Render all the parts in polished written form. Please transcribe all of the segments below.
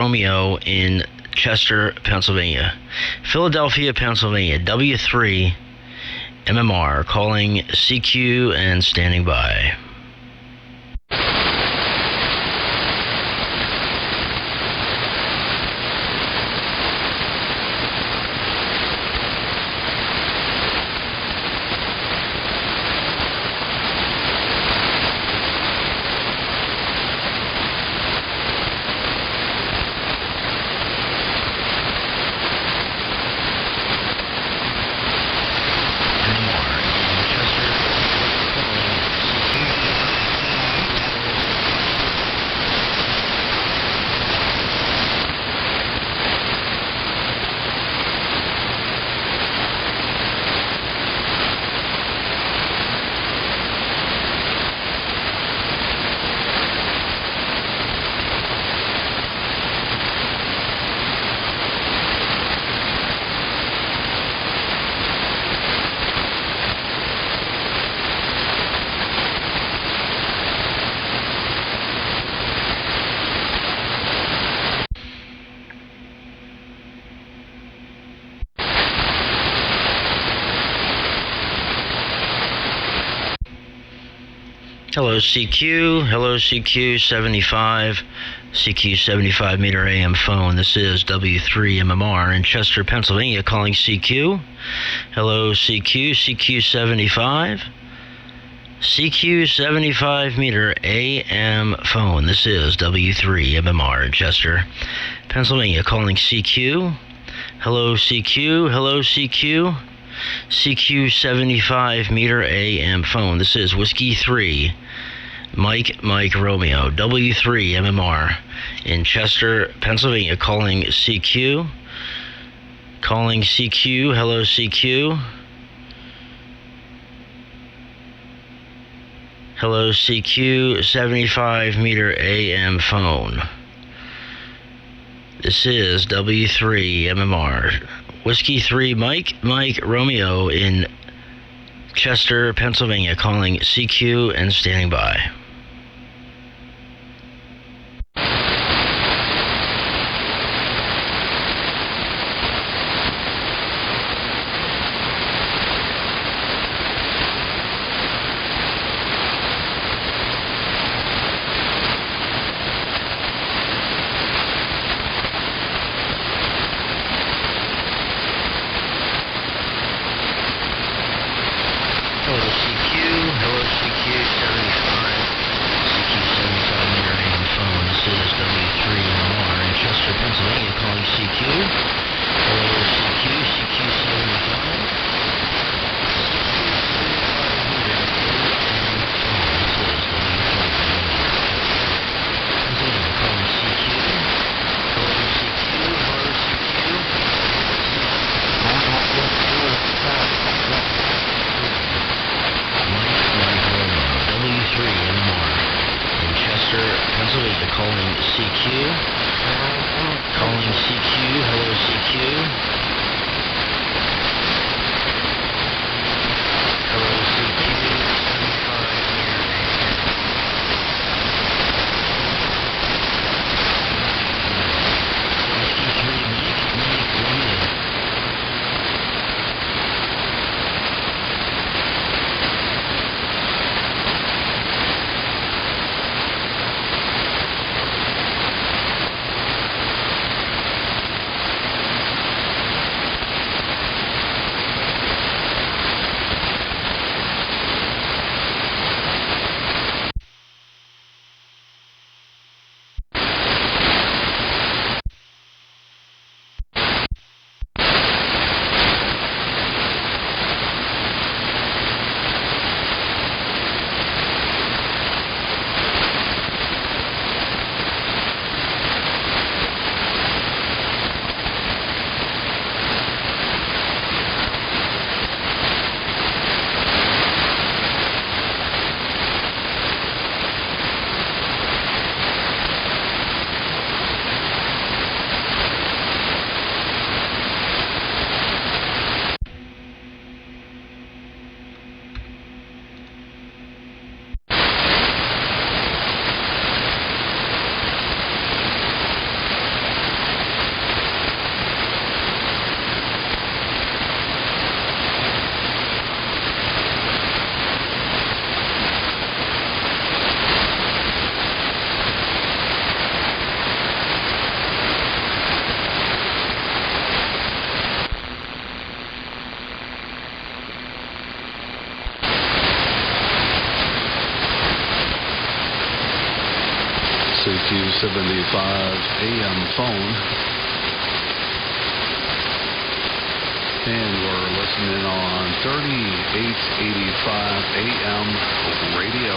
Romeo in Chester, Pennsylvania. Philadelphia, Pennsylvania, W3 MMR calling CQ and standing by. Hello CQ 75, CQ 75 meter AM phone. This is W3 MMR in Chester, Pennsylvania calling CQ. Hello CQ 75, CQ 75 meter AM phone. This is W3 MMR in Chester, Pennsylvania calling CQ. Hello CQ, CQ 75 meter AM phone. This is Whiskey 3 Mike Romeo, W3 MMR in Chester, Pennsylvania calling CQ. Hello CQ. Hello CQ 75 meter AM phone. This is W3 MMR. Whiskey 3 Mike Romeo in Chester, Pennsylvania calling CQ and standing by. Hello CQ 75, CQ 75 meter AM phone. This is W3 MMR in Chester, Pennsylvania calling CQ. Hello CQ 75. Pennsylvania calling CQ. Hello CQ. Hello CQ 75 meter Whiskey 3 Mike Romeo. CQ75 AM phone. And we're listening on 3885 AM radio.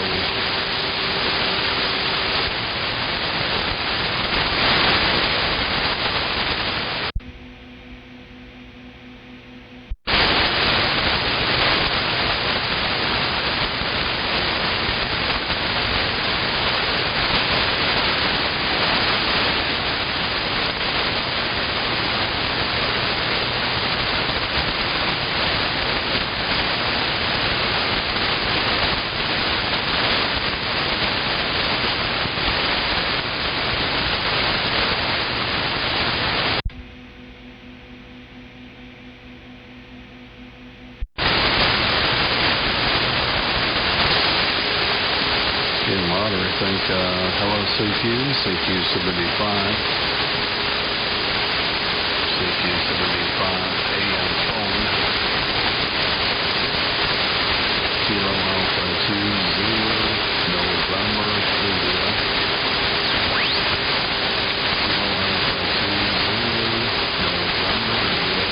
Hello CQ, CQ75, CQ75 AM phone, Kilo Alpha 20, November, India, Kilo Alpha 20, November, India.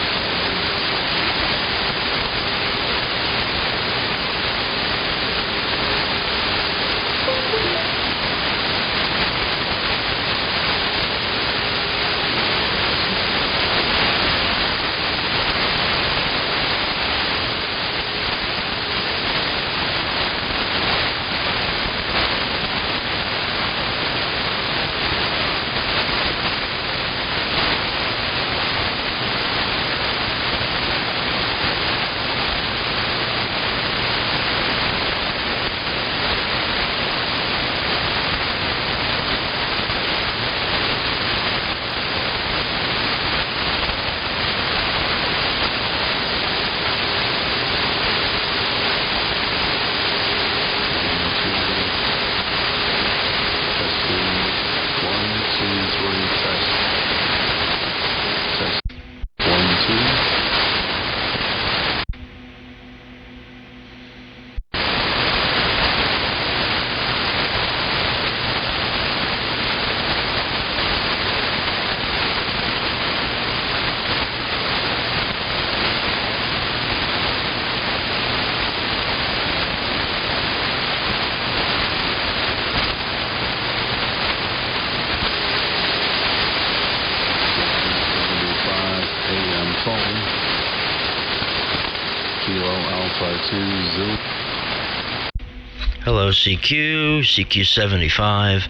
Hello CQ, CQ75,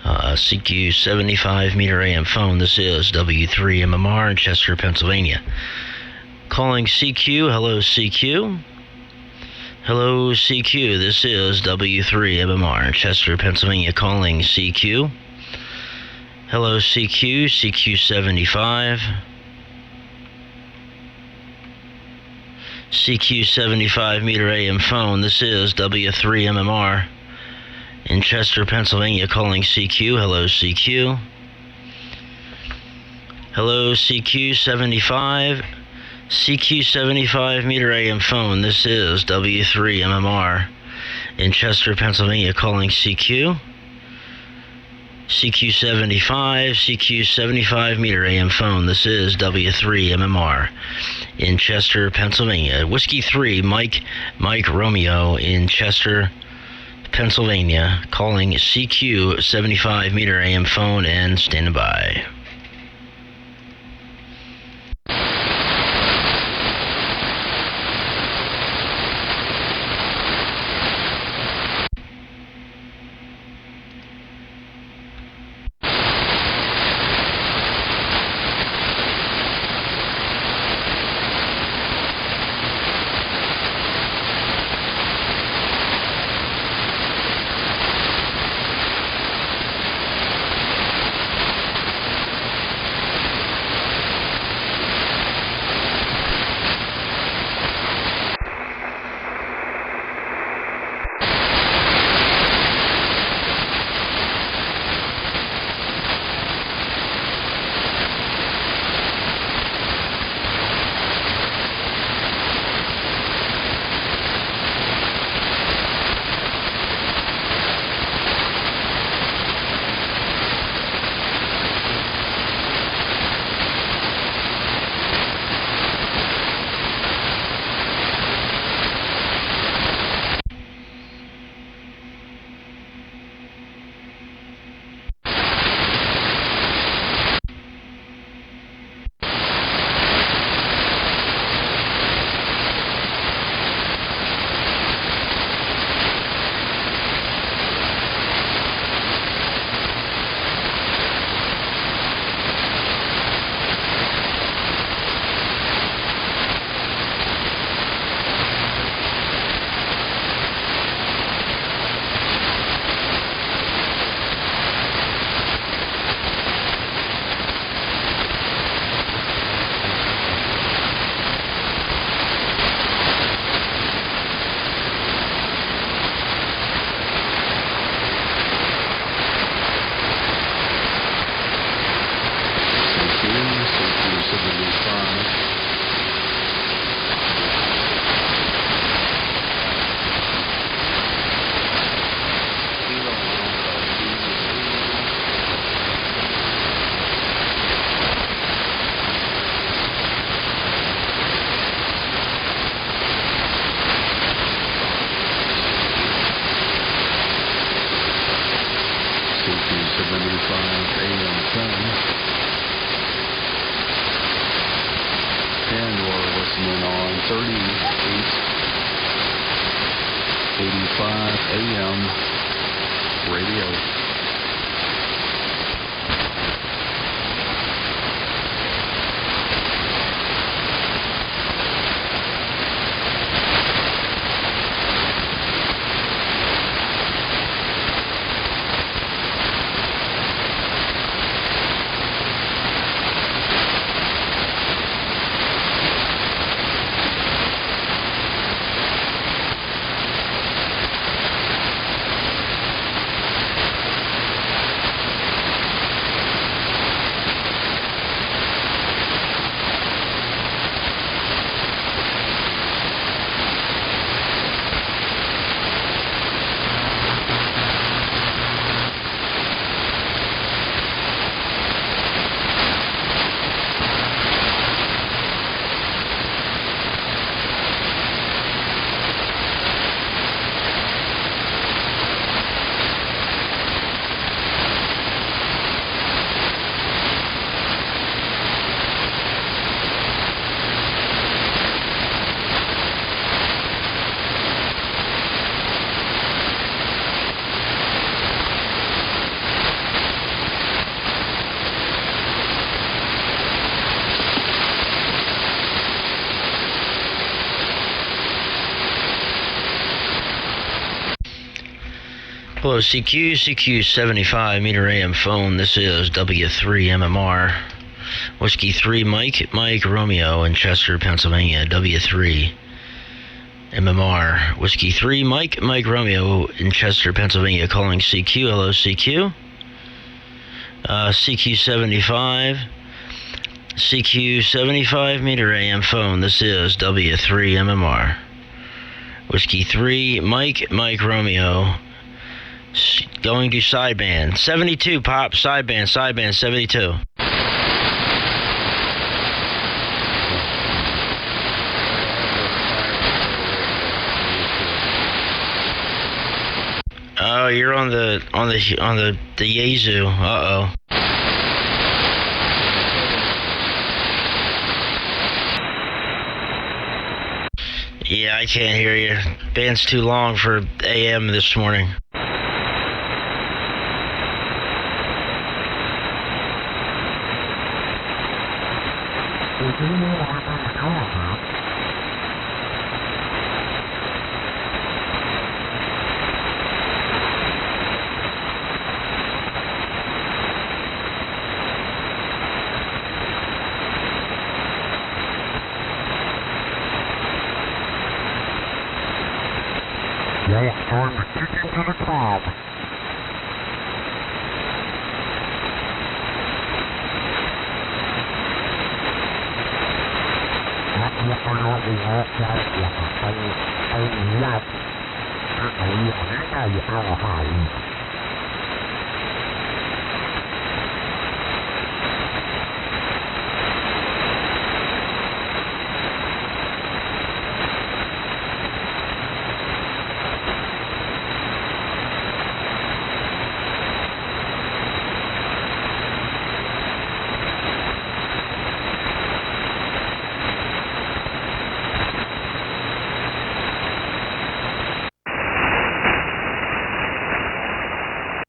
CQ75 meter AM phone. This is W3MMR in Chester, Pennsylvania. Calling CQ, hello CQ. Hello CQ, this is W3MMR in Chester, Pennsylvania. Calling CQ. Hello CQ, CQ75. CQ75 meter AM phone. This is W3MMR in Chester, Pennsylvania. Calling CQ. Hello CQ. Hello CQ75. CQ75 meter AM phone. This is W3MMR in Chester, Pennsylvania. Calling CQ. CQ75, CQ75 meter AM phone. This is W3MMR in Chester, Pennsylvania. Whiskey 3, Mike Romeo in Chester, Pennsylvania. Calling CQ75 meter AM phone and standing by. 75. And we're listening on 3885 AM radio. Hello, CQ 75 meter AM phone. This is W3MMR. Whiskey 3 Mike Romeo in Chester, Pennsylvania. W3 MMR. Whiskey 3 Mike Romeo in Chester, Pennsylvania. Calling CQ. Hello, CQ. CQ 75 meter AM phone. This is W3 MMR. Whiskey 3 Mike Romeo. Going to sideband 72 pop, sideband 72. Oh, you're on the Yazoo. Uh-oh. Yeah, I can't hear you. Band's too long for AM this morning. Now it's time to kick into the club.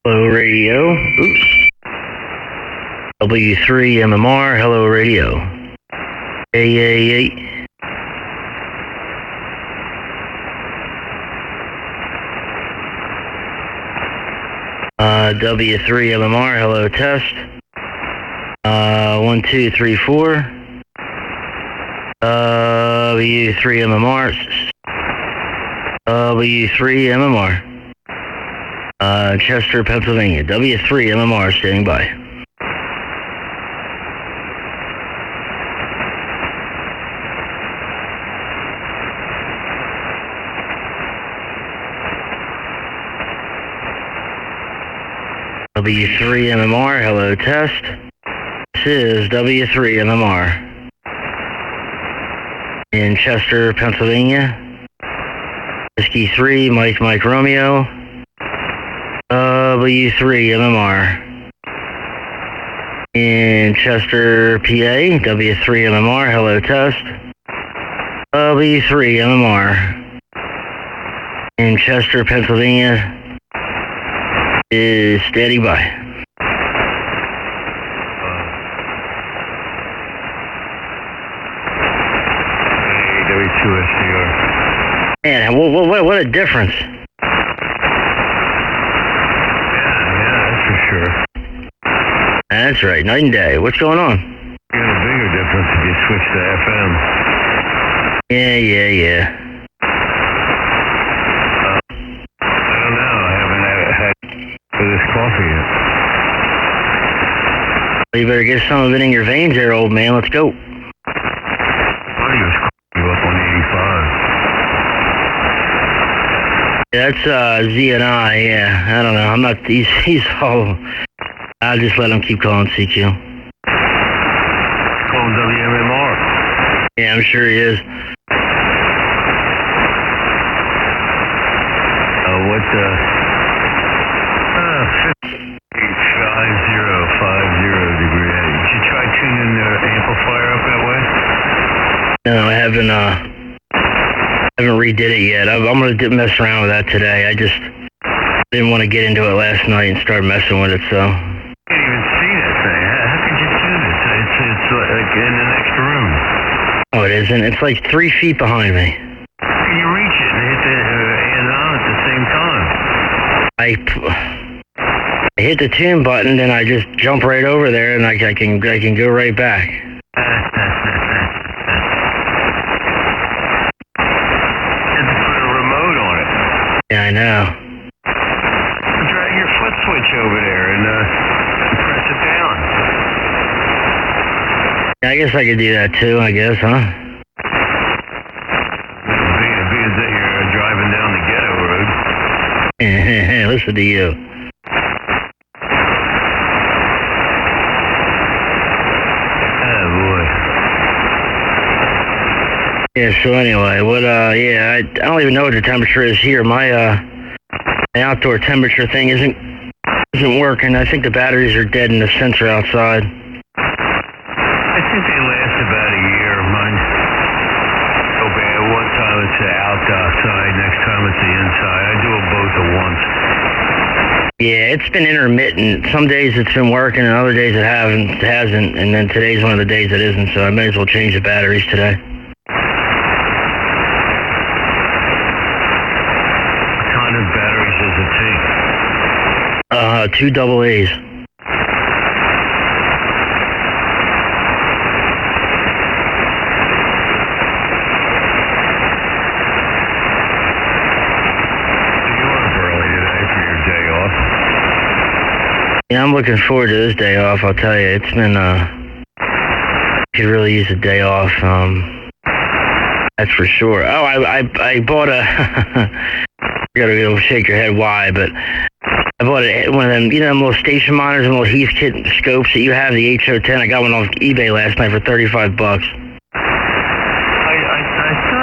Hello, radio. Oops. W3 MMR. Hello, radio. Hey. W3 MMR. Hello, test. 1, 2, 3, 4. W3 MMR. W3 MMR. Chester, Pennsylvania. W3 MMR standing by. W3 MMR, hello test. This is W3 MMR. In Chester, Pennsylvania. Whiskey 3, Mike Romeo. W3 MMR. In Chester, PA, W3 MMR, hello test. W3 MMR. In Chester, Pennsylvania, is steady by. W2 SDR. Man, what a difference. Yeah, that's for sure. That's right, night and day. What's going on? You got a bigger difference if you switch to FM. Yeah. I don't know. I haven't had this coffee yet. Well, you better get some of it in your veins there, old man. Let's go. I thought he was you up on 85. Yeah, that's Z&I, yeah. I don't know. I'm not, he's all, I'll just let him keep calling CQ. Call him WMMR. Yeah, I'm sure he is. What 5050 degree. Did you try tuning the amplifier up that way? No, I haven't redid it yet. I'm gonna mess around with that today. I just didn't want to get into it last night and start messing with it, so. You can't even see that thing. How could you tune it? It's like in the next room. Oh, it isn't? It's like 3 feet behind me. How can you reach it and hit the ANAN at the same time? I hit the tune button, then I just jump right over there, and I can go right back. Yeah, I know. Drag your foot switch over there and press it down. Yeah, I guess I could do that too, I guess, huh? Being that you're driving down the ghetto road. Listen to you. Oh, boy. Yeah, so anyway, I don't even know what the temperature is here. My outdoor temperature thing isn't working. I think the batteries are dead in the sensor outside. I think they last about a year. Mine go bad. One time it's outside, next time it's the inside. I do them both at once. Yeah, it's been intermittent. Some days it's been working, and other days it hasn't. And then today's one of the days it isn't. So I may as well change the batteries today. Batteries as a team? 2 double A's. Do you want up early today for your day off? Yeah, I'm looking forward to this day off, I'll tell you. It's been, could really use a day off, that's for sure. Oh, I bought a, you gotta go shake your head why, but I bought one of them, them little station monitors and little Heath kit scopes that you have, the HO10. I got one off eBay last night for $35. I thought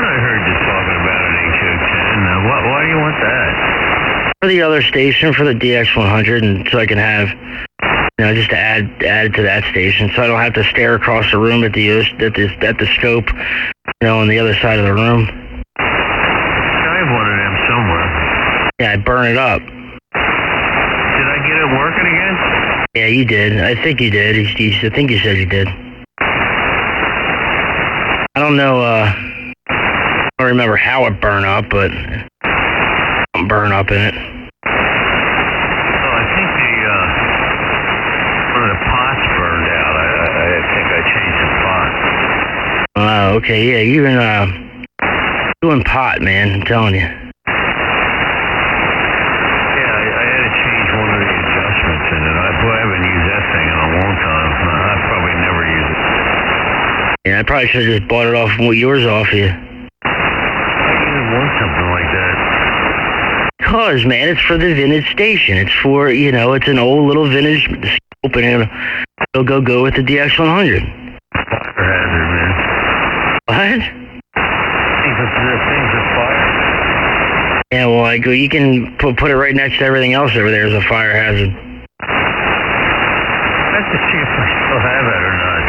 I heard you talking about an HO10. Why do you want that? For the other station, for the DX100, and so I can have, just to add it to that station, so I don't have to stare across the room at the scope, on the other side of the room. I have one of them somewhere. Yeah, I burn it up. Did I get it working again? Yeah, you did. I think you did. I think you said you did. I don't know, I don't remember how it burned up, but I'm burn up in it. Oh, I think one of the pots burned out. I think I changed the pot. Oh, okay, yeah, you've been, doing pot, man, I'm telling you. I haven't used that thing in a long time. I'd probably never use it. Yeah, I probably should have just bought it yours off you. I didn't want something like that. because, man, it's for the vintage station. It's for, it's an old little vintage scope, and it'll go with the DX100. Fire hazard, man. What? Things are fire. Yeah, well, you can put it right next to everything else over there as a fire hazard. I have to see if I still have that or not.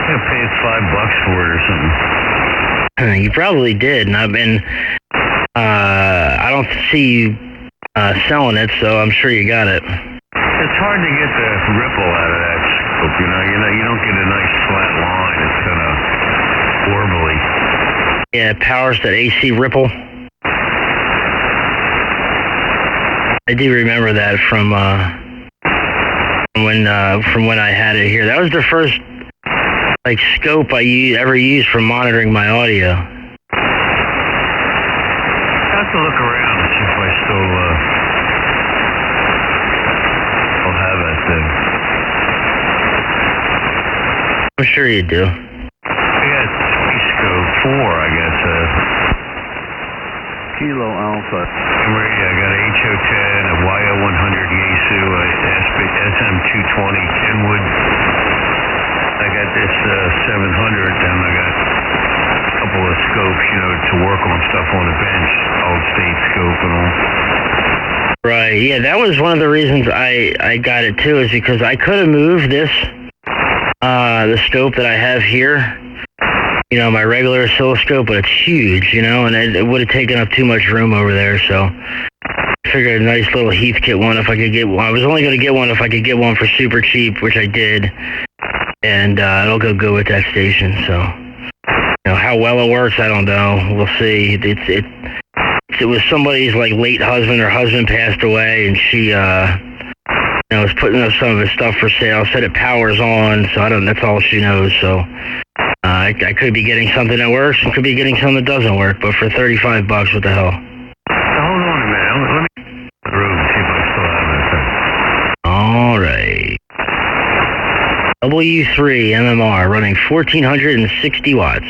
I paid $5 for it or something. You probably did, and I don't see you selling it, so I'm sure you got it. It's hard to get the ripple out of that scope, you don't get a nice flat line. It's kind of warbly. Yeah, it powers that AC ripple. I do remember that from when I had it here. That was the first scope I ever used for monitoring my audio. I have to look around and see if I still have that thing. I'm sure you do. I got Space Scope 4, I guess. Kilo Alpha. Radio, I got a HO10, a YO100 Yaesu, a SM220 Kenwood. I got this 700, and I got a couple of scopes, to work on stuff on the bench, old state scope and all. Right, yeah, that was one of the reasons I got it too, is because I could have moved this, the scope that I have here, my regular oscilloscope, but it's huge, and it would have taken up too much room over there, so I figured a nice little Heathkit one if I could get one. I was only going to get one if I could get one for super cheap, which I did, and it'll go good with that station, so, how well it works, I don't know, we'll see. It was somebody's late husband. Her husband passed away, and she was putting up some of his stuff for sale. Said it powers on, so that's all she knows. So I could be getting something that works, and could be getting something that doesn't work. But for $35, what the hell? Hold on a minute. Let me through and see if I still have that thing. All right. W3 MMR running 1460 watts.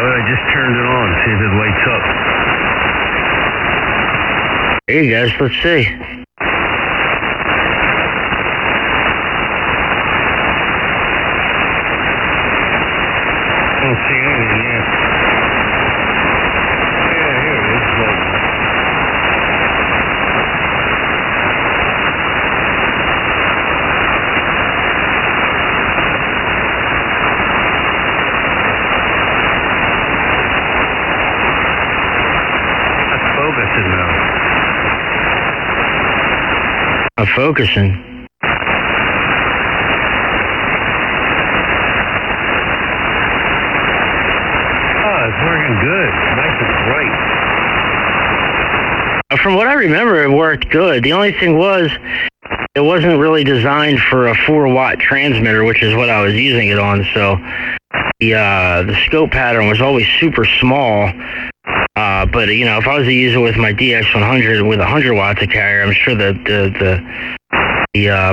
I just turned it on, see if it lights up. Hey guys, let's see. I don't see anything yet. Yeah, here it is. Focusing now. I'm focusing. Oh, it's working good. Nice and bright. From what I remember, it worked good. The only thing was, it wasn't really designed for a 4-watt transmitter, which is what I was using it on. So the scope pattern was always super small. But if I was to use it with my DX100 with 100 watts of carrier, I'm sure the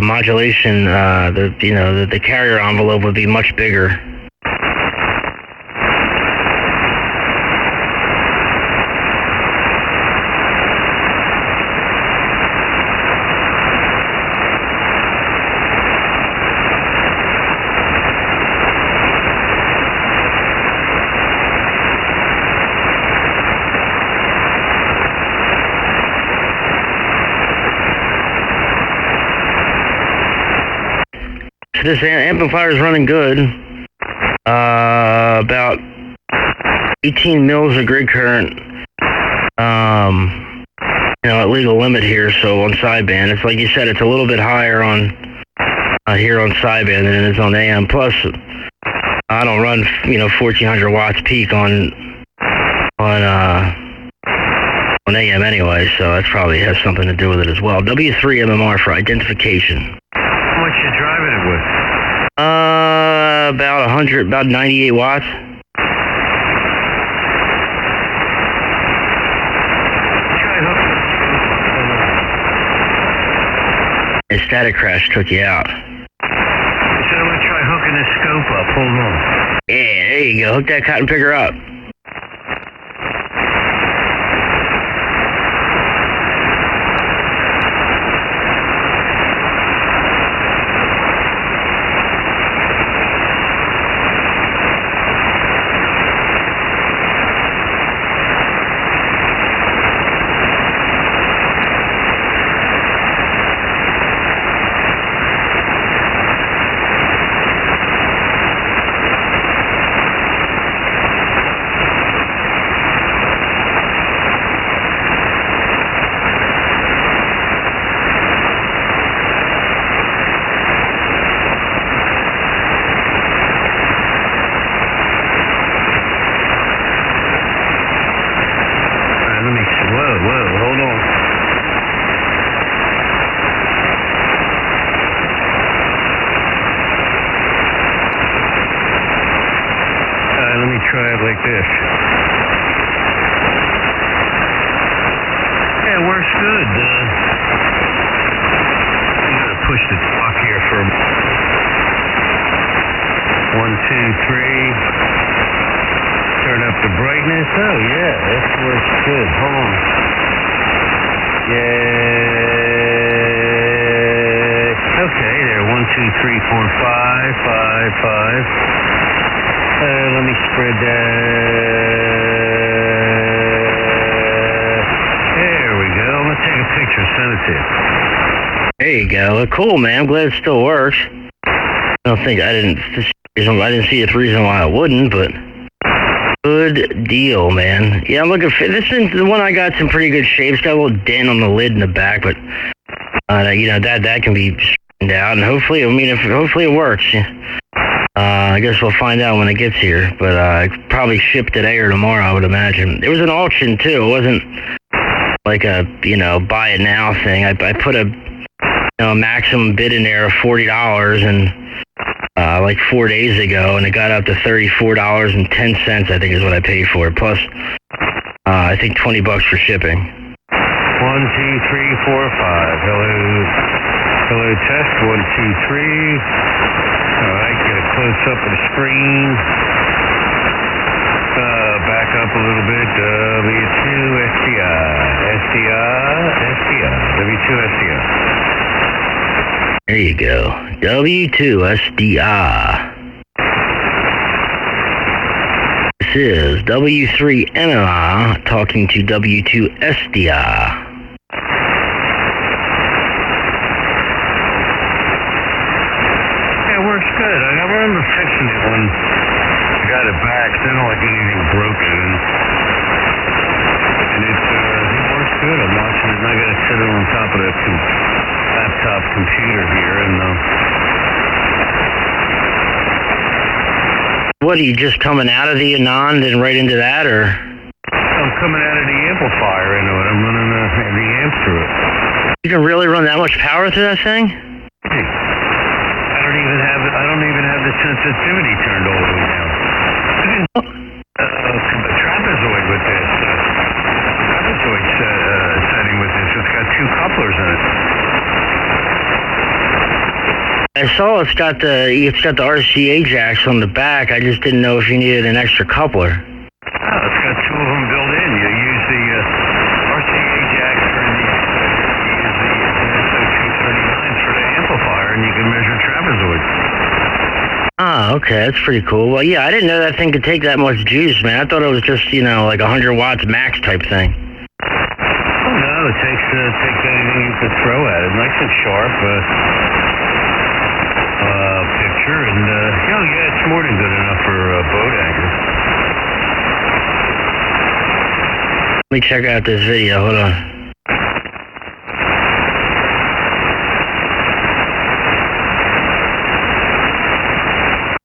modulation, the carrier envelope would be much bigger. This amplifier is running good. about 18 mils of grid current. At legal limit here, so on sideband. It's like you said, it's a little bit higher on here on sideband than it is on AM. Plus, I don't run 1400 watts peak on AM anyway, so that probably has something to do with it as well. W3 MMR for identification. How much you driving it with? About 98 watts. A static crash took you out. I said I'm going to try hooking this scope up. Hold on. Yeah, there you go. Hook that cotton picker up. Hold on. Let me try it like this. Yeah, it works good. I'm going to push the clock here for 1, 2, 3. Turn up the brightness. Oh, yeah, that works good. Hold on. Yeah. Okay, there. 1, 2, 3, 4, 5, 5, 5. Let me spread that. There we go. I'm going to take a picture and send it to you. There you go. Cool, man. I'm glad it still works. I didn't see the reason why I wouldn't, but good deal, man. Yeah, I'm looking for this is the one I got in pretty good shape. It's got a little dent on the lid in the back, but that can be straightened out, and hopefully it works. I guess we'll find out when it gets here, but probably ship today or tomorrow, I would imagine. It was an auction too. It wasn't like a buy it now thing. I put a maximum bid in there of $40 and like 4 days ago, and it got up to $34.10. I think is what I paid for it. Plus, I think $20 for shipping. 1, 2, 3, 4, 5. Hello, test. 1, 2, 3. All right, get a close up of the screen. Back up a little bit. W2 SDI. W2 SDI. There you go. W2 SDI. This is W3 NMI talking to W2 SDI. Works good. I remember fixing it when I got it back. It's not like anything broken. And it works good. I'm watching it. And I got to sit it on top of the laptop computer here. And what, are you just coming out of the ANAN and right into that, or? I'm coming out of the amplifier into it. I'm running the amp through it. You can really run that much power through that thing? I don't even have the sensitivity turned all the way down. I can trapezoid with this. Trapezoid setting with this. It's got 2 couplers in it. I saw it's got the RCA jacks on the back. I just didn't know if you needed an extra coupler. Oh, it's got 2 of them built in. You use the RCA jacks for the SO239s for the amplifier, and you can measure trapezoid. Ah, okay, that's pretty cool. Well, yeah, I didn't know that thing could take that much juice, man. I thought it was just, like 100 watts max type thing. Oh, no, it takes anything you could throw at it. Nice and sharp. picture, and yeah, it's more than good enough for boat anchor. Let me check out this video. Hold on.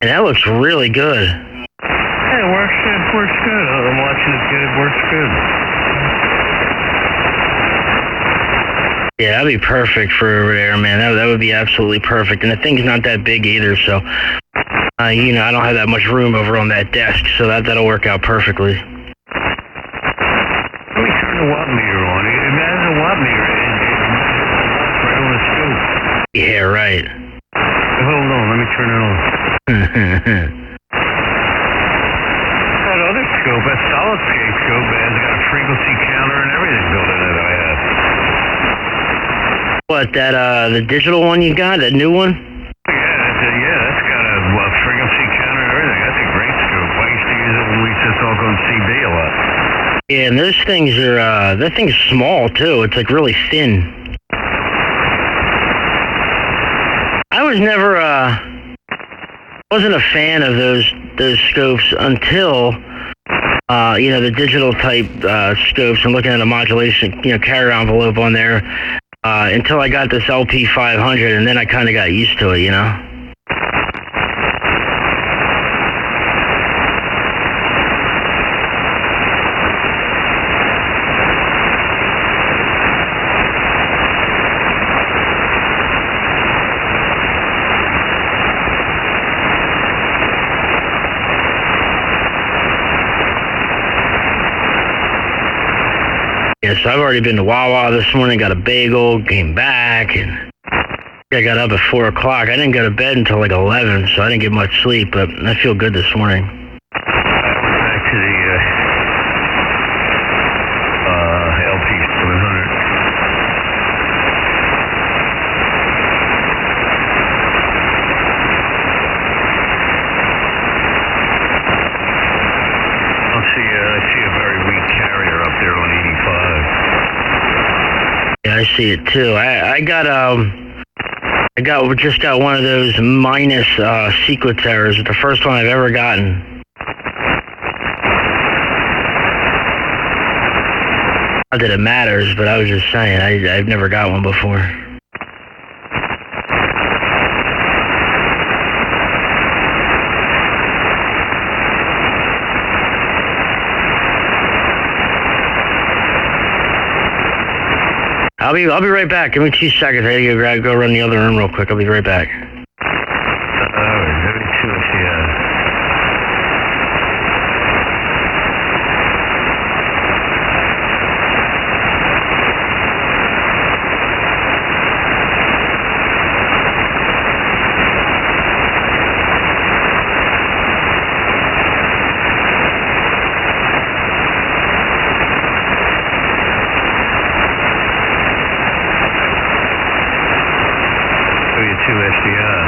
And that looks really good. Yeah, it works good. I'm watching it good. It works good. Yeah, that'd be perfect for over there, man. That would be absolutely perfect. And the thing's not that big either, so I don't have that much room over on that desk, so that'll work out perfectly. Let me turn the watt meter on. It has a watt meter. It's right on the scope. Yeah, right. Hold on, let me turn it on. That other scope, that solid state scope, has got a frequency counter and everything built in it. I have. What, the digital one you got, that new one? Yeah, that's got a frequency counter and everything. That's a great scope. I used to use it when we used to talk on CB a lot. Yeah, and those things are, that thing's small too. It's like really thin. I was never, wasn't a fan of those scopes until, the digital type scopes and looking at a modulation, carrier envelope on there, until I got this LP500, and then I kind of got used to it, Yeah, so I've already been to Wawa this morning, got a bagel, came back, and I got up at 4 o'clock. I didn't go to bed until like 11, so I didn't get much sleep, but I feel good this morning. Back to the LP700. I see a very weak carrier up there on 85. Yeah, I see it too. I just got one of those minus sequence errors. It's the first one I've ever gotten. Not that it matters, but I was just saying, I've never got one before. I'll be right back. Give me 2 seconds. I gotta go run the other room real quick. I'll be right back. Let me see what she has. To SDR.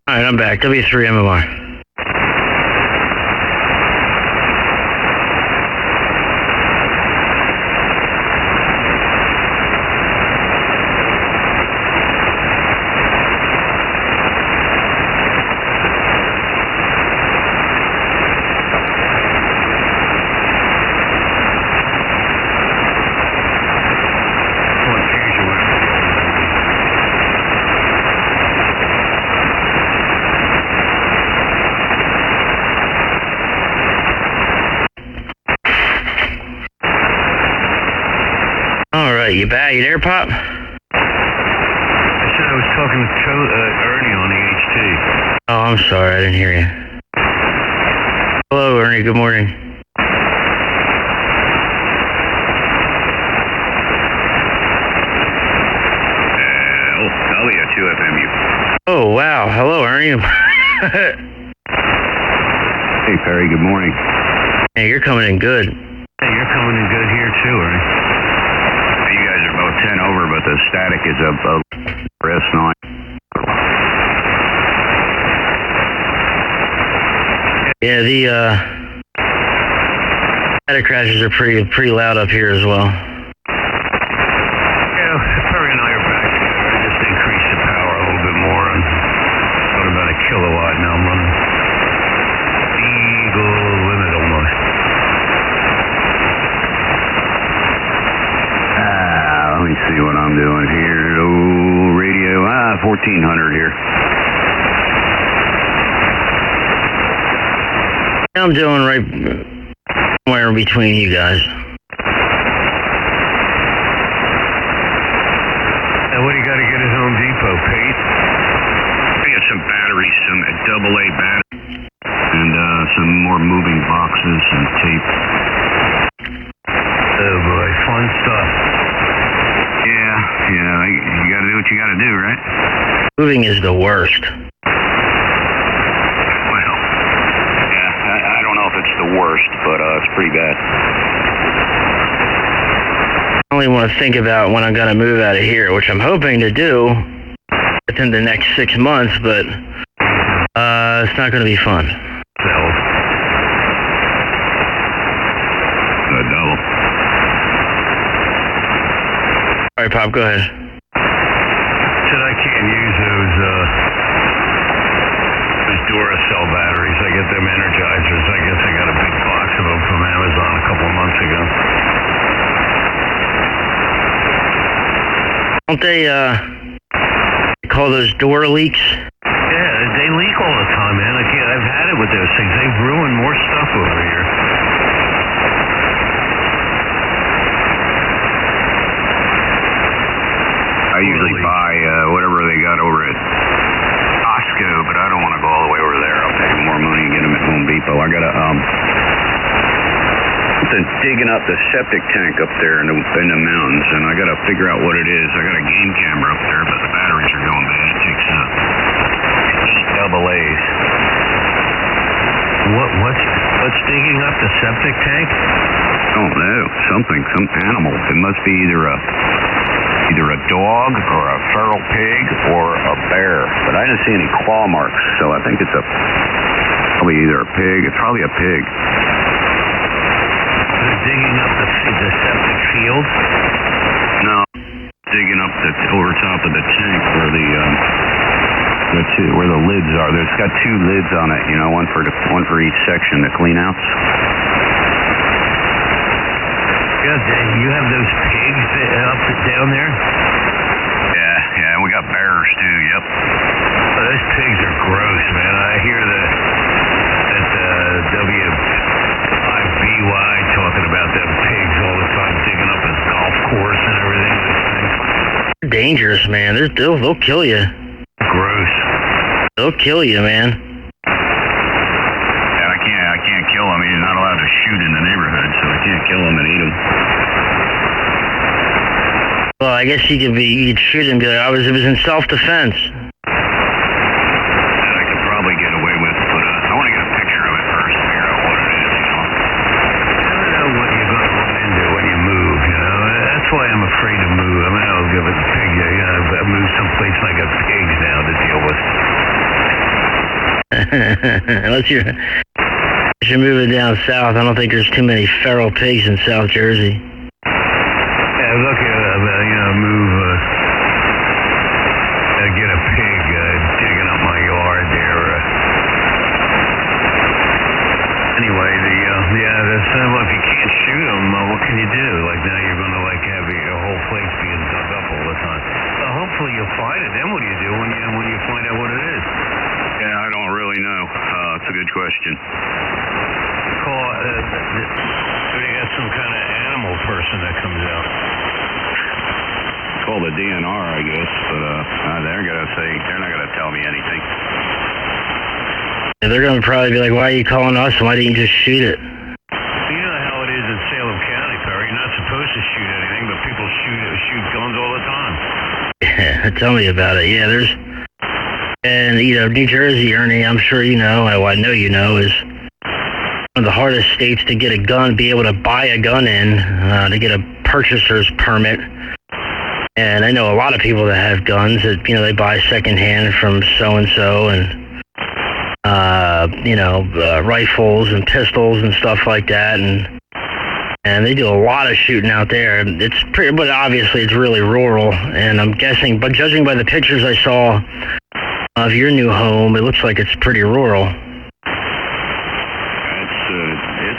Alright, I'm back. W3 MMR. What, you back? You there, Pop? I said I was talking to Ernie on the HT. Oh, I'm sorry. I didn't hear you. Hello, Ernie. Good morning. Elliot, 2FMU. Oh, wow. Hello, Ernie. Hey, Perry. Good morning. Hey, you're coming in good. Hey, you're coming in good here, too, Ernie. You guys are both 10 over, but the static is up S9. Yeah, the static crashes are pretty loud up here as well. Yeah, Perry and I are back together. I just increased the power a little bit more. And what about a kilowatt now? I'm running Eagle limit almost. Let me see what I'm doing here. Oh, radio. 1400 here. I'm doing right somewhere in between you guys. Now, what do you got to get at Home Depot, Pete? I got some batteries, some AA batteries, and some more moving boxes and tape. Oh boy, fun stuff. Yeah, you got to do what you got to do, right? Moving is the worst. I don't know if it's the worst, but it's pretty bad. I only want to think about when I'm going to move out of here, which I'm hoping to do within the next 6 months, but it's not going to be fun. Double. All right, Pop, go ahead. Said I can't use those Duracell batteries. I get them Energizers. I guess I got a big box of them from Amazon a couple of months ago. Don't they call those door leaks? Yeah, they leak all the time, man. I've had it with those things. They've ruined more stuff over here. I usually buy whatever they got over at Costco, but I don't want to go all the way over there. I'll pay more money and get them at Home Depot. I got to digging up the septic tank up there in the mountains, and I got to figure out what it is. I got a game camera up there, but the batteries are going bad. It takes AA's. What's digging up the septic tank? I don't know. Some animal. It must be either a dog or a feral pig or a bear, but I didn't see any claw marks, so I think it's probably either a pig. It's probably a pig. They're digging up the septic field? No, digging up over top of the tank where where the lids are. It's got two lids on it, one for each section, the cleanouts. You have those pigs up down there? Yeah, we got bears too, yep. Oh, those pigs are gross, man. I hear that W5BY talking about them pigs all the time, digging up his golf course and everything. They're dangerous, man. They'll kill you. Gross. They'll kill you, man. Yeah, I can't kill them. You're not allowed to shoot in the neighborhood, so I can't kill them and eat them. Well, I guess you'd shoot him and be like, it was in self-defense. That I could probably get away with, but I want to get a picture of it first, figure out what it is, I don't know what you're going to run into when you move, That's why I'm afraid to move. I mean, I'll give it a pig, I move someplace and I got pigs now to deal with. Unless you're moving down south, I don't think there's too many feral pigs in South Jersey. Yeah, look at move. Get a pig digging up my yard there. Anyway, that's well, if you can't shoot them, what can you do? Like now, you're going to have your whole place being dug up all the time. Well, hopefully you'll find it. Then what do you do when you find out what it is? Yeah, I don't really know. It's a good question. Call. They got some kind of animal person that comes out. Well, the DNR, I guess, but they're not gonna tell me anything. Yeah, they're gonna probably be like, "Why are you calling us? Why didn't you just shoot it?" You know how it is in Salem County, Perry. You're not supposed to shoot anything, but people shoot guns all the time. Yeah, tell me about it. Yeah, and New Jersey, Ernie, I'm sure you know, I know you know, is one of the hardest states to get a gun, be able to buy a gun in, to get a purchaser's permit. And I know a lot of people that have guns that, they buy secondhand from so-and-so and, rifles and pistols and stuff like that. And they do a lot of shooting out there. But obviously it's really rural. And I'm guessing, but judging by the pictures I saw of your new home, it looks like it's pretty rural. It's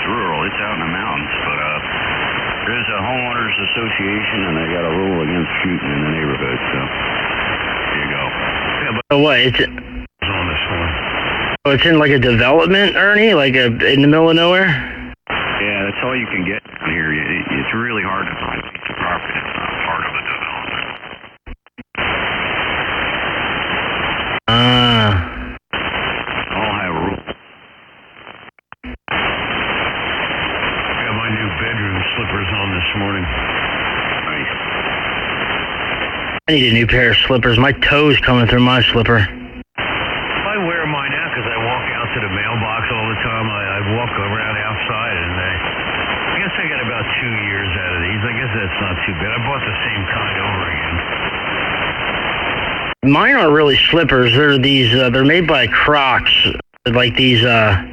rural. It's out in the mountains, but there's a homeowners association, and they got a rule against shooting in the neighborhood. So here you go. Yeah, but So what? It's on this one. Oh, it's in like a development, Ernie, like in the middle of nowhere. Yeah, that's all you can get down here. It's really hard to find a piece of property that's not part of a development. All have rules. I got my new bedroom slippers on this morning. Nice. I need a new pair of slippers. My toe's coming through my slipper. I wear mine out because I walk out to the mailbox all the time. I walk around outside, and I guess I got about 2 years out of these. I guess that's not too bad. I bought the same kind over again. Mine aren't really slippers. They're they're made by Crocs. Like these, I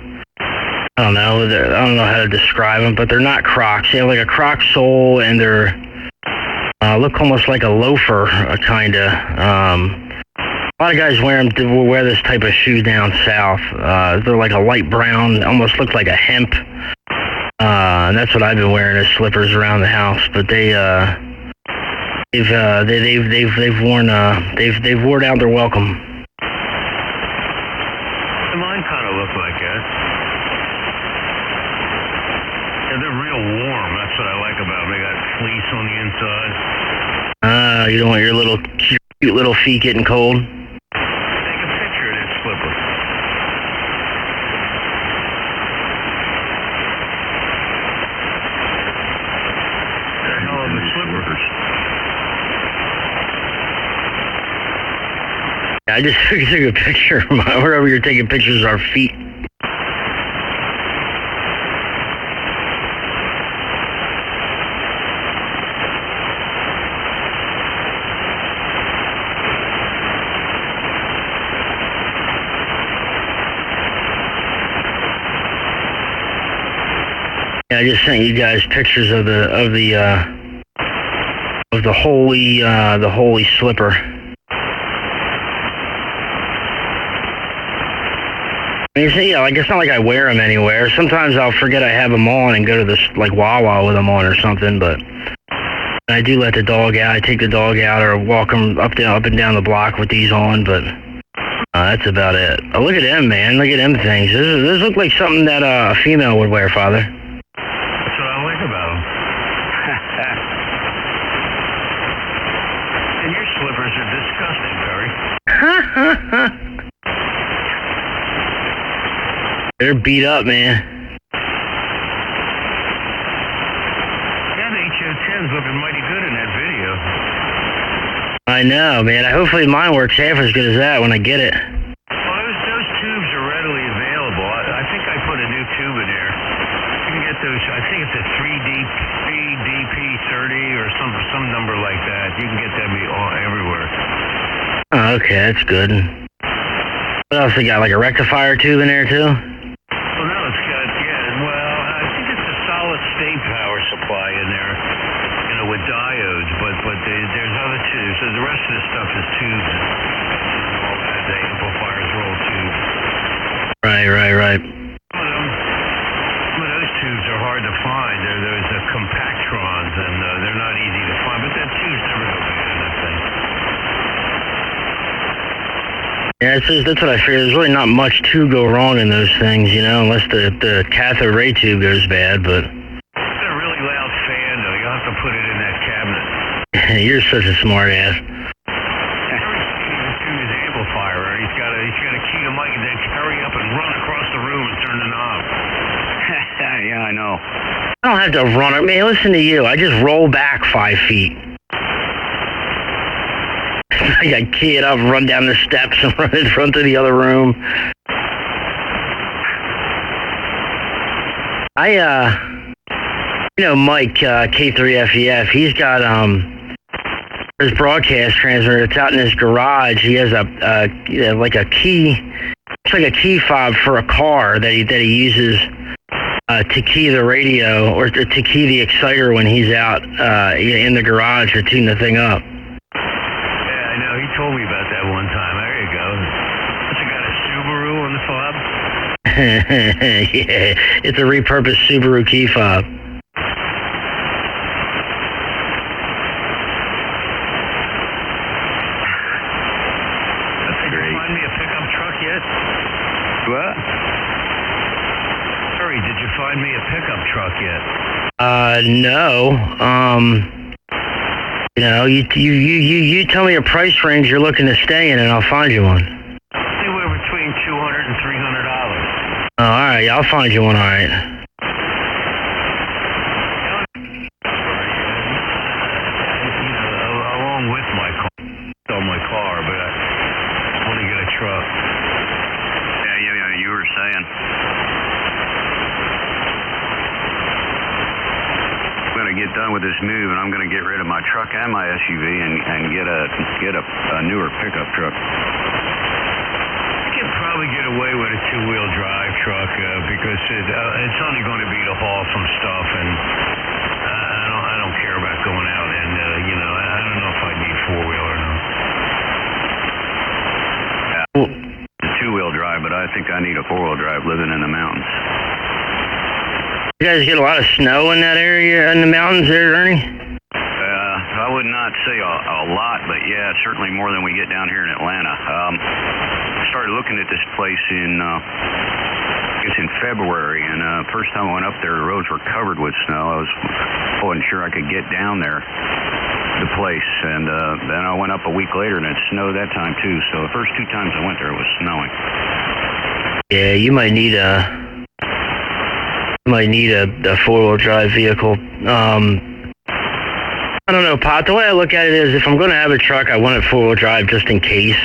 don't know. I don't know how to describe them, but they're not Crocs. They have like a Croc sole, and they're look almost like a loafer, kinda. A lot of guys wear this type of shoe down south. They're like a light brown, almost look like a hemp. And that's what I've been wearing as slippers around the house. But they've worn out their welcome. Mine kind of look like that. Yeah, they're real warm. That's what I like about them. They got fleece on the inside. You don't want your cute little feet getting cold. Take a picture of this slipper. They're hell of a slippers. I just took a picture of wherever you're taking pictures of our feet. Yeah, I just sent you guys pictures of the holy slipper. I mean, it's not like I wear them anywhere. Sometimes I'll forget I have them on and go to this like Wawa with them on or something. But I do let the dog out. I take the dog out or walk him up and down the block with these on. But that's about it. Oh, look at them, man! Look at them things. This look like something that a female would wear, Father. That's what I like about them. And your slippers are disgusting, Barry. They're beat up, man. Yeah, the HO10's looking mighty good in that video. I know, man. Hopefully mine works half as good as that when I get it. Well, those tubes are readily available. I think I put a new tube in there. You can get those. I think it's a 3DP30 or some number like that. You can get them everywhere. Oh, okay, that's good. What else they got? Like a rectifier tube in there too? Well, no, it's got, I think it's a solid state power supply in there, with diodes, but there's other tubes. So the rest of the stuff is tubes and all that. The amplifiers are all tubes. Right. Some of those tubes are hard to find. There's the compactrons, and they're not easy to find, but that tube's never go bad in that thing. Yeah, that's what I figured. There's really not much to go wrong in those things, unless the cathode ray tube goes bad, but... It's a really loud fan, though. You'll have to put it in that cabinet. You're such a smart ass. Tune his amplifier, right? He's got to key the mic and then hurry up and run across the room and turn the knob. Yeah, I know. I don't have to run it. Man, listen to you. I just roll back 5 feet. I got key it up, run down the steps, and run to the other room. Mike, K3FEF, he's got, his broadcast transmitter. It's out in his garage. He has like a key, it's like a key fob for a car that he uses to key the radio or to key the exciter when he's out in the garage to tune the thing up. Yeah, I know. He told me about that one time. There you go. Must have got a Subaru on the fob. Yeah, it's a repurposed Subaru key fob. Find me a pickup truck yet? What? Harry, did you find me a pickup truck yet? No. You tell me a price range you're looking to stay in, and I'll find you one. Anywhere between $200 and $300. Oh, all right. Yeah, I'll find you one. All right. Along with my car, sell my car, but I want to get a truck. Yeah, you were saying. I'm going to get done with this move, and I'm going to get rid of my truck and my SUV and get a newer pickup truck. I can probably get away with a two-wheel drive truck because it's only going to be to haul some stuff, and I don't care about going out and I don't know if I need four-wheel or not. A two-wheel drive, but I think I need a four-wheel drive living in the mountains. You guys get a lot of snow in that area in the mountains there, Ernie? I would not say a lot, but yeah, certainly more than we get down here in Atlanta. I started looking at this place in February, and first time I went up there, the roads were covered with snow. I wasn't sure I could get down there, the place, and then I went up a week later, and it snowed that time too. So the first 2 times I went there, it was snowing. Yeah, you might need a four-wheel drive vehicle. I don't know, Pot. The way I look at it is, if I'm going to have a truck, I want it four-wheel drive just in case.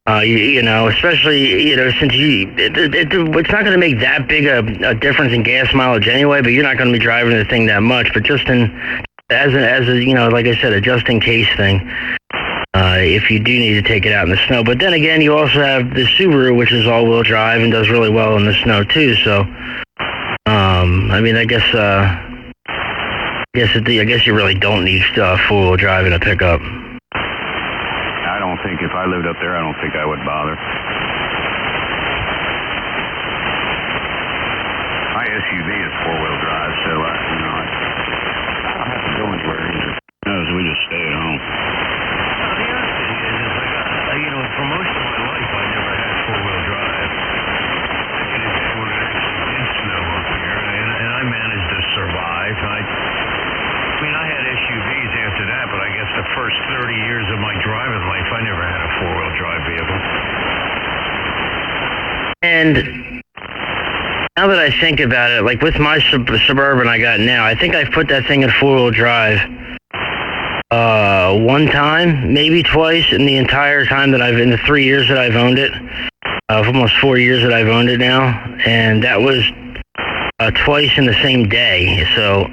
Especially, since it's not going to make that big a difference in gas mileage anyway, but you're not going to be driving the thing that much. But just as a like I said, a just in case thing, if you do need to take it out in the snow. But then again, you also have the Subaru, which is all-wheel drive and does really well in the snow too. So, I guess you really don't need four-wheel drive in a pickup. I don't think if I lived up there, I don't think I would bother. My SUV is four-wheel drive, so I don't have to go anywhere. We just stay at home. The other thing is, for most of my life, I never had four-wheel drive. Back in the day when it actually did snow up here, and I managed to survive. I had SUVs after that, but I guess the first 30 years of my driving life, I never had a four-wheel drive vehicle. And now that I think about it, like with my Suburban I got now, I think I've put that thing in four-wheel drive one time, maybe twice in the entire time in the 3 years that I've owned it. Almost 4 years that I've owned it now, and that was twice in the same day. So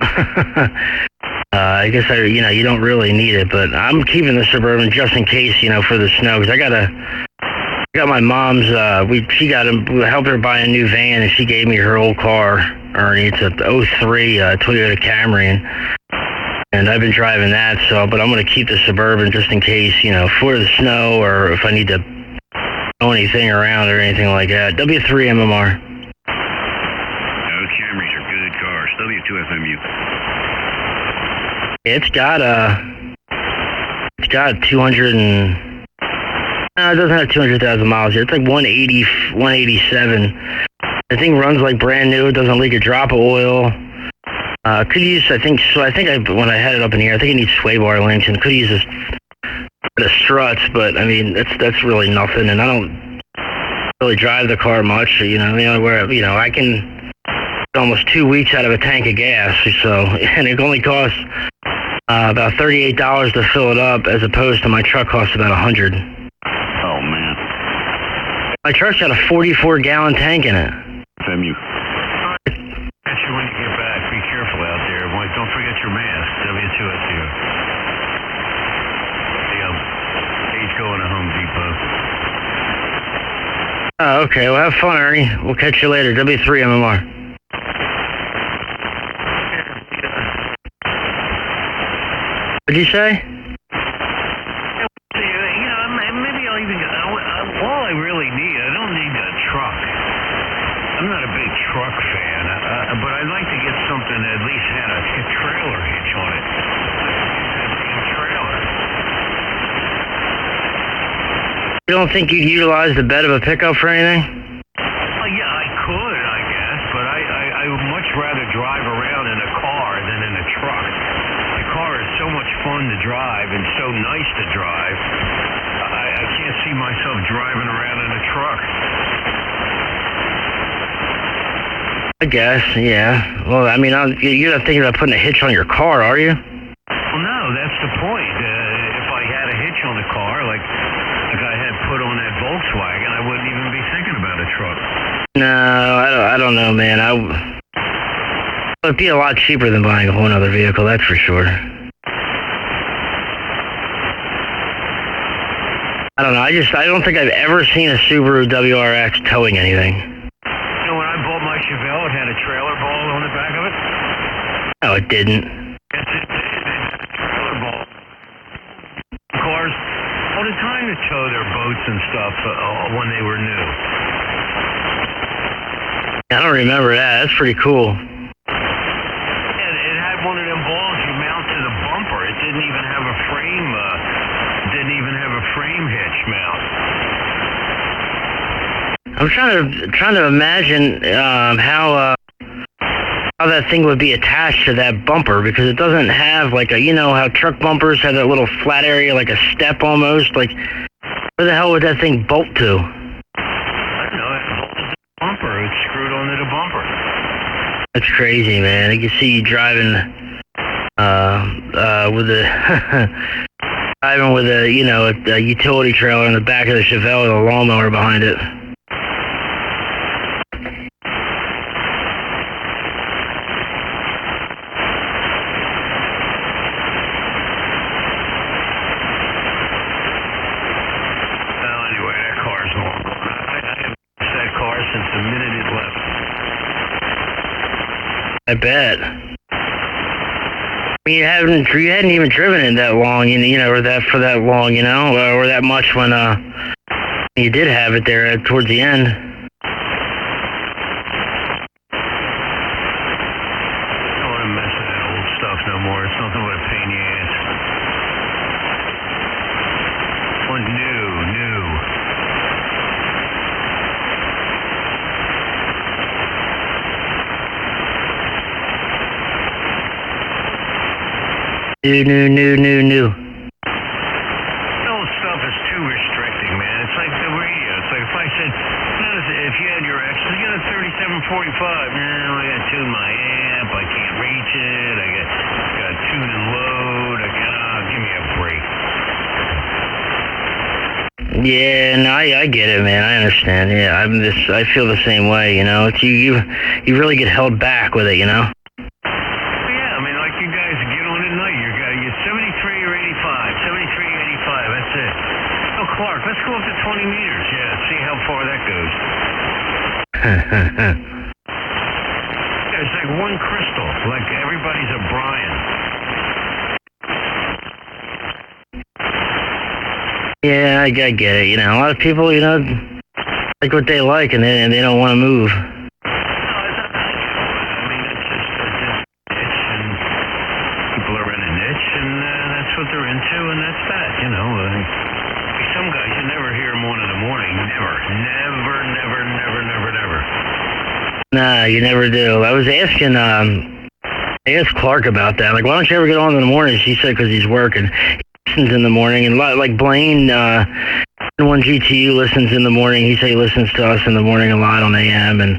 I guess you don't really need it, but I'm keeping the Suburban just in case, for the snow, because I got my mom's. Helped her buy a new van, and she gave me her old car, Ernie. It's a 03 Toyota Camry, and I've been driving that. So, but I'm going to keep the Suburban just in case, for the snow, or if I need to tow anything around or anything like that. W3 MMR. Those Camrys are good cars. W2FMU. It's got 200 and no, it doesn't have 200,000 miles yet. It's like 180, 187. The thing runs like brand new. It doesn't leak a drop of oil. Could use, when I had it up in here, I think it needs sway bar links and could use the struts, but I mean, that's really nothing, and I don't really drive the car much, where, I can get almost 2 weeks out of a tank of gas, so, and it only costs about $38 to fill it up, as opposed to my truck costs about $100. Oh, man. My truck's got a 44-gallon tank in it. FMU. Catch you when you get back. Be careful out there. Don't forget your mask. W2SU. He's going to Home Depot. Oh, okay. Well, have fun, Ernie. We'll catch you later. W3 MMR. What'd you say? Maybe I'll even go. All I really need, I don't need a truck. I'm not a big truck fan, but I'd like to get something that at least had a trailer hitch on it. You don't think you'd utilize the bed of a pickup for anything? Well, yeah, I could, I guess, but I would much rather drive around in a car than in a truck. The car is so much fun to drive and so nice to drive. I can't see myself driving around in a truck. I guess, yeah. Well, I mean, you're not thinking about putting a hitch on your car, are you? Well, no, that's the point. If I had a hitch on the car, like I had put on that Volkswagen, I wouldn't even be thinking about a truck. No, I don't know, man. It'd be a lot cheaper than buying a whole other vehicle, that's for sure. I don't know. I don't think I've ever seen a Subaru WRX towing anything. When I bought my Chevelle, it had a trailer ball on the back of it. No, it didn't. Yes, it did. It had a trailer ball. Cars all the time to tow their boats and stuff when they were new. I don't remember that. That's pretty cool. Yeah, it had one of them balls you mount to the bumper. It didn't even have a frame. Frame hitch mount. I'm trying to imagine how that thing would be attached to that bumper, because it doesn't have like how truck bumpers have that little flat area, like a step almost. Like, where the hell would that thing bolt to? I don't know. It bolted to the bumper. It's screwed onto the bumper. That's crazy, man. I can see you driving with a utility trailer in the back of the Chevelle with a lawnmower behind it. Well, anyway, that car's long gone. I haven't used that car since the minute it left. I bet. You hadn't even driven it that long, or that long, or that much when you did have it there towards the end. I don't want to mess with that old stuff no more. It's nothing but a pain in the ass. Or new. New. Old stuff is too restricting, man. It's like the radio. It's like if I said, if you had your X, you got a 3745. No, I got to tune my amp. I can't reach it. I got to tune and load. Give me a break. Yeah, no, I get it, man. I understand. Yeah, I feel the same way. It's you really get held back with it, Clark, let's go up to 20 meters. Yeah, see how far that goes. Yeah, it's like one crystal. Like everybody's a Brian. Yeah, I get it. A lot of people, like what they like, and they don't want to move. No, it's not. I mean, it's just a niche, and people are in a niche, and that's what they're into, and that's that. Some guys, you never hear them on in the morning. Never. Nah, you never do. I was asking I asked Clark about that. Like, why don't you ever get on in the mornings? He said because he's working. He listens in the morning. And like Blaine, one GTU listens in the morning. He said he listens to us in the morning a lot on AM. And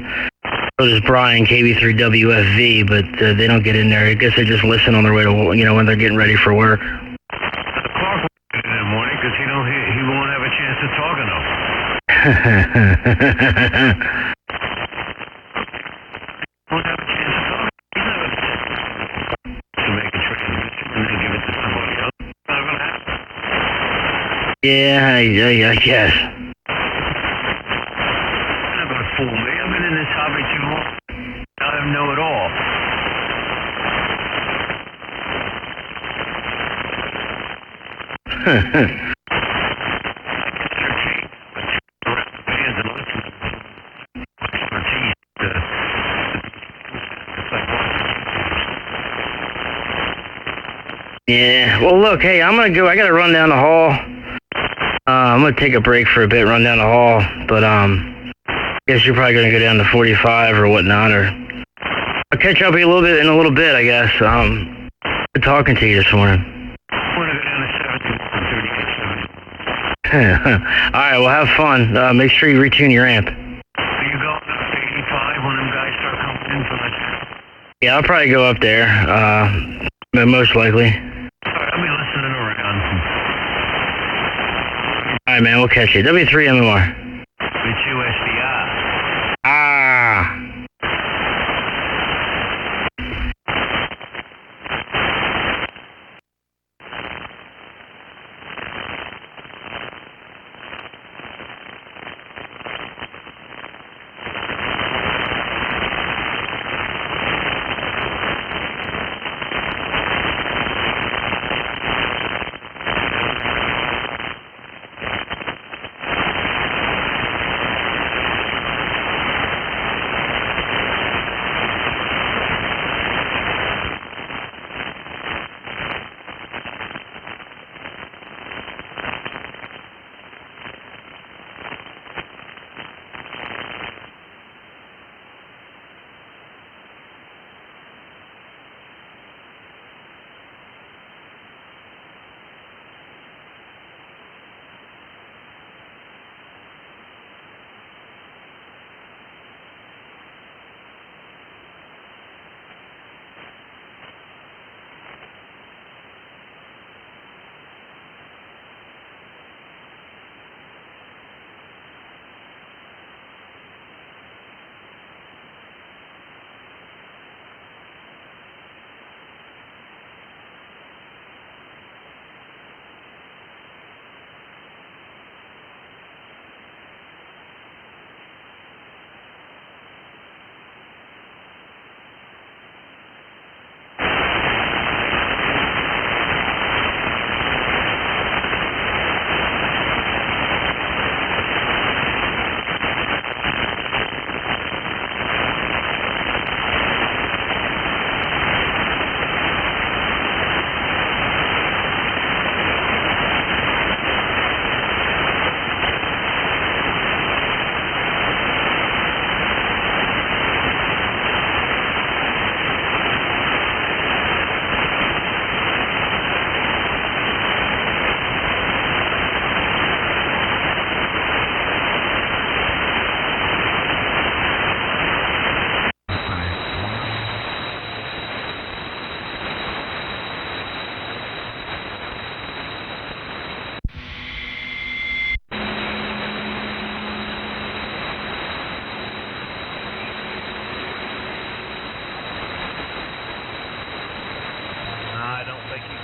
so does Brian, KB3WFV, but they don't get in there. I guess they just listen on their way to, when they're getting ready for work. Clark will get in the morning because, he won't have a chance to talk enough. Won't have a chance to talk. He's not going to make a transmission and then give it to somebody else. It's not going to happen. Yeah, I guess. You're not going to fool me. I've been in this hobby too long. I know it all. Yeah, well, look, hey, I'm going to go. I got to run down the hall. I'm going to take a break for a bit, run down the hall. But I guess you're probably going to go down to 45 or whatnot. Or I'll catch up with you in a little bit, I guess. Good talking to you this morning. I want to go down to 70. All right, well, have fun. Make sure you retune your amp. Are you going up to 85 when them guys start coming in for that? Yeah, I'll probably go up there, most likely. All right, I'll be listening around. All right, man, we'll catch you. W3MMR. It's SDR. Ah.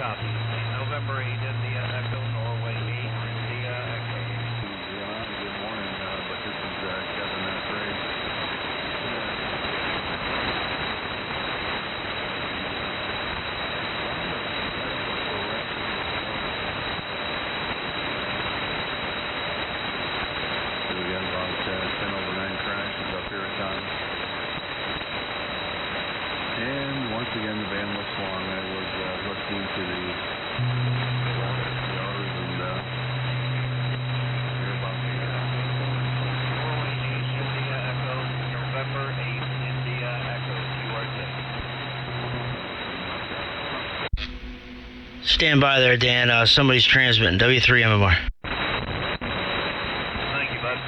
copy. November 8 India Echo, Norway 8 India Echo. Good morning, but this is Kevin Ray. We got about 10 over 9 crashes up here at times. And once again, the van was swung. I was hooked into the yard and hear about the Norway 8 India Echo, November 8 India Echo, you are safe. Stand by there, Dan. Somebody's transmitting. W3 MMR. Thank you, bud.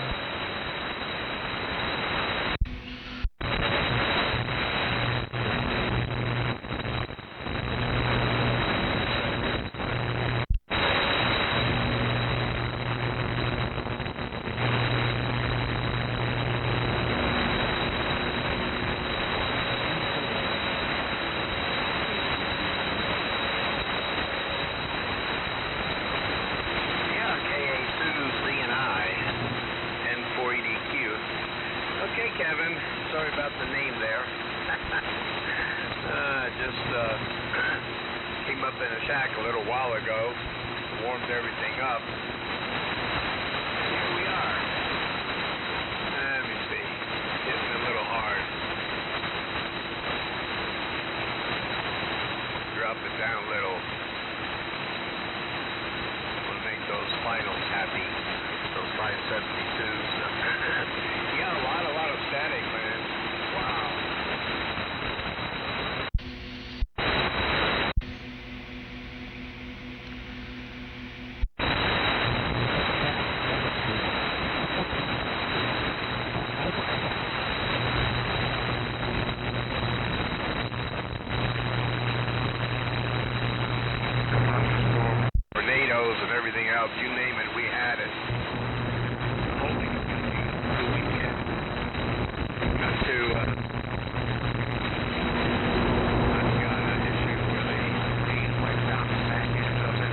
Okay, Kevin. Sorry about the name there. Just came up in a shack a little while ago, warmed everything up. Here we are. Let me see. Getting a little hard. Drop it down a little. Want to make those finals happy. Those 572s. Yeah, a lot of static, man. Wow. Tornadoes and everything else, you name it, we had it. Hoping it's going to be a good weekend. Got to, I've got an issue where the rain wiped out the back end of it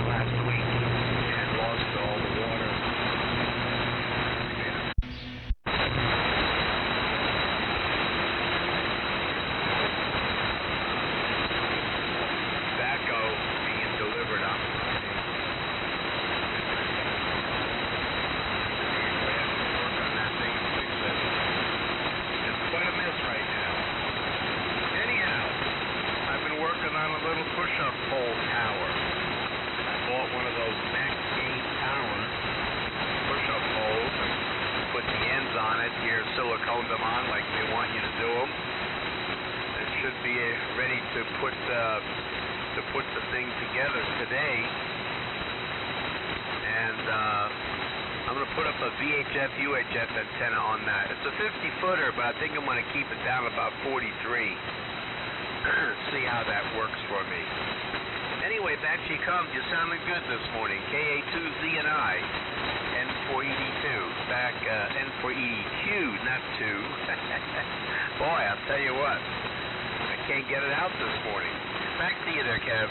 last week and lost all the water. Tobacco being delivered on Friday. Work on that thing and fix it. It's quite a mess right now. Anyhow, I've been working on a little push-up pole tower. I bought one of those Max Gain tower push-up poles and put the ends on it here, silicone them on like they want you to do them. It should be ready to put the thing together today. And I'm going to put up a VHF UHF antenna on that. It's a 50-footer, but I think I'm going to keep it down about 43. See how that works for me. Anyway, back she comes. You sounded good this morning. KA2Z and I. N4ED2. Back N4EDQ, not 2. Boy, I'll tell you what. I can't get it out this morning. Back to you there, Kev.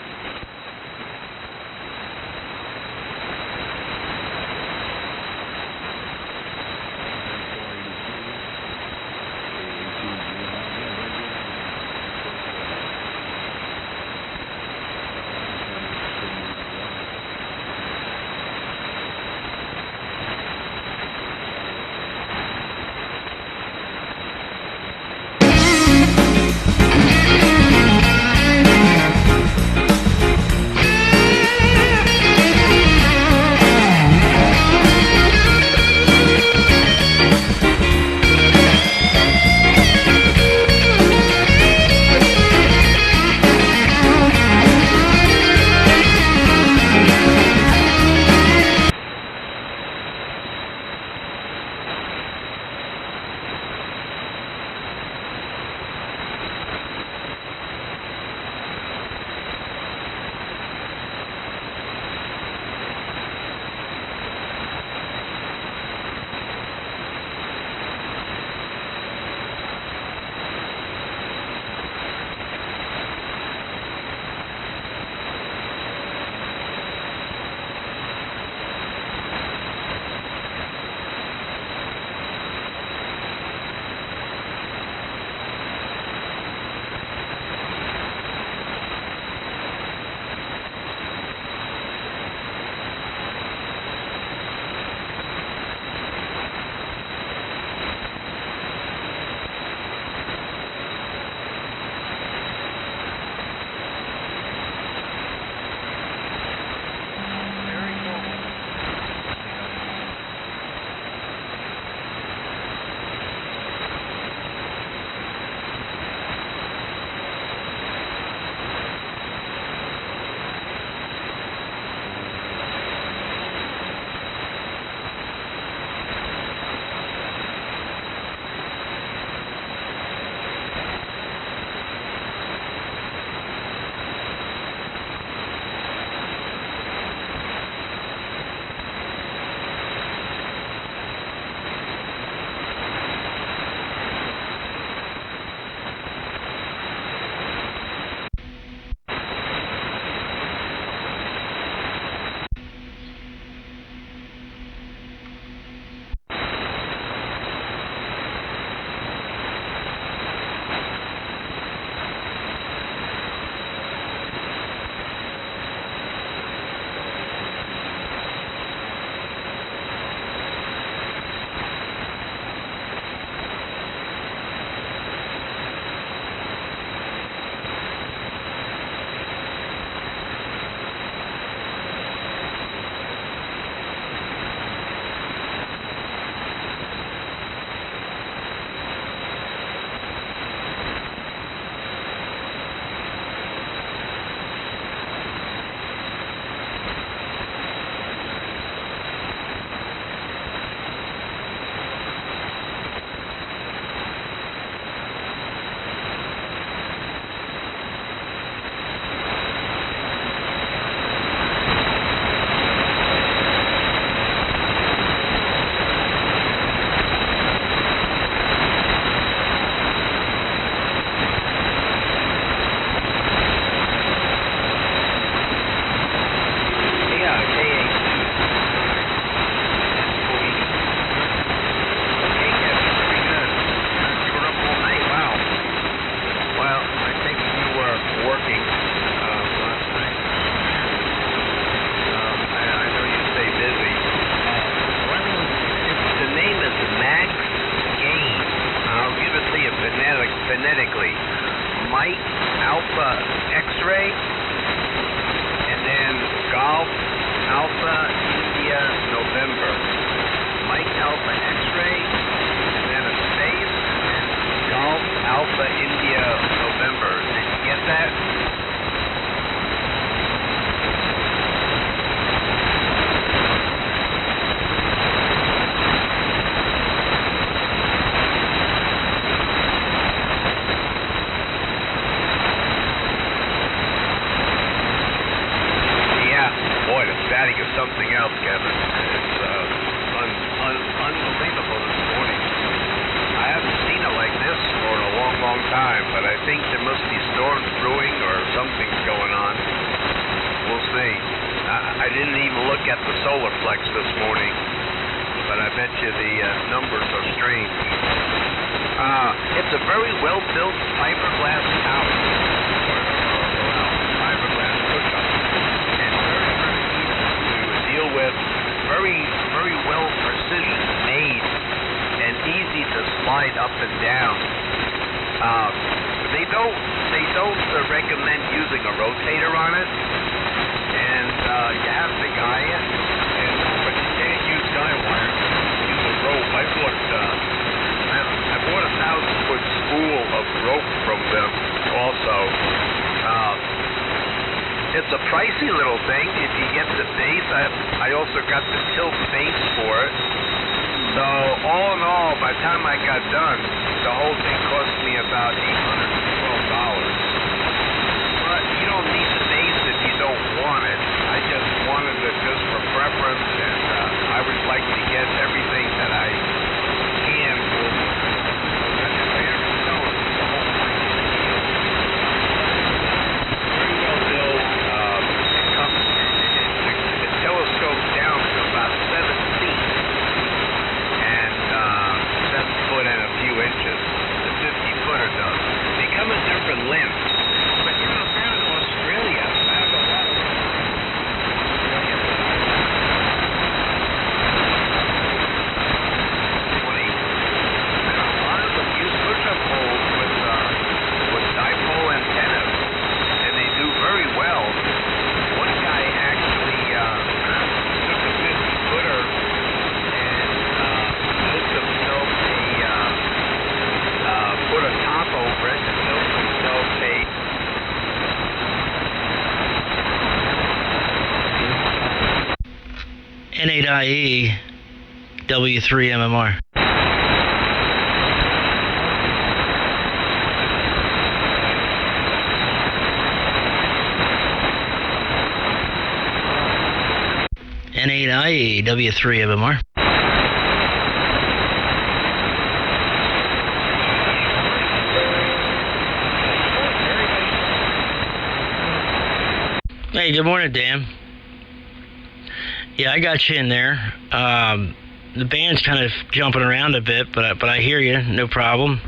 Mike Alpha X-ray, and then Golf Alpha India November. Mike Alpha X-ray, and then a space, and Golf Alpha India November. Did you get that? Boy, the static is something else, Kevin. It's unbelievable this morning. I haven't seen it like this for a long, long time, but I think there must be storms brewing or something's going on. We'll see. I didn't even look at the solar flex this morning, but I bet you the numbers are strange. It's a very well-built fiberglass tower. Fiberglass push-up. With very, very well precision made and easy to slide up and down. They don't recommend using a rotator on it, and you have to guy it, but you can't use guy wire. Use a rope. I bought a 1,000-foot spool of rope from them also. It's a pricey little thing if you get the base. I also got the tilt base for it. So all in all, by the time I got done, the whole thing cost me about $812. But you don't need the base if you don't want it. I just wanted it just for preference, and I would like to get everything that I can for down to about 7 feet and 7 foot and a few inches. The 50-footer does. They come in different lengths. But you know, down in Australia, I don't know why. A lot of them use push-up poles with dipole antennas, and they do very well. One guy actually took a 50-footer and built himself put a top over it and built himself a N8IE W3 MMR. N8IE W3 MMR. Hey, good morning, Dan. Yeah, I got you in there. The band's kind of jumping around a bit, but I hear you, no problem.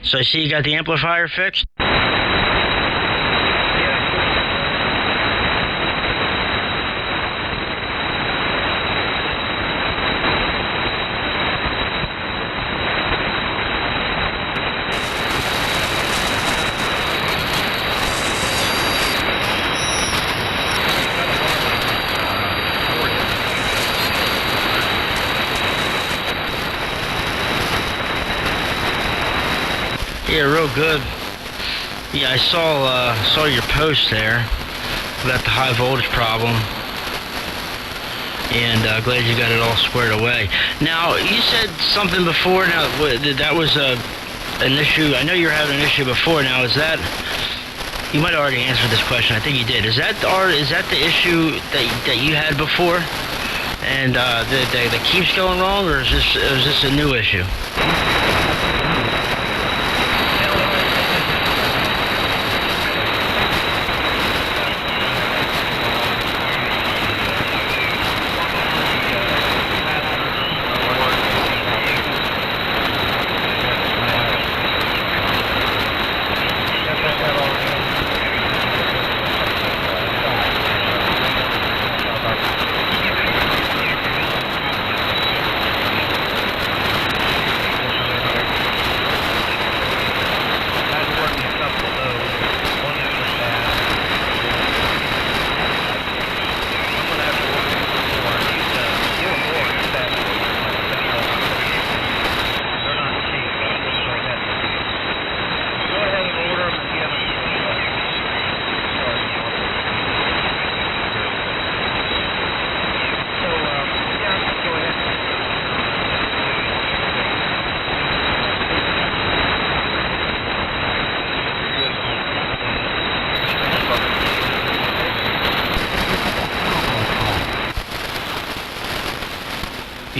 So I see you got the amplifier fixed? Yeah, real good. Yeah, I saw your post there about the high voltage problem, and glad you got it all squared away. Now, you said something before. Now, that was an issue. I know you were having an issue before. Now, is that? You might have already answered this question. I think you did. Is that the issue that you had before, and that keeps going wrong, or is this a new issue?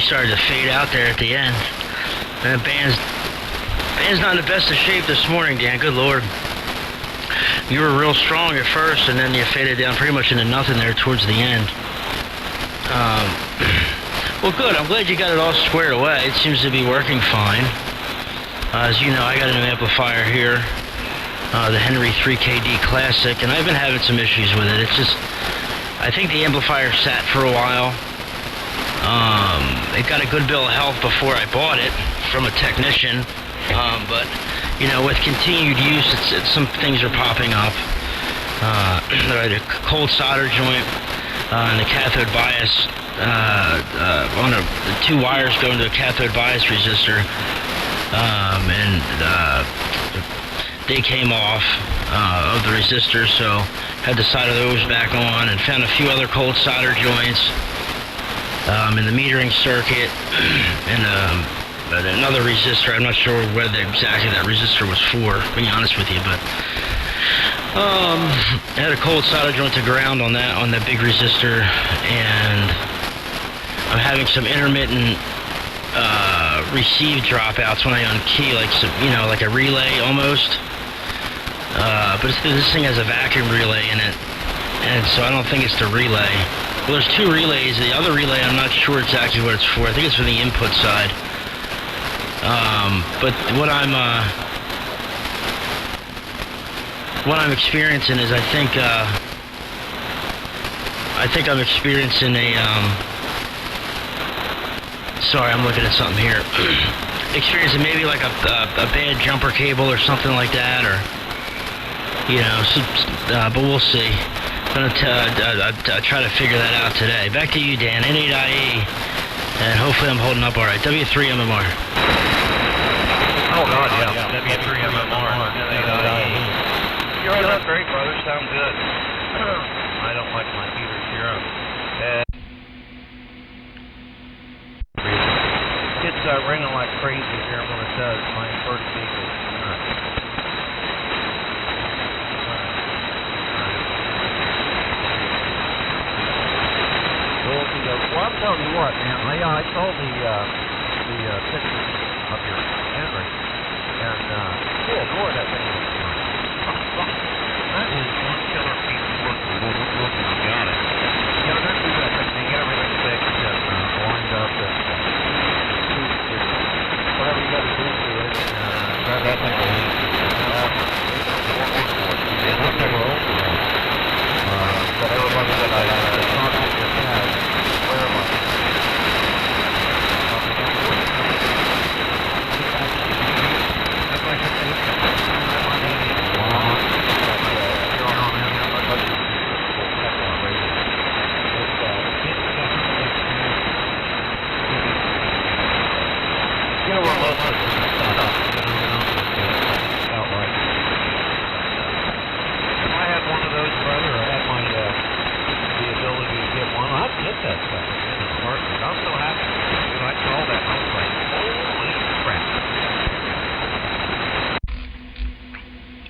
started to fade out there at the end. And the band's not in the best of shape this morning, Dan. Good Lord. You were real strong at first, and then you faded down pretty much into nothing there towards the end. Well, good. I'm glad you got it all squared away. It seems to be working fine. As you know, I got a new amplifier here, the Henry 3KD Classic, and I've been having some issues with it. It's just, I think the amplifier sat for a while. It got a good bill of health before I bought it from a technician, but you know, with continued use, some things are popping up. The cold solder joint and the cathode bias on the two wires going to a cathode bias resistor, and they came off of the resistor, so had the side of those back on, and found a few other cold solder joints in the metering circuit, and another resistor. I'm not sure whether exactly that resistor was for, to be honest with you, but I had a cold solder joint to ground on that big resistor, and I'm having some intermittent receive dropouts when I unkey, like some, you know, like a relay almost. But this thing has a vacuum relay in it, and so I don't think it's the relay. Well, there's two relays. The other relay, I'm not sure exactly what it's for. I think it's for the input side. But what I'm experiencing is I think I'm experiencing a sorry, I'm looking at something here. Experiencing maybe like a bad jumper cable or something like that, or you know, but we'll see. I'm gonna try to figure that out today. Back to you, Dan. N8IE, and hopefully I'm holding up all right. W3 MMR. Oh God, yeah. W3 MMR. N8IE. You're all right, great, brother. Sound good. I don't like my heaters here. It's raining like crazy here when it does. My inverted vehicle. Well, I'm telling you what, man. I saw the pictures of your Henry, and good Lord, that thing looks nice. That is one killer piece of work. Look, you got it. You know, that's that thing. You get everything fixed and lined up, and whatever you got to do to it, grab that thing. I've never owned one, but everybody that I talked to just had.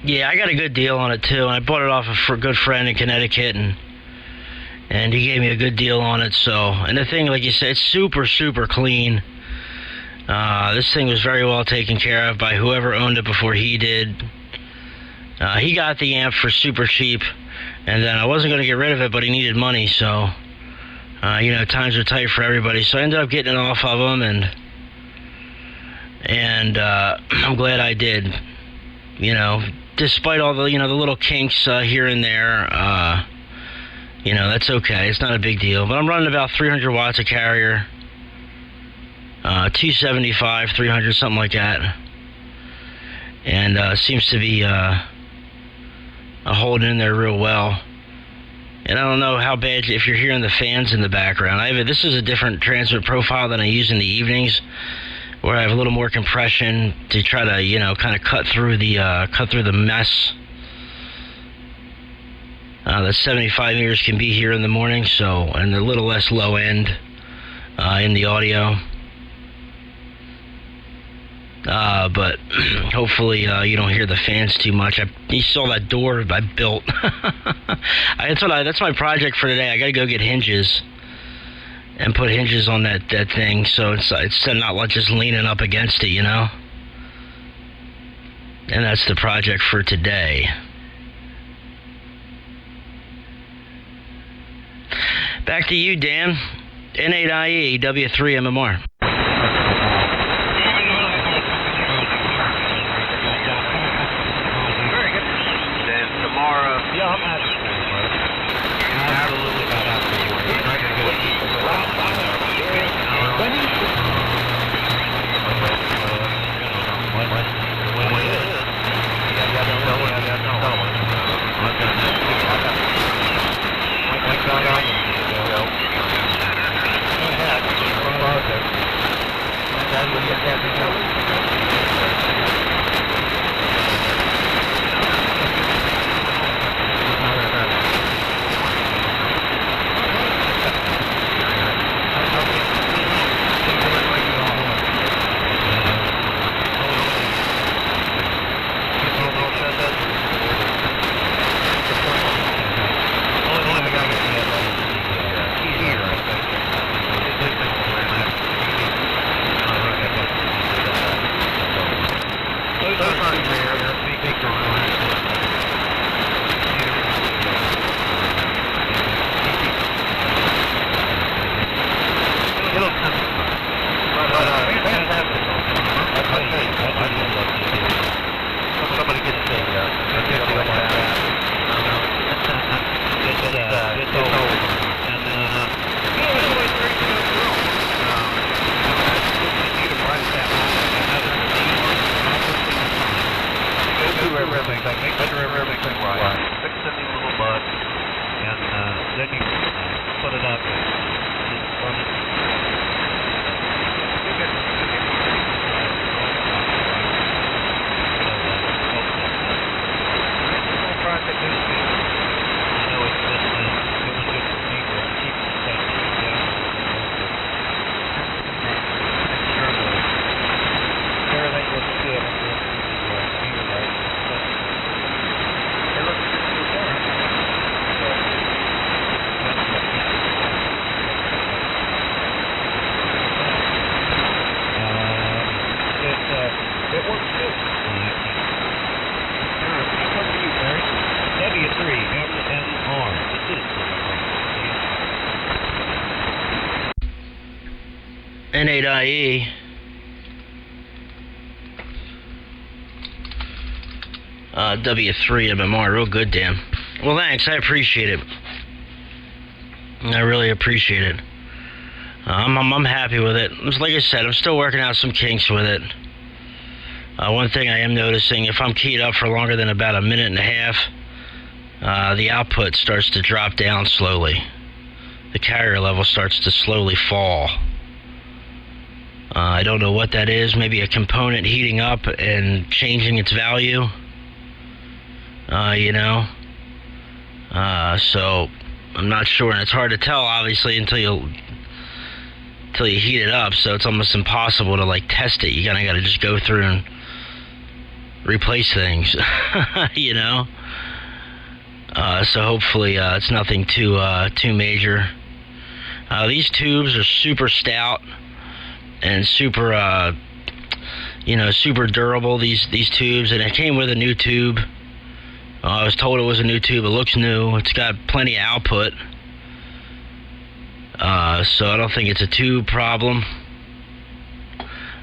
Yeah, I got a good deal on it too, and I bought it off a good friend in Connecticut, and he gave me a good deal on it. So, and the thing, like you said, it's super clean. This thing was very well taken care of by whoever owned it before he did. He got the amp for super cheap, and then I wasn't going to get rid of it, but he needed money, so you know, times are tight for everybody. So I ended up getting it off of him, and I'm glad I did. You know, despite all the, you know, the little kinks here and there, you know, that's okay. It's not a big deal. But I'm running about 300 watts of carrier, 275, 300, something like that. And seems to be holding in there real well. And I don't know how bad, if you're hearing the fans in the background. This is a different transmit profile than I use in the evenings, where I have a little more compression to try to, you know, kind of cut through the mess that 75 meters can be here in the morning. So, and a little less low end in the audio. But hopefully you don't hear the fans too much. You saw that door I built. That's my project for today. I got to go get hinges. and put hinges on that thing, so it's not like just leaning up against it, you know. And that's the project for today. Back to you, Dan. N8IE W3MMR. Very good. Then tomorrow. Yeah, I'm out of school, brother. Absolutely not out of school. You're not going to go eat. N8IE W3MMR. Real good, Dan. Well, thanks. I appreciate it. I really appreciate it. I'm happy with it. Like I said, I'm still working out some kinks with it. One thing I am noticing, if I'm keyed up for longer than about a minute and a half, the output starts to drop down slowly. The carrier level starts to slowly fall. I don't know what that is. Maybe a component heating up and changing its value. You know. So I'm not sure, and it's hard to tell, obviously, until you heat it up. So it's almost impossible to like test it. You kind of got to just go through and replace things. You know. So hopefully it's nothing too major. These tubes are super stout and super super durable, these tubes, and it came with a new tube. I was told it was a new tube. It looks new. It's got plenty of output, so I don't think it's a tube problem.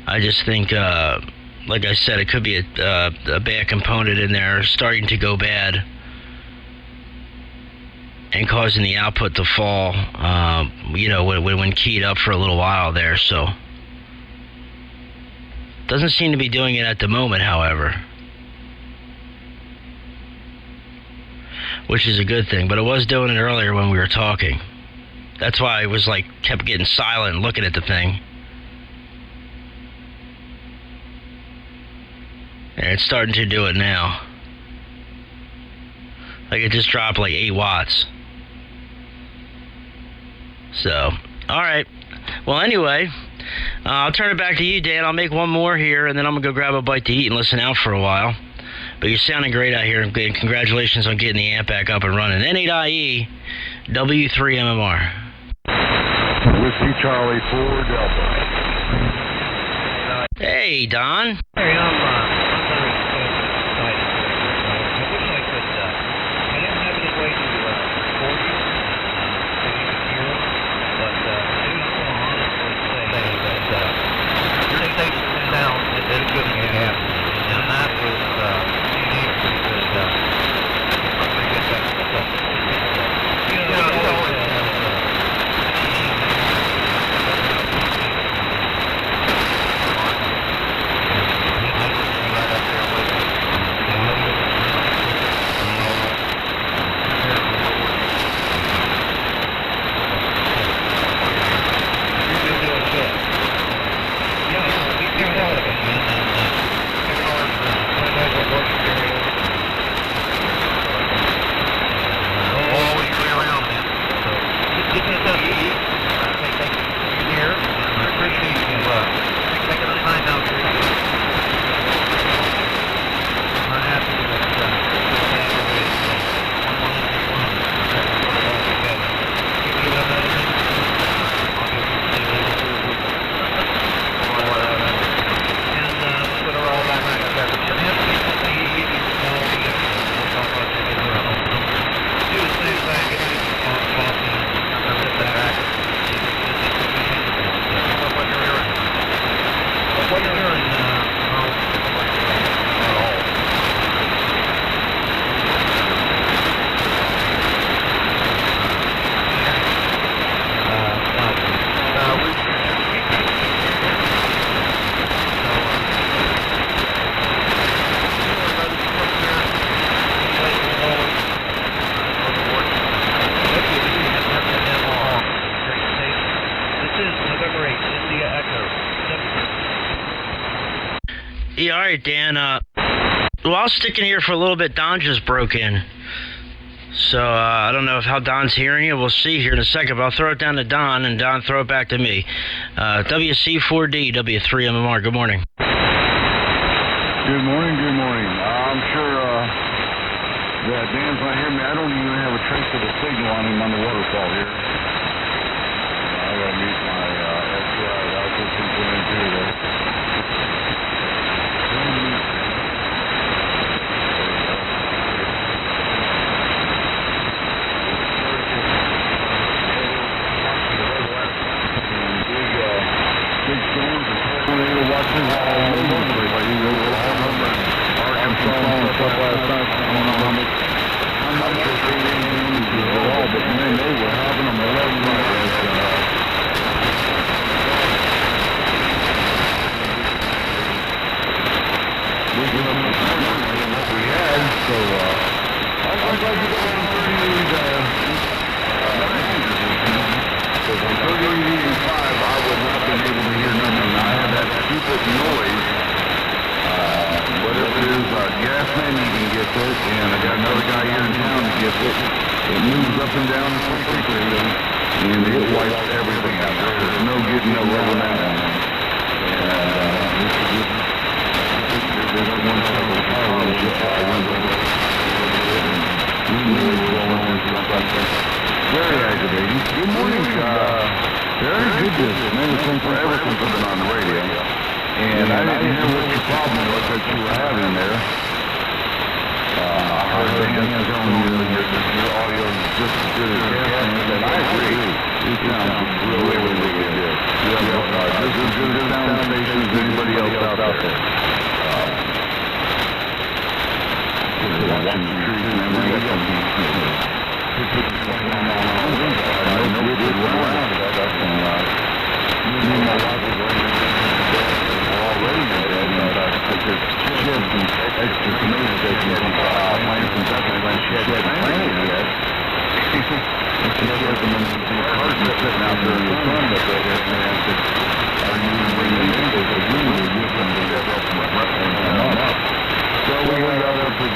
I just think like I said, it could be a bad component in there starting to go bad and causing the output to fall, when keyed up for a little while there. So doesn't seem to be doing it at the moment, however, which is a good thing. But it was doing it earlier when we were talking. That's why I was kept getting silent and looking at the thing. And it's starting to do it now. It just dropped 8 watts. So, alright. Well, anyway, I'll turn it back to you, Dan. I'll make one more here, and then I'm going to go grab a bite to eat and listen out for a while. But you're sounding great out here, and congratulations on getting the amp back up and running. N8IE W3MMR. Whiskey Charlie 4 Delta. Hey, Don. Hey, I'm very excited. I wish I could, I didn't have any way to record you, so you could hear it, but maybe I'm going to honestly say that your station sound is as good as it has, and that is, you need a pretty good technical. You know, it always has, Yeah, all right, Dan. Well, I'll stick in here for a little bit. Don just broke in. So I don't know how Don's hearing it. We'll see here in a second. But I'll throw it down to Don, and Don throw it back to me. WC4D, W3MMR, good morning. Good morning, good morning. I'm sure that Dan's not hearing me. I don't even have a trace of a signal on him on the waterfall here. I gotta meet my SDR. I'll just go into there. Big storms and tornado watches all over the place. Like you go to Arkansas and stuff last night. I don't know how much. I'm not sure if they didn't use it at all, but man, they were having them left and right. This is what we had, so I'm glad you got on 38 because on 38 and 5, I would not have been able to hear nothing. I had that stupid noise. Whatever it is, gas man, you can get it, and I got another guy here in town who gets it. It moves up and down the frequency, and it wipes everything out. There's no getting around that. And there's one several problems just I went over. Very aggravating. Good morning, very good business. Man, it's been forever since I've been on the radio. And I didn't hear what your problem was that you were having there. I heard Dan telling you that your audio is just as good as gas, and I agree. It sounds really, really good. Just as good a sound station as anybody else out there. Watching the trees, man, we got some extra tomatoes that you have plants and stuff like that. She hadn't planted yet. And she has them in a carton sitting out there in the sun up there. And I said, are you going to bring them in? Because we will get them to get up and come up. So we got up after 10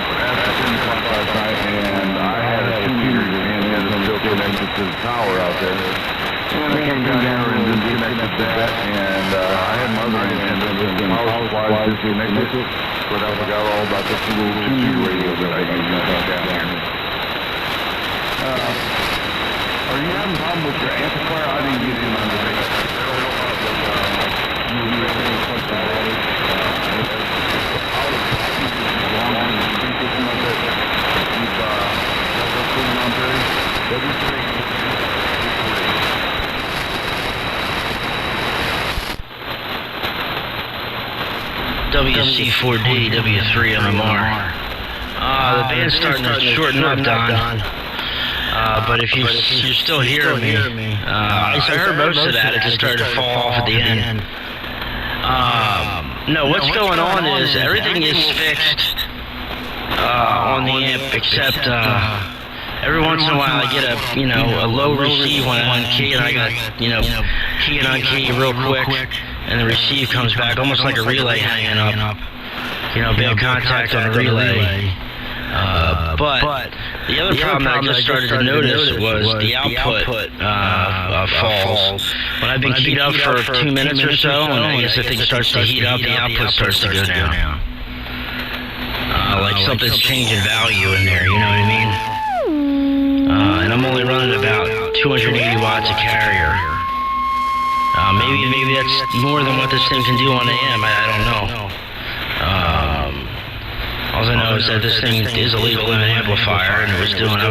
o'clock last night, and I had a 2-meter and had them still connected to the tower out there. And I came down here and disconnected that, and I had my other antennas and power supplies disconnected, but I forgot all about this little 2-meter radio that I use down here. Are you having a problem with your amplifier? I didn't get in on the radio. You were saying something about it. Wrong on the speaker, something like that. You've what's going on, Barry? WC4D, W3 MMR. The band's starting to shorten up, Don. But if you're still hearing me, I heard most of that. It just started to fall off at the end. No, what's going on is everything is fixed on the amp, except every once in a while I get a low receive when I'm on key, and I got key and unkey real quick, and the receive comes back almost like a relay hanging up. Bad contact on a relay. But the other problem that I just started to notice was the output falls. When I've been keyed up for 2 minutes or so, and I guess the thing starts to heat up, the output starts to go down. Like something's changing value in there, you know what I mean? And I'm only running about 280 watts of carrier. Maybe that's more than what this thing can do on the amp. I don't know. All I know is that this thing is a legal limit amplifier, and I was doing a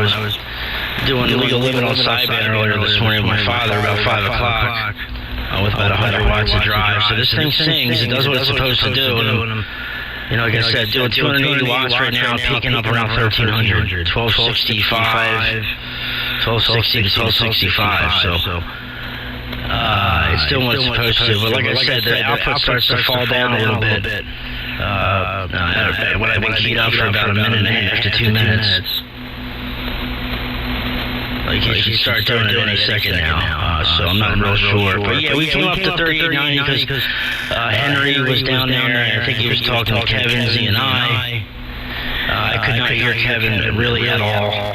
legal limit on sideband earlier this morning with my father about 5 o'clock with about 100 watts of drive. So this thing sings, it does what it's supposed to do, and like I said, doing 280 watts right now, peaking up around 1300, 1265, 1260 to 1265. So it's doing what it's supposed to, but like I said, the output starts to fall down a little bit. When I've been keyed up for about a minute and a half to 2 minutes. Like you should start doing it any second now, so I'm not real sure. But yeah, we came up to 3890 because Henry was down there, and I think he was talking to Kevin, Z, and I could not hear Kevin really at all.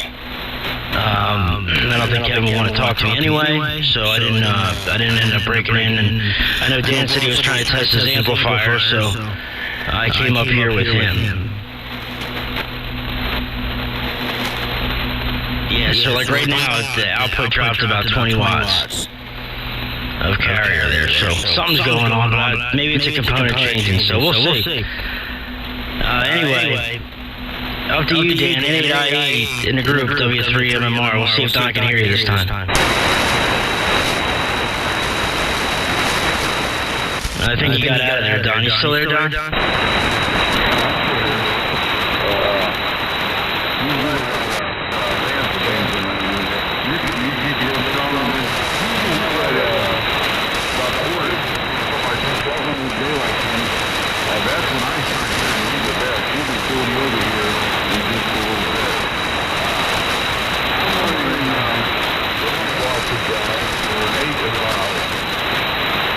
And I don't think Kevin would want to talk to me anyway, so I didn't end up breaking in. And I know Dan said he was trying to test his amplifier, so I came up here with him. Yeah, so like right now, the output dropped about 20 watts of carrier there, so something's going on, but maybe it's a component changing, so we'll see. Anyway, up to you, Dan, N8I8 in the group, W3 MMR. We'll see if Don can hear you this time. I think he got out of there, Don. You still there, Don? That's when I started hearing you with that. You'll be 40 over here in just a little bit. I'm running 7 watts of drive or 8 of drive.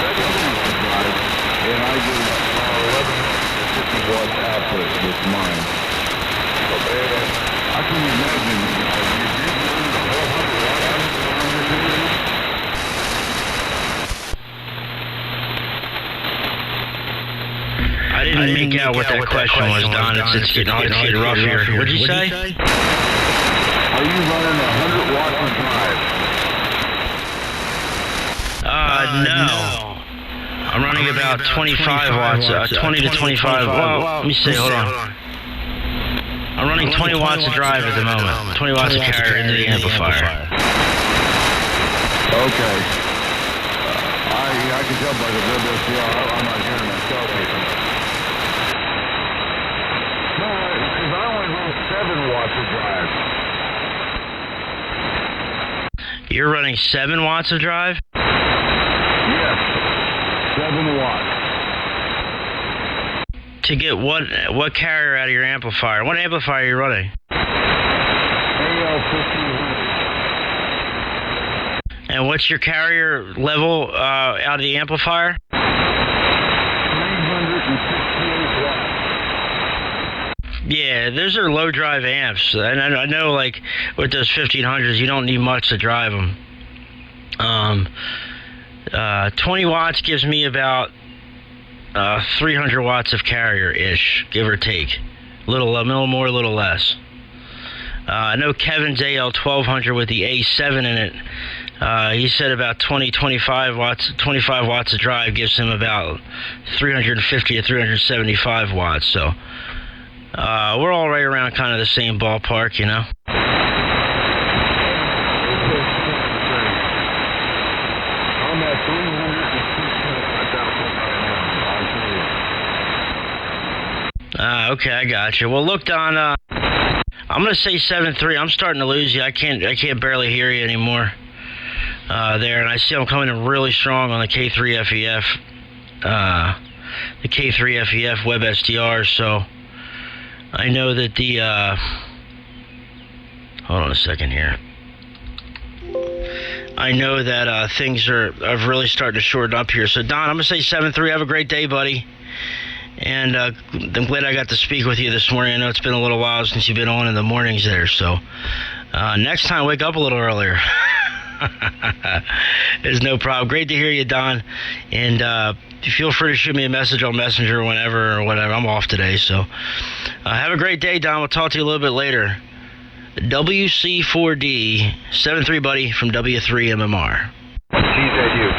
7 watts of drive, and I get 1150 watts output with mine. I can imagine you did lose 1200 watts on your video. I didn't make out what that question was, Don. It's getting rough here. What'd you say? Are you running 100 watts of drive? No. I'm running about 25 watts, 20 to 25. Well, let me see, hold on. I'm running 20 watts of drive at the moment. 20 watts of carrier into the amplifier. Okay. I can tell by the WCR, I'm not hearing myself either. No, because I only run 7 watts of drive. You're running 7 watts of drive? Yes, 7 watts. To get what carrier out of your amplifier? What amplifier are you running? AL1500. And what's your carrier level out of the amplifier? 368 watts. Yeah, those are low drive amps, and I know like with those 1500s, you don't need much to drive them. 20 watts gives me about 300 watts of carrier-ish, give or take. Little more, a little less. I know Kevin's AL1200 with the A7 in it. He said about 25 watts of drive gives him about 350 to 375 watts. So we're all right around kind of the same ballpark, you know. I'm at 300. Okay, I got you. Well, look, Don, I'm gonna say 7.3. I'm starting to lose you. I can't barely hear you anymore there, and I see I'm coming in really strong on the K3FEF, the K3FEF Web SDR. So I know that the hold on a second here. I know that things are really starting to shorten up here. So Don, I'm gonna say 7.3. Have a great day, buddy. And I'm glad I got to speak with you this morning. I know it's been a little while since you've been on in the mornings there. So next time, wake up a little earlier. There's no problem. Great to hear you, Don. And feel free to shoot me a message on Messenger whenever or whatever. I'm off today. So have a great day, Don. We'll talk to you a little bit later. WC4D 7.3, buddy, from W3MMR. TZU.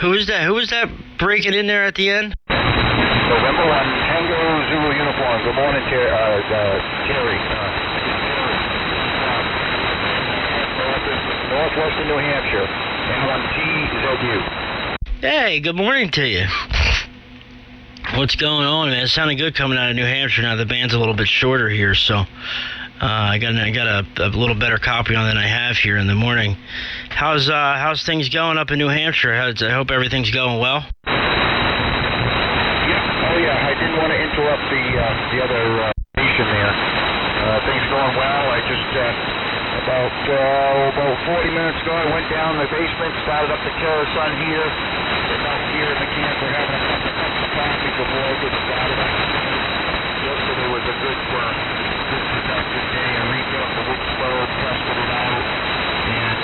Who is that? Who was that breaking in there at the end? November 1, Tango Zulu uniform. Good morning, Terry. Northwestern New Hampshire. N1TZU. Hey, good morning to you. What's going on, man? It sounded good coming out of New Hampshire. Now the band's a little bit shorter here, so I got a little better copy on than I have here in the morning. How's things going up in New Hampshire? I hope everything's going well. Yeah. Oh yeah. I didn't want to interrupt the other station there. Things going well. I just about 40 minutes ago, I went down the basement, started up the killer sun here. Out here in the camp, we're having a cup of coffee before I get started. Yesterday was a good productive day. I rebuilt the wood stove, tested it out, and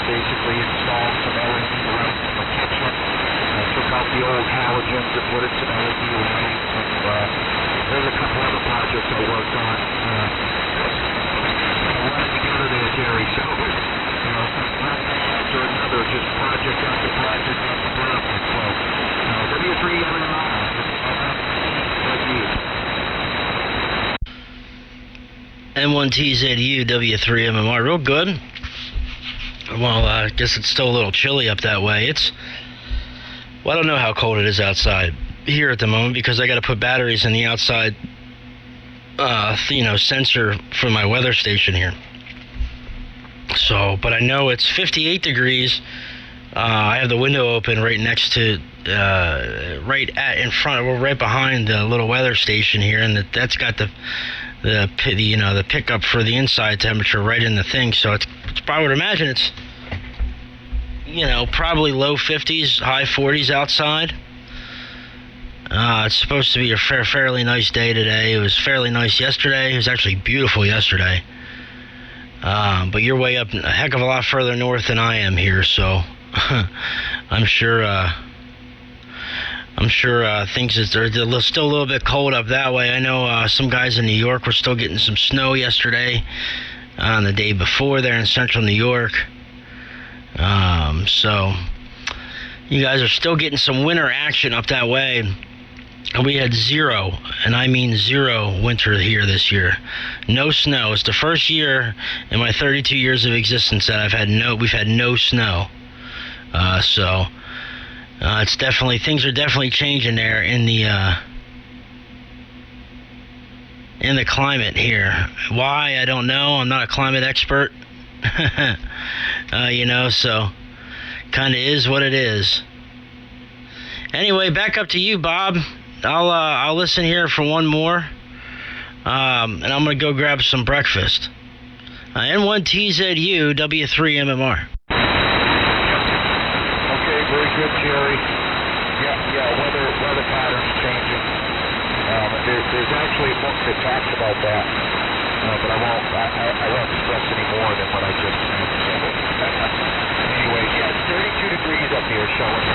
basically installed some LED lights in the kitchen. Took out the old halogens and put in some LED lights. And there's a couple other projects I worked on. Running together there, Jerry. So, one after another, just project after project after project. So, W3MMR. N1TZU, W3MMR. Real good. Well, I guess it's still a little chilly up that way. Well, I don't know how cold it is outside here at the moment because I got to put batteries in the outside, sensor for my weather station here. So, but I know it's 58 degrees. I have the window open right next to, right behind the little weather station here, and that's got the pickup for the inside temperature right in the thing. So it's I would imagine it's, probably low 50s, high 40s outside. It's supposed to be a fairly nice day today. It was fairly nice yesterday. It was actually beautiful yesterday. But you're way up a heck of a lot further north than I am here, so I'm sure things are still a little bit cold up that way. I know some guys in New York were still getting some snow yesterday, and the day before there in central New York. So you guys are still getting some winter action up that way. And we had zero, and I mean zero, winter here this year. No snow. It's the first year in my 32 years of existence that we've had no snow. So things are definitely changing there in the climate here. Why, I don't know. I'm not a climate expert. So kind of is what it is. Anyway, back up to you, Bob. I'll listen here for one more, and I'm gonna go grab some breakfast. N1TZU, W3MMR. Okay, very good, Jerry. Yeah, weather patterns changing. There's actually a book that talks about that. but I won't stress any more than what I just said. So, anyways, yeah, it's 32 degrees up here showing.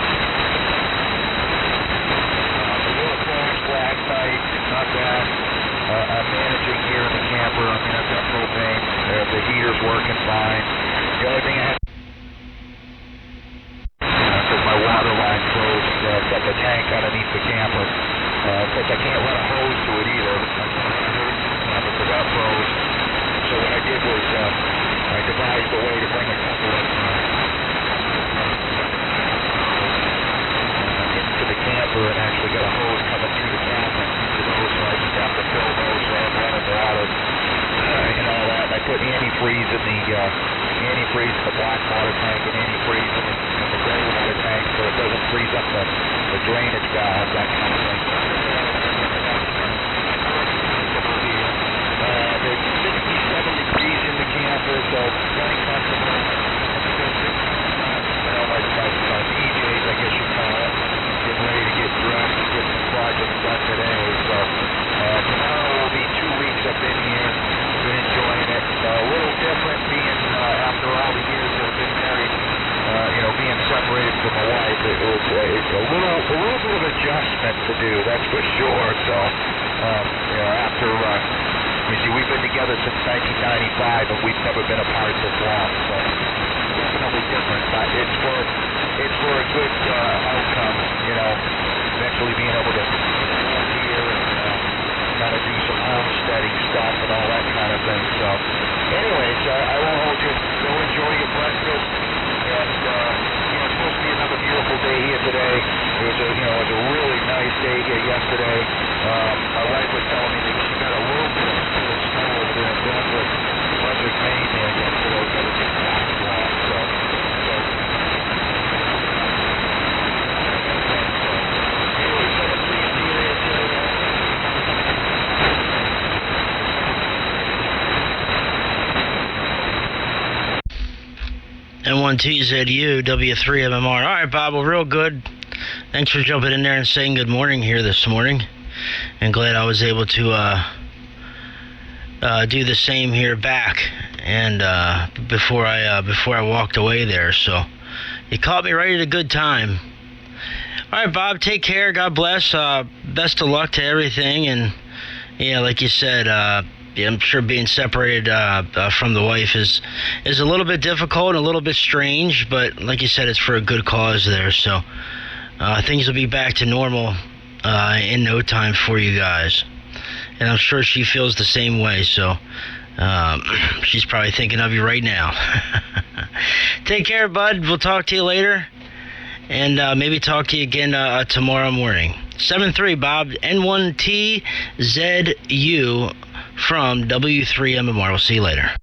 A little crash last night, not bad. I'm managing here in the camper. I mean, I've got propane. The heater's working fine. The only thing I have because my water line froze. Got the tank underneath the camper. Because I can't run a hose to it either. Because that froze. So what I did was I devised a way to bring a couple of into the camper and actually got a hose coming through the cabin into those, so I just have to fill those so I'm running water and all that. And I put antifreeze in the black water tank and antifreeze in the gray water tank so it doesn't freeze up the drainage valve, that kind of thing. There's 67 degrees in the camper, so plenty comfortable. My PJs, I guess you call it, getting ready to get dressed and get some projects done today. So tomorrow will be 2 weeks up in here. Been enjoying it. A little different being after all the years that I've been married. Being separated from my wife, it's a little bit of adjustment to do. That's for sure. So after. You see, we've been together since 1995, and we've never been apart this long, so definitely different. But it's for a good outcome, eventually being able to come here and kind of do some homesteading stuff and all that kind of thing. So, anyways, I won't hold you. Go enjoy your breakfast, and it's supposed to be another beautiful day here today. It was a really nice day here yesterday. My wife was telling me that she got a little bit of snow over there in Brunswick, Maine there yesterday, but it didn't last long. So anyways, please see you there today. N1TZU, W3MMR. All right, Bob, well, real good. Thanks for jumping in there and saying good morning here this morning. And glad I was able to do the same here back. And before I walked away there, so you caught me right at a good time. All right, Bob, take care. God bless. Best of luck to everything. And yeah, like you said, I'm sure being separated from the wife is a little bit difficult and a little bit strange, but like you said, it's for a good cause there. So things will be back to normal in no time for you guys. And I'm sure she feels the same way, so she's probably thinking of you right now. Take care, bud. We'll talk to you later, and maybe talk to you again tomorrow morning. 7-3, Bob, N1TZU from W3MMR. We'll see you later.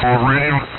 for radio.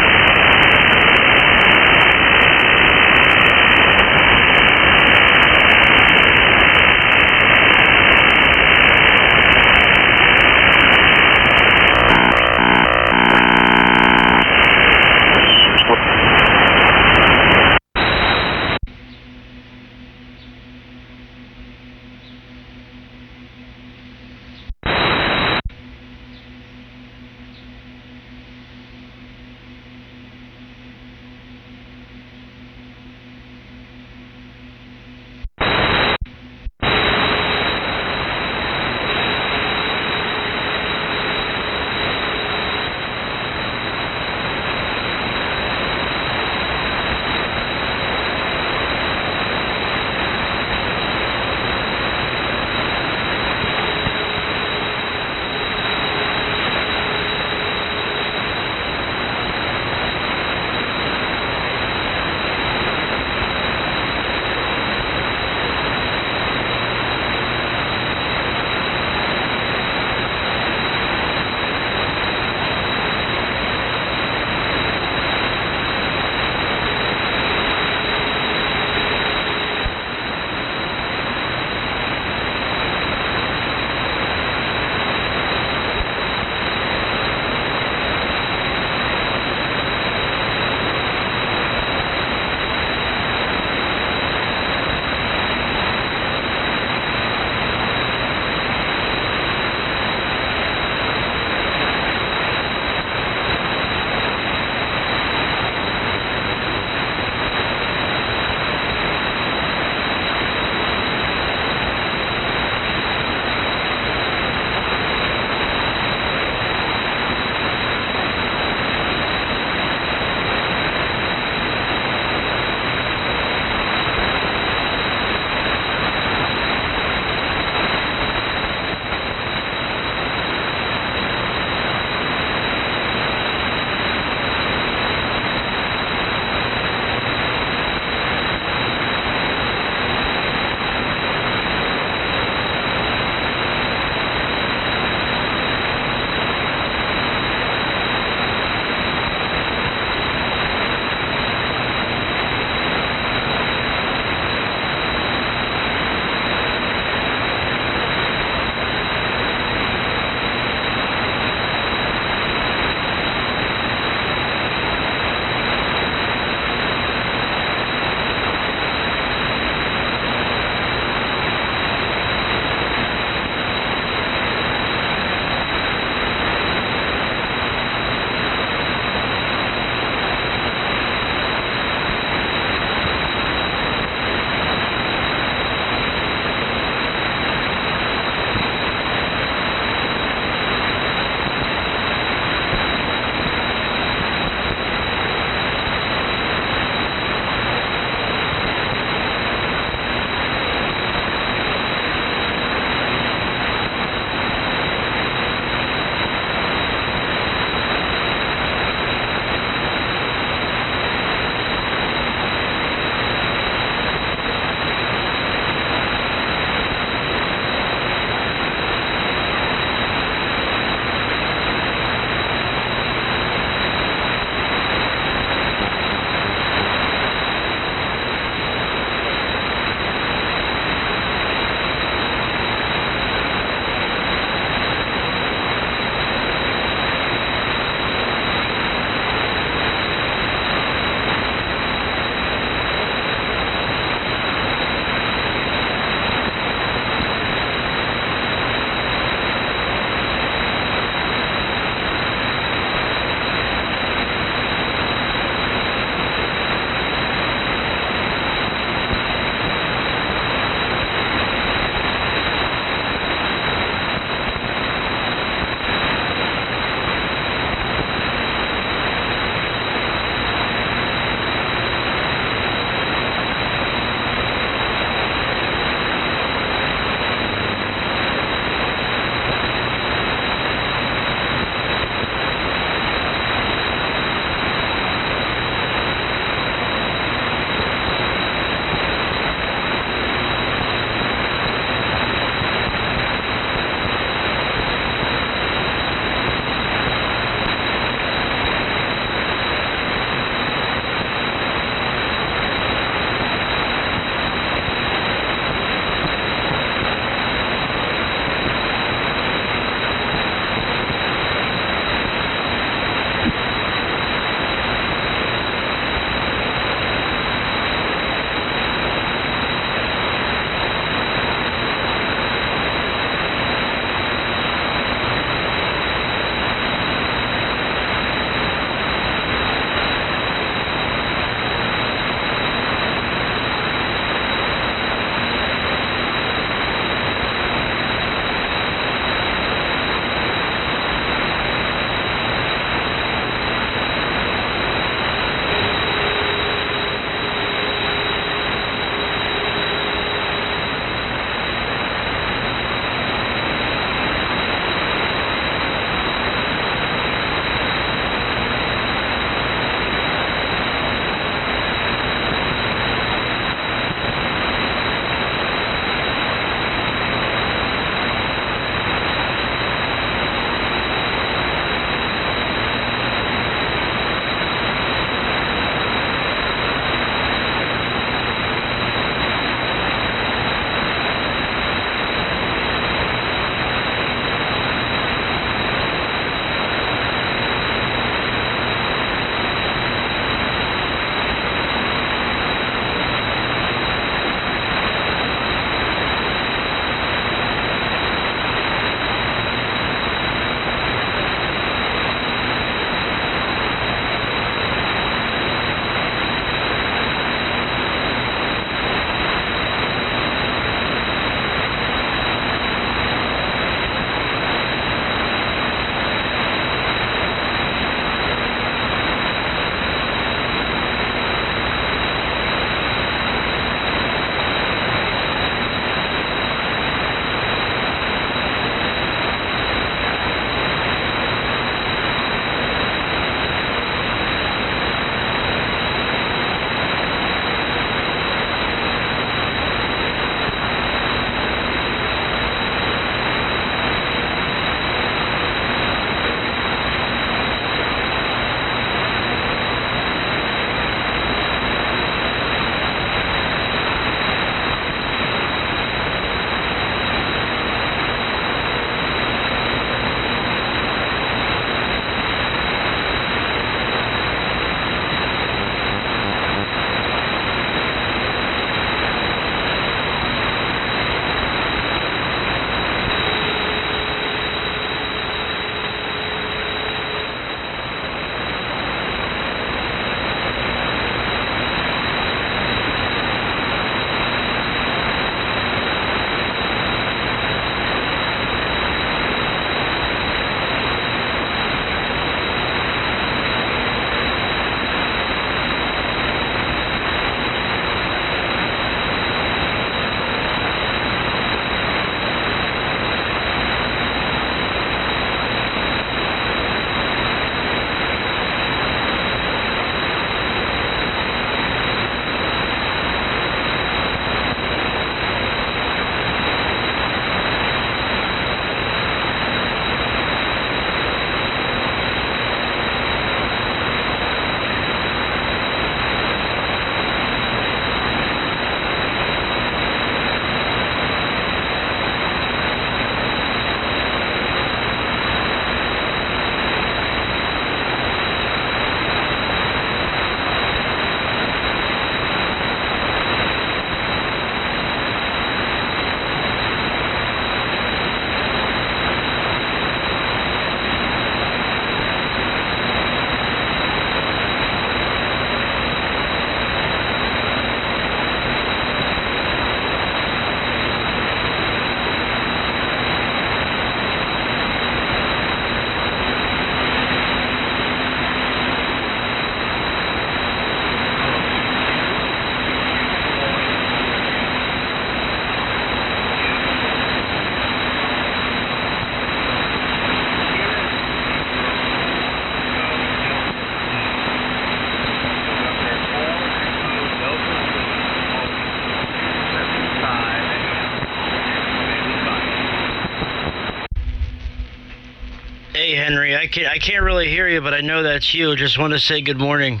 Hey Henry, I can't really hear you, but I know that's you. Just want to say good morning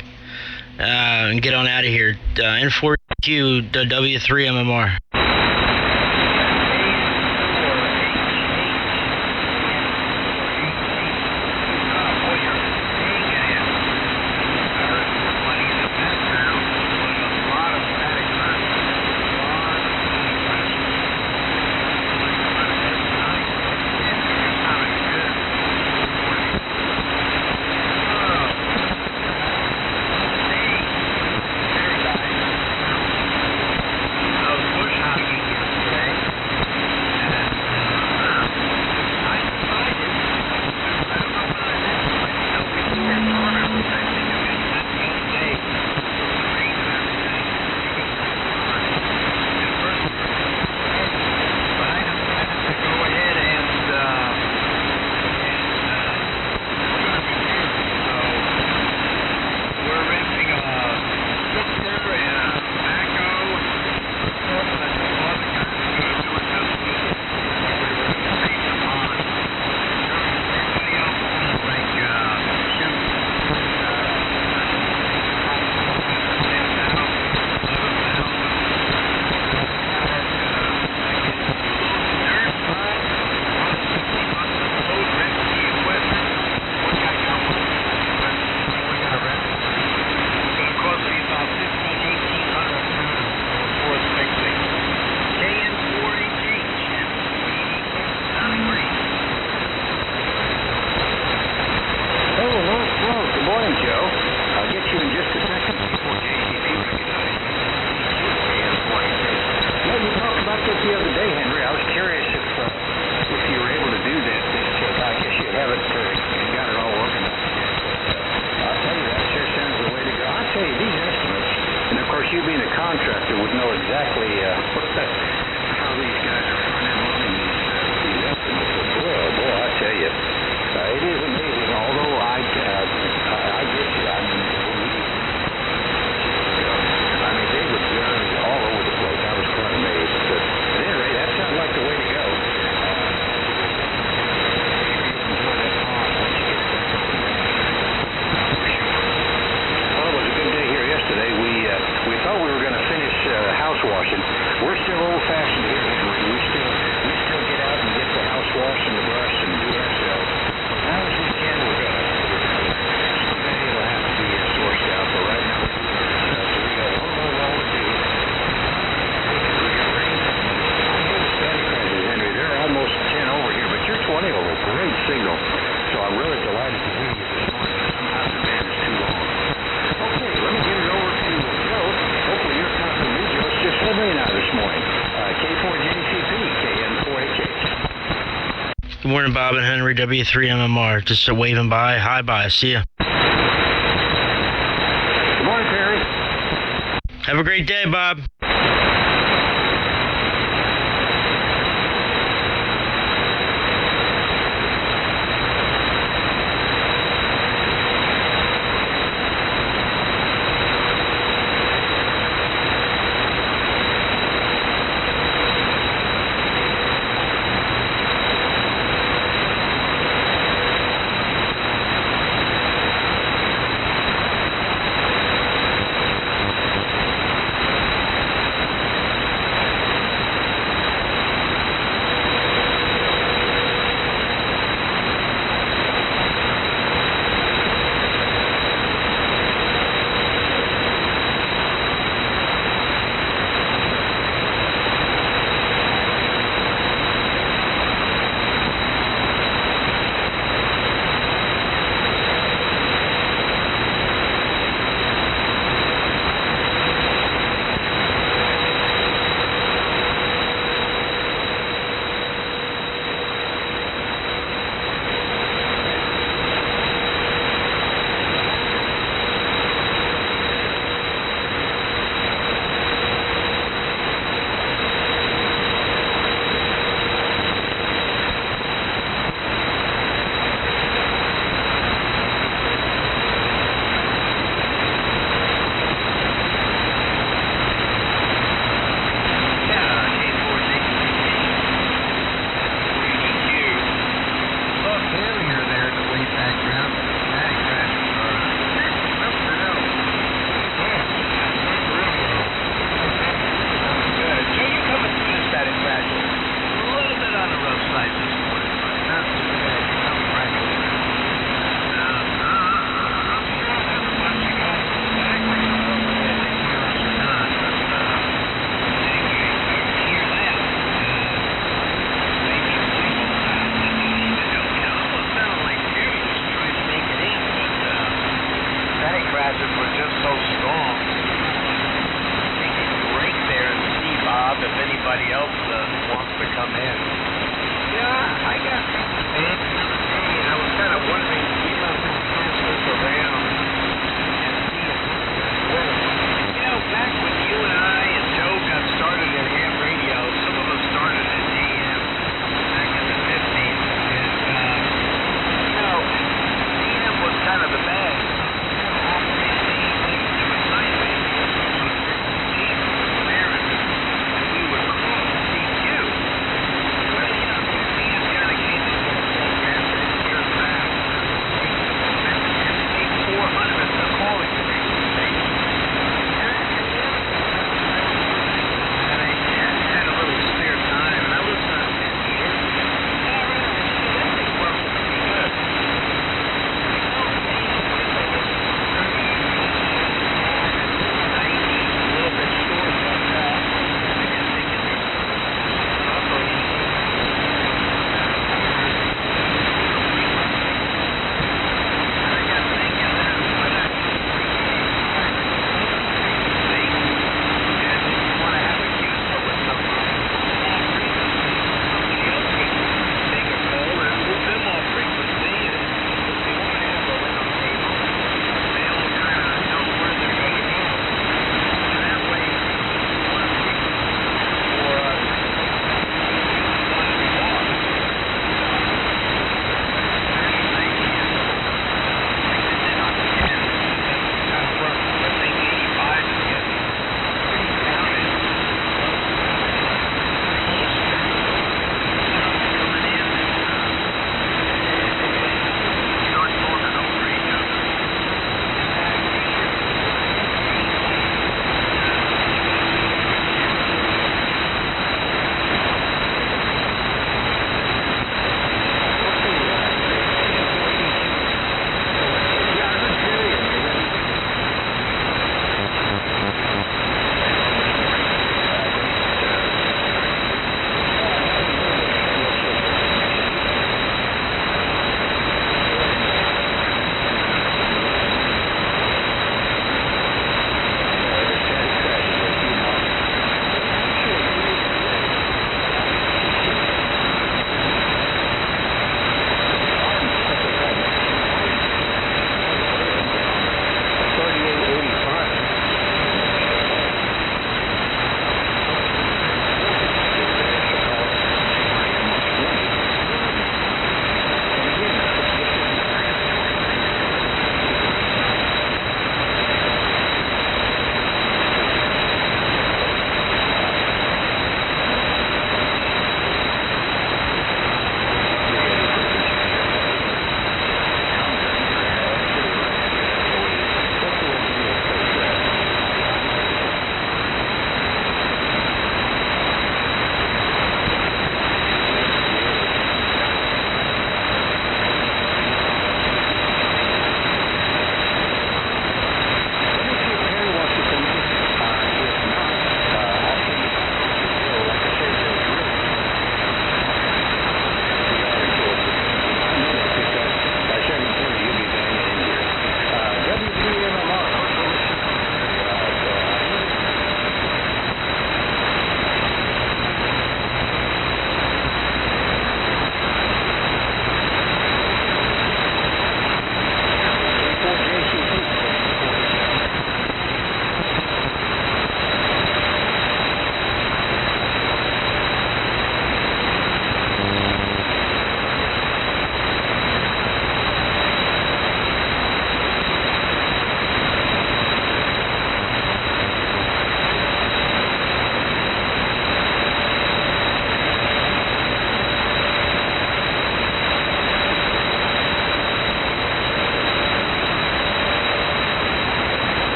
and get on out of here. N4Q W3 MMR. Good morning, Bob and Henry, W3 MMR. Just waving by. Hi, bye. See ya. Good morning, Perry. Have a great day, Bob.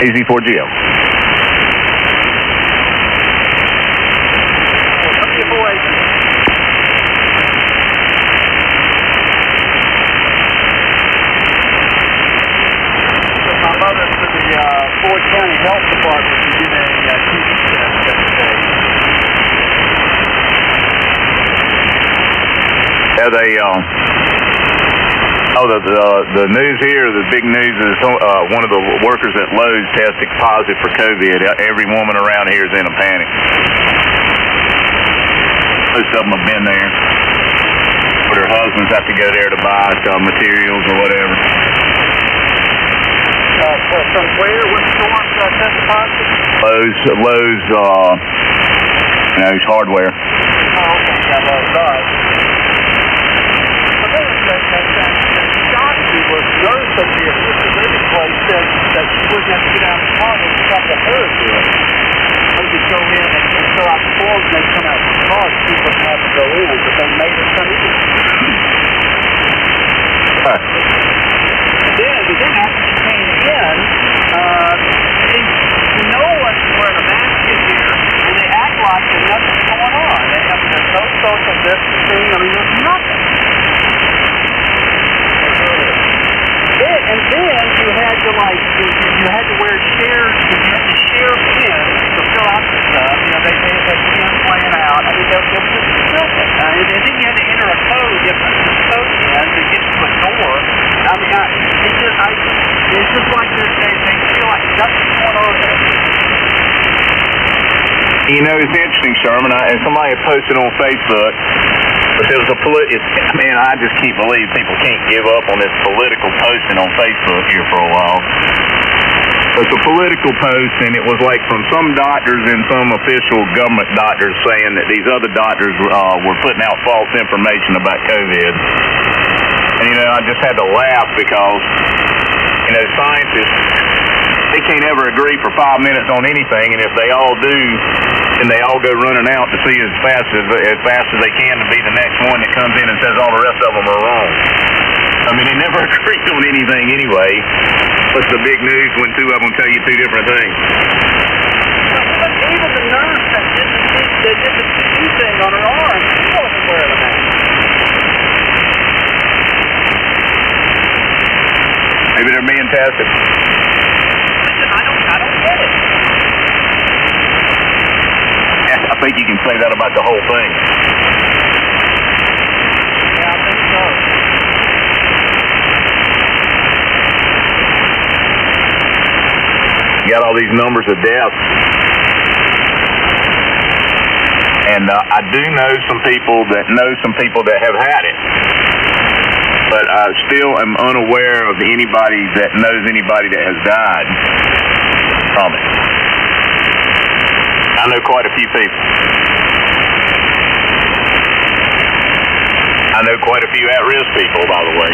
AZ4GL. My mother to the Ford County Health Department to get a TB test yesterday. Yeah, the news here, the big news is one of the workers at Lowe's tested positive for COVID. Every woman around here is in a panic. Most of them have been there. Or their husbands have to go there to buy materials or whatever. From where? What store tested positive? Lowe's, hardware. Oh, okay. Yeah, Lowe's. All right. That shocked me was the nurse at the assisted living place said that she wouldn't have to get out of the car. They just have to her do it. They could go in and fill out the forms and they come out of the car. She wouldn't have to go in, but they made her come in. Then after she came in, no one's wearing a mask in here, and they act like there's nothing going on. There's no social distancing. I mean, there's nothing. And then you had to wear shares, you had to share pins to fill out the stuff. You know, they had pins laying out. I mean, they're just stupid. And then you had to enter a code, you have to put the code in to get to a door. I mean, it's just like they feel like nothing's going on there. You know, it's interesting, Sherman, and somebody had posted on Facebook, but there was I just can't believe people can't give up on this political posting on Facebook here for a while. It's a political post, and it was like from some doctors and some official government doctors saying that these other doctors were putting out false information about COVID. And, I just had to laugh because, scientists, they can't ever agree for 5 minutes on anything, and if they all do, then they all go running out to see as fast as they can to be the next one that comes in and says all the rest of them are wrong. I mean, they never agreed on anything anyway. What's the big news when two of them tell you two different things? But even the nurse that did the TB thing on her arm, she wasn't wearing a mask. Maybe they're being tested. I don't get it. I think you can say that about the whole thing. Yeah, I think so. You got all these numbers of deaths. And I do know some people that have had it. But I still am unaware of anybody that knows anybody that has died from it. I know quite a few people. I know quite a few at-risk people, by the way.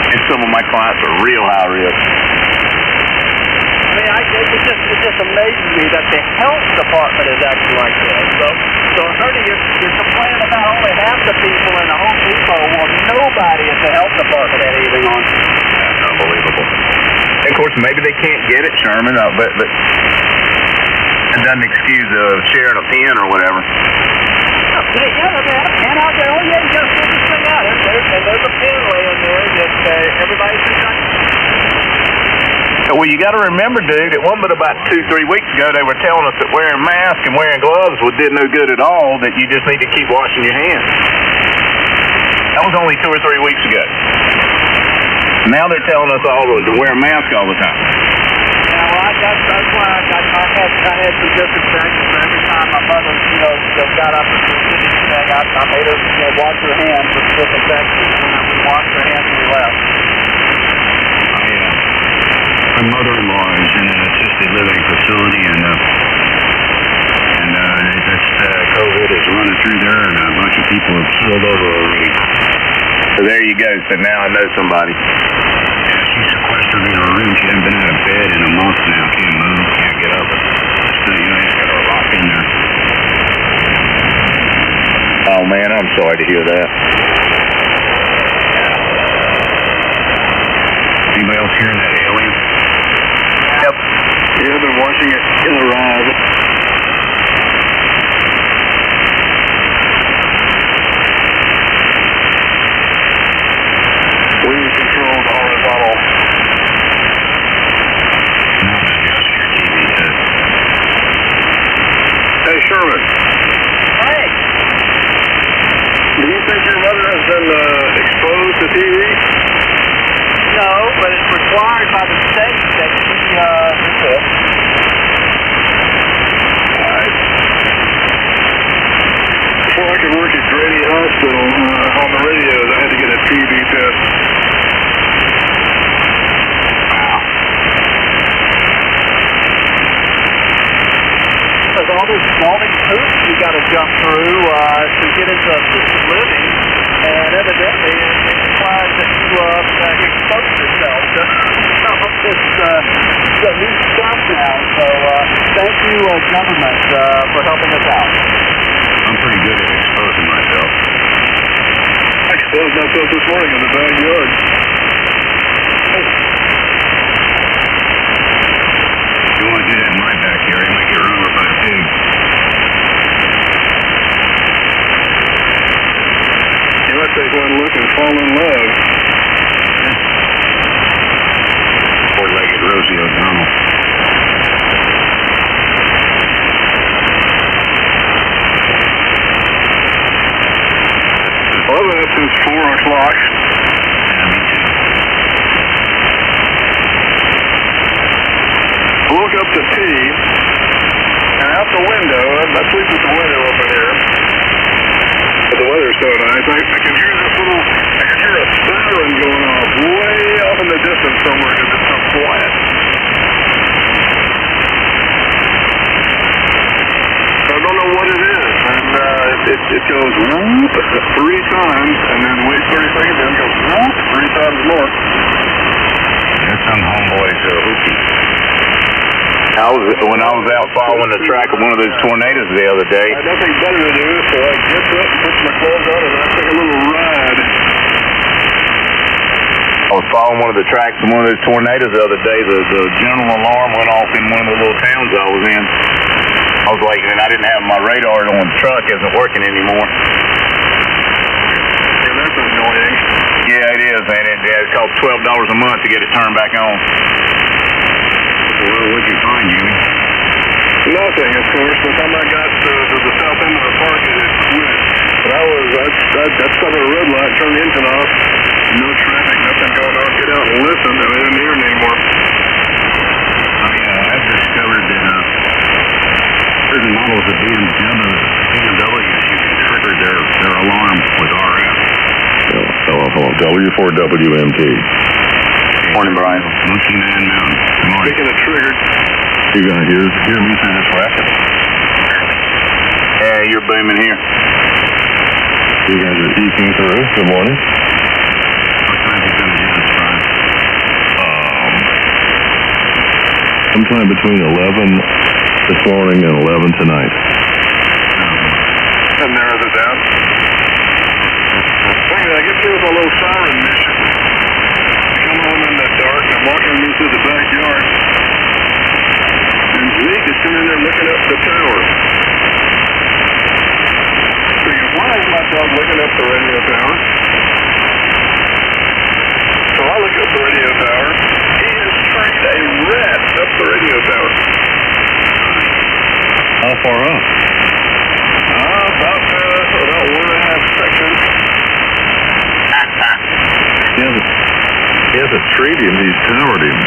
And some of my clients are real high risk. I mean, it just amazes me that the health department is acting like this. So Ernie, you're complaining about only half the people in the Home Depot. Well, nobody at the health department had anything on. That's unbelievable. Of course, maybe they can't get it, Sherman, but it doesn't excuse sharing a pen or whatever. Yeah, they had a pen out there. Oh, yeah, you got to fill this thing out. There's a pen laying there that everybody's been done. Well, you got to remember, dude, it wasn't but about 2-3 weeks ago they were telling us that wearing masks and wearing gloves did no good at all, that you just need to keep washing your hands. That was only 2 or 3 weeks ago. Now they're telling us all to wear a mask all the time. Yeah, well, that's why I had some disinfection for every time my mother, got up and did anything. I made her, wash her hands with disinfection, and we washed her hands when we left. My mother-in-law is in an assisted living facility, and COVID is running through there, and a bunch of people have spilled over already. So there you go. So now I know somebody. Yeah, she's sequestered in her room. She hasn't been out of bed in a month now. Can't move, can't get up. Just, he's got her locked in there. Oh, man, I'm sorry to hear that. Anybody else hearing that alien pushing it in the ride. Wing controlled horizontal. Now adjust your TV set. Hey, Sherman. Hey. Do you think your mother has been exposed to TV? No, but it's required by the state that she do this. Alright. Before I could work at Grady Hospital, on the radios, I had to get a TB test. Because all these hoops you got to jump through to get into assisted living, and evidently it requires that you expose yourself to some of this new stuff now. So thank you, government, for helping us out. I'm pretty good at exposing myself. I exposed myself this morning in the backyard. If you want to do that in my backyard, you might get run over by a pig. You might take one look and fall in love. Four-legged Rosie O'Donnell. Well, I've been up since 4 o'clock. Yeah, me too. I woke up to pee, and out the window, I sleep with the window open here, but the weather's so nice, I can hear a siren going off way off in the distance somewhere because it's so quiet. I don't know what it is, and it goes whoop 3 times, and then wait 30 seconds, and it goes whoop 3 times more. There's some homeboys hoopy. When I was out following the track of one of those tornadoes the other day. I had nothing better to do, so I get up and put my clothes on, and I took a little ride. I was following one of the tracks of one of those tornadoes the other day. The general alarm went off in one of the little towns I was in. I was like, and I didn't have my radar on the truck, isn't working anymore. Yeah, that's annoying. Yeah, it is, man. It costs $12 a month to get it turned back on. Well, what'd you find, Jimmy? Nothing, of course. By the time I got to the south end of the park, it had quit. But I'd stop at a red light, turn the engine off. No traffic, nothing going on. Get out and listen, and I didn't hear it anymore. I've discovered that certain models of BMWs, you can trigger their alarm with RF. Hold on. W4WMT. Morning, Brian. Monkey Man Mountain. Good morning. Speaking of triggered, you gonna hear me through this racket? Yeah, you're booming here. You guys are eking through. Good morning. What time is it going to do this, Brian? Sometime between 11 this morning and 11 tonight. And narrows it down. Anyway, I get through with a little siren mission. Come on in the dark, I'm walking me through the backyard. And Zeke is sitting there looking up the tower. Thinking, why is my dog looking up the radio tower? So I look up the radio tower. He has trained a rat up the radio tower. How far up? About 1.5 seconds. He hasn't treated him, he's towered him.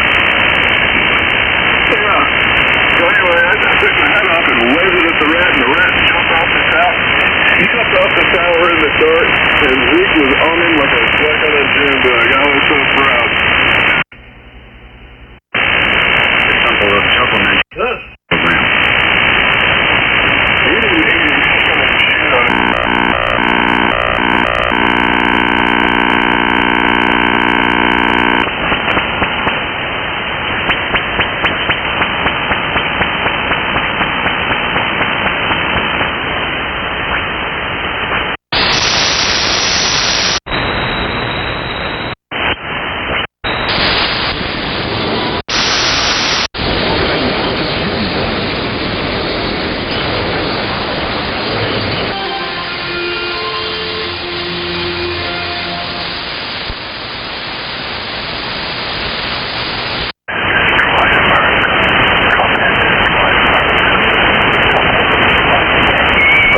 Yeah. So anyway, I took my hat off and waved it at the rat, and the rat jumped off the tower. He jumped off the tower in the dark, and Zeke was on him like a duck on a June bug. I was so proud. Supplement program. He didn't even kind of shoot on it.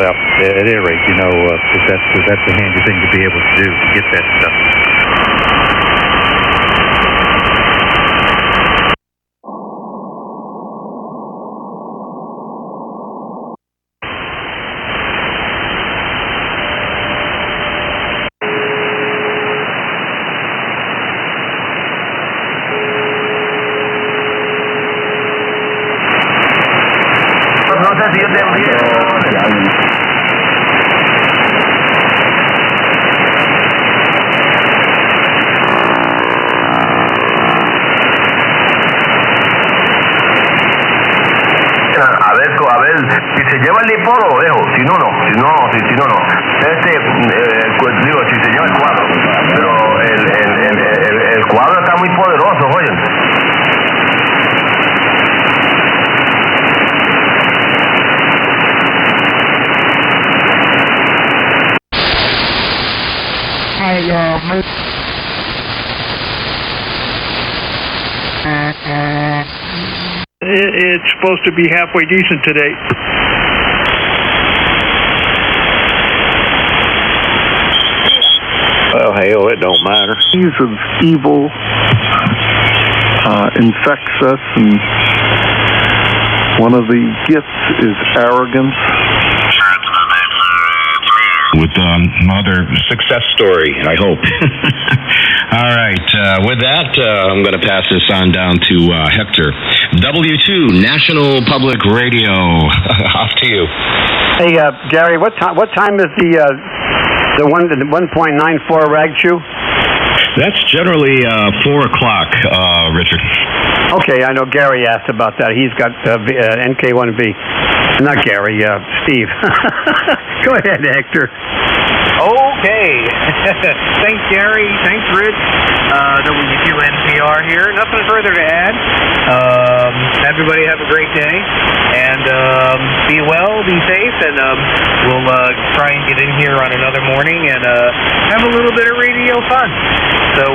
Well, at any rate, you know, that's a handy thing to be able to do, to get that stuff. A ver, si se lleva el dipodo lo dejo, si no, no. Digo, si se lleva el cuadro, pero el cuadro está muy poderoso, oyen. It's supposed to be halfway decent today. Well, hell, it don't matter. Of evil infects us, and one of the gifts is arrogance. With another success story, I hope. All right. With that, I'm going to pass this on down to Hector. W2 National Public Radio. Off to you. Hey, Gary, what time is the 1.94 rag chew? That's generally 4 o'clock, Richard. Okay, I know Gary asked about that. He's got NK1V. Not Gary, Steve. Go ahead, Hector. Okay. Thanks, Gary. Thanks, Rich. W2NPR here. Nothing further to add. Everybody have a great day. And be well, be safe, and we'll try and get in here on another morning and have a little bit of radio fun. So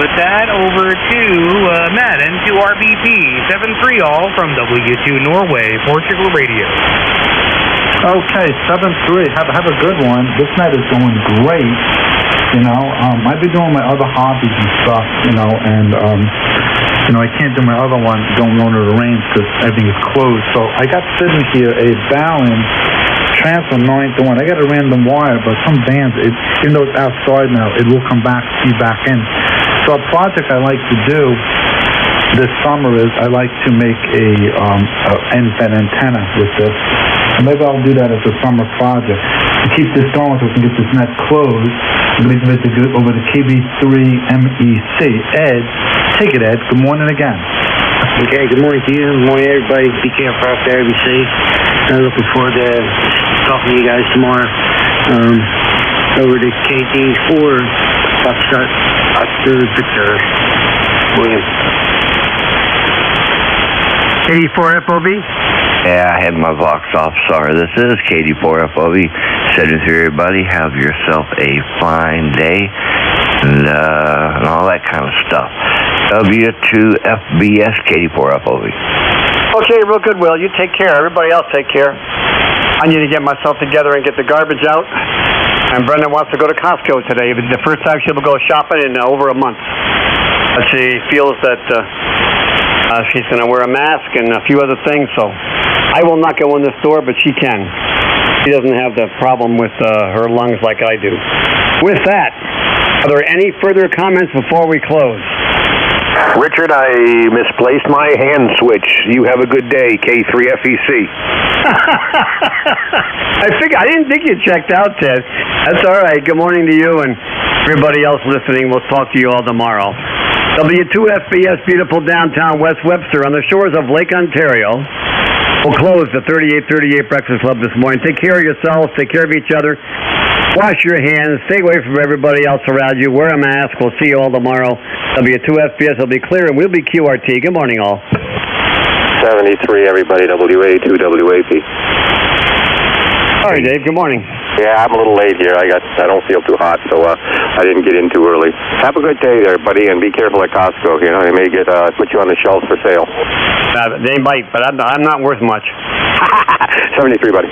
with that, over to Matt, N2RBP, 7-3 all from W2 Norway, Portugal Radio. Okay, 7-3. Have a good one. This night is going great. You know, I've been doing my other hobbies and stuff, you know, and, you know, I can't do my other one, don't go to the range because everything is closed. So I got sitting here a balance transfer 9-1. I got a random wire, but some bands, even though it's outside now, it will come back, see back in. So a project I like to do this summer is I like to make an antenna with this. And maybe I'll do that as a summer project. To keep this going so we can get this net closed, I'm going to give it over to KB3MEC. Ed, take it, Ed. Good morning again. Okay, good morning to you. Good morning, everybody. Be careful out there. Be safe. I'm looking forward to talking to you guys tomorrow. Over to KT4, Foxtrot, Oscar Victor, William. KT4 FOB? Yeah, I had my Vox off. Sorry. This is KT4FOB. Setting through everybody. Have yourself a fine day. And all that kind of stuff. W2FBS KT4FOB. Okay, real good, Will. You take care. Everybody else take care. I need to get myself together and get the garbage out. And Brenda wants to go to Costco today. The first time she'll go shopping in over a month. She feels that she's going to wear a mask and a few other things, so I will not go in the store, but she can. She doesn't have the problem with her lungs like I do. With that, are there any further comments before we close? Richard, I misplaced my hand switch. You have a good day, K3FEC. I didn't think you checked out, Ted. That's all right. Good morning to you and everybody else listening. We'll talk to you all tomorrow. W2FBS, beautiful downtown West Webster on the shores of Lake Ontario. We'll close the 3838 Breakfast Club this morning. Take care of yourselves. Take care of each other. Wash your hands. Stay away from everybody else around you. Wear a mask. We'll see you all tomorrow. W2FBS will be clear and we'll be QRT. Good morning, all. 73, everybody. WA2, WAP. All right, Dave. Good morning. Yeah, I'm a little late here. I don't feel too hot, so I didn't get in too early. Have a good day there, buddy, and be careful at Costco. You know, they may put you on the shelf for sale. They might, but I'm not worth much. 73, buddy.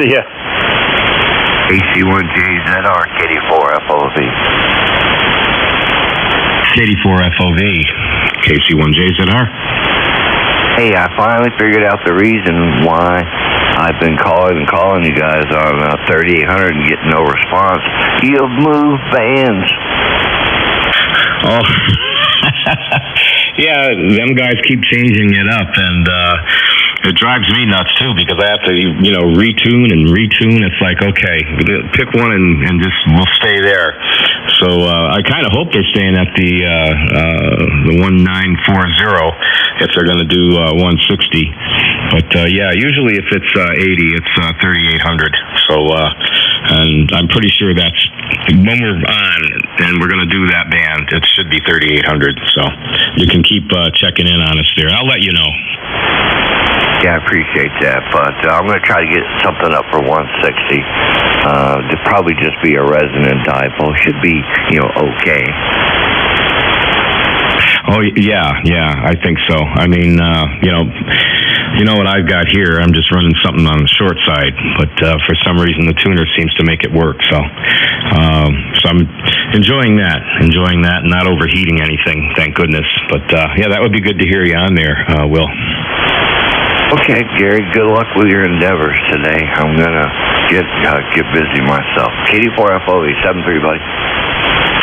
See ya. KC1JZR, KD4FOV. KD4FOV, KC1JZR. Hey, I finally figured out the reason why I've been calling you guys on 3800 and getting no response. You have moved bands. Oh, yeah, them guys keep changing it up, and it drives me nuts too because I have to, retune and retune. It's like, okay, pick one and just we'll stay there. So I kind of hope they're staying at the 1940 if they're going to do 160. But yeah, usually if it's 80, it's 3800. So and I'm pretty sure that's when we're on and we're going to do that band. It should be 3800. So you can keep checking in on us there. I'll let you know. Yeah, I appreciate that, but I'm going to try to get something up for 160. It'd probably just be a resonant dipole. Should be, okay. Oh, yeah, I think so. I mean, you know what I've got here. I'm just running something on the short side, but for some reason the tuner seems to make it work. So I'm enjoying that, and not overheating anything, thank goodness. But yeah, that would be good to hear you on there, Will. Okay, Gary, good luck with your endeavors today. I'm going to get busy myself. KD4FOV, 7-3, buddy.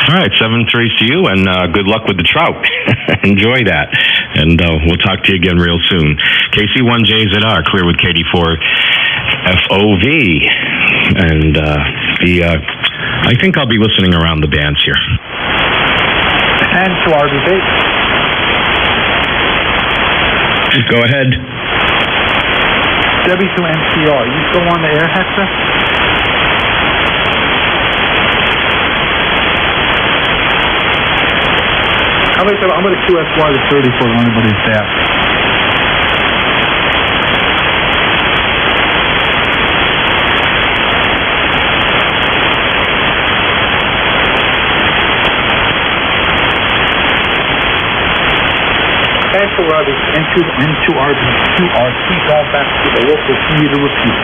All right, 7-3 to you, and good luck with the trout. Enjoy that, and we'll talk to you again real soon. KC1JZR, clear with KD4FOV, and I think I'll be listening around the bands here. And to RBB. Go ahead. Debbie to NCR. You still on the air, Hector? I'm going to QSY to 30 for anybody's there. And to RB, into RB, to RT, going back to the local theater repeat.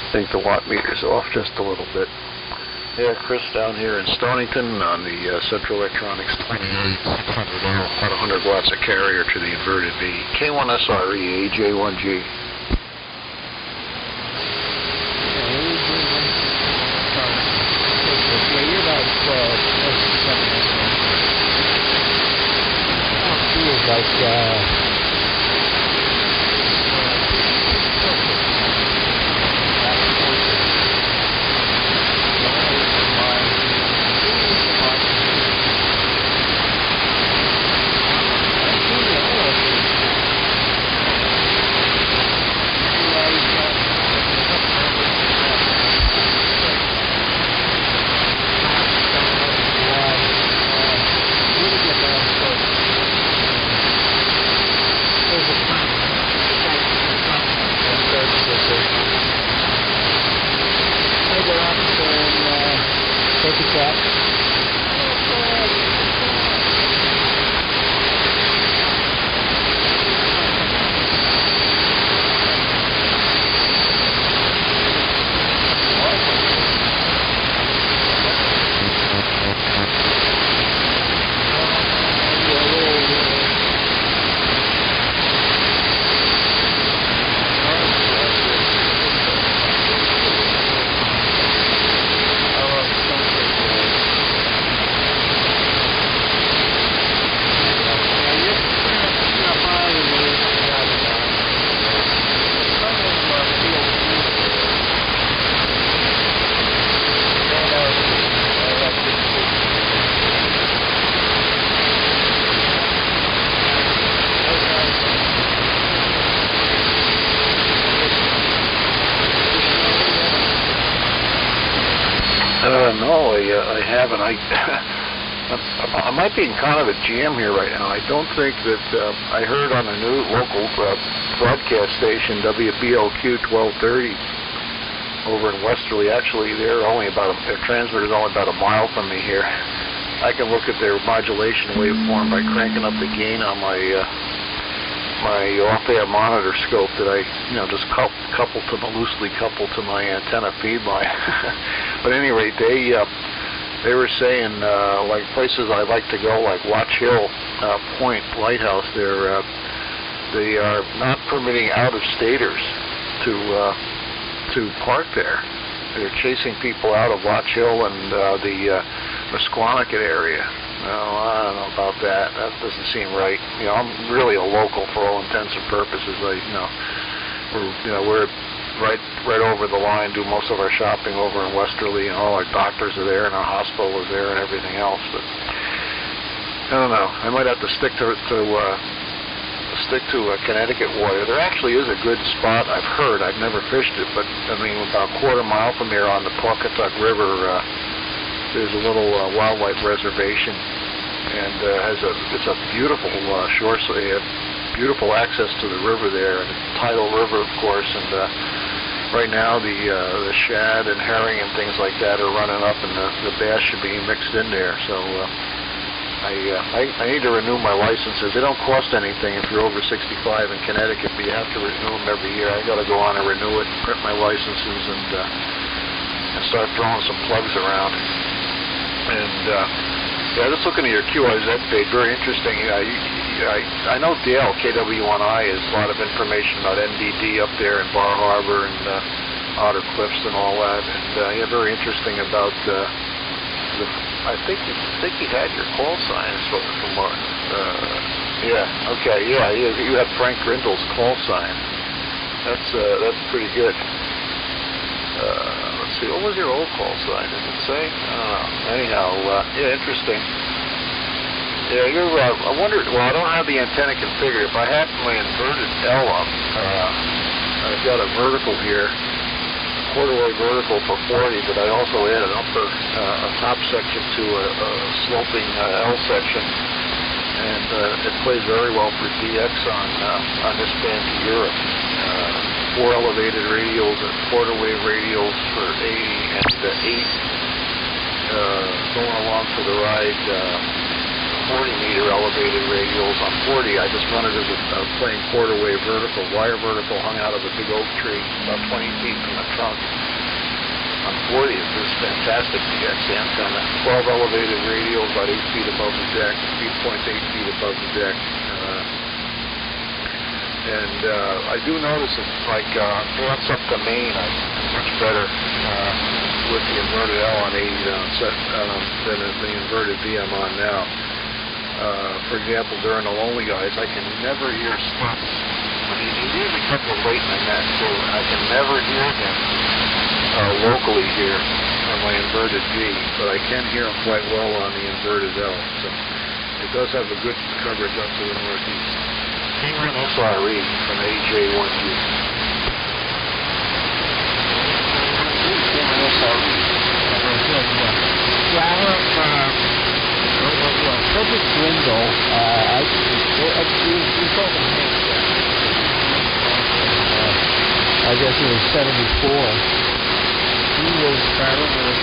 I think the watt meter's off just a little bit. Yeah, Chris down here in Stonington on the Central Electronics 28, about 100 watts of carrier to the inverted V. K1SRE, AJ1G. Take a check. No, I haven't. I might be in kind of a jam here right now. I don't think that I heard on a new local broadcast station, WBLQ 1230, over in Westerly. Actually, their transmitter's only about a mile from me here. I can look at their modulation waveform by cranking up the gain on my off-air monitor scope that I, just loosely coupled to my antenna feed line. But at any rate, they were saying like places I like to go, like Watch Hill Point Lighthouse. They are not permitting out-of-staters to park there. They're chasing people out of Watch Hill and the Mesquannacket area. Well, I don't know about that. That doesn't seem right. I'm really a local for all intents and purposes. We're right over the line. Do most of our shopping over in Westerly, and all our doctors are there, and our hospital is there, and everything else. But I don't know. I might have to stick to Connecticut water. There actually is a good spot. I've heard. I've never fished it, but about a quarter mile from here on the Pawcatuck River. There's a little wildlife reservation, and it's a beautiful shore. So you have beautiful access to the river there, and it's a tidal river, of course. And right now the shad and herring and things like that are running up, and the bass should be mixed in there. So I need to renew my licenses. They don't cost anything if you're over 65 in Connecticut, but you have to renew them every year. I got to go on and renew it, print my licenses, and start throwing some plugs around. And just looking at your QRZ page, very interesting. I know Dale, KW1I, has a lot of information about NDD up there in Bar Harbor and Otter Cliffs and all that. And very interesting about I think he had your call signs from you had Frank Grindle's call sign. That's pretty good. Let's see, what was your old call sign? Did it say? I don't know. Anyhow, interesting. Yeah, I wondered, I don't have the antenna configured. If I had my inverted L up, I've got a vertical here, quarter-way vertical for 40, but I also add a top section to a sloping L section. And it plays very well for DX on this band to Europe. 4 elevated radials and quarter-wave radials for 80 and 8 going along for the ride. 40-meter elevated radials on 40. I just run it as a plain quarter-wave vertical, wire vertical hung out of a big oak tree about 20 feet from the trunk. On 40, it's this fantastic DX antenna. 12 elevated radials about 8 feet above the deck, speed points 8 feet above the deck. I do notice that, like, once up to Maine, I'm much better with the inverted L on 80 than the inverted V I'm on now. For example, during the Lonely Guys, I can never hear stunts. You hear the couple late in the net, so I can never hear them locally here on my inverted V, but I can hear them quite well on the inverted L. So it does have a good coverage up to the northeast. K1 SRE from AJ1U. Frederick Grindle, we told him I guess it was 74. He was traveling with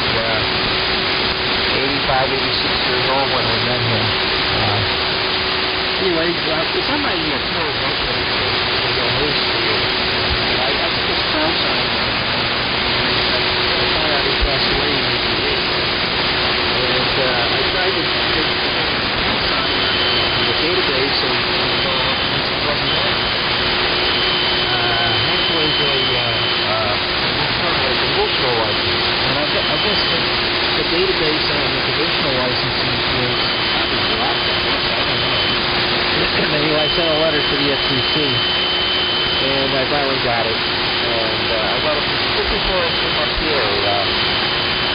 85, 86 years old when I met him. Anyway, somebody here told me his field. I think it's ground science. I found out he passed away in 88. And I tried to take the database and it wasn't there. Actually, the conditional license. And I guess the database on the conditional licenses was probably locked. I don't know. Anyway, I sent a letter to the FCC, and I finally got it. And I got it looking for it from up here.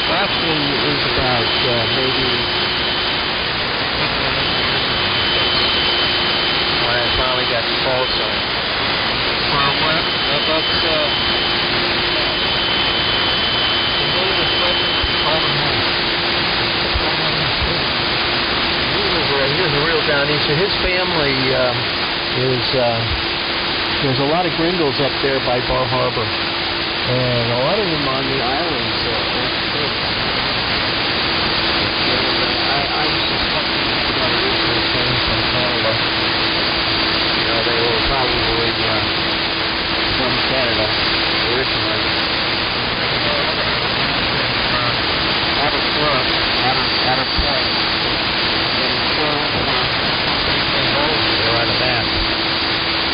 Actually, it was about maybe when I finally got the call sign. From what? About the name is he was a real down easter. His family there's a lot of Gringles up there by Bar Harbor, and a lot of them on the islands. I was suspecting that it was from Canada. They were probably from Canada originally. Out of Point. They're on a map.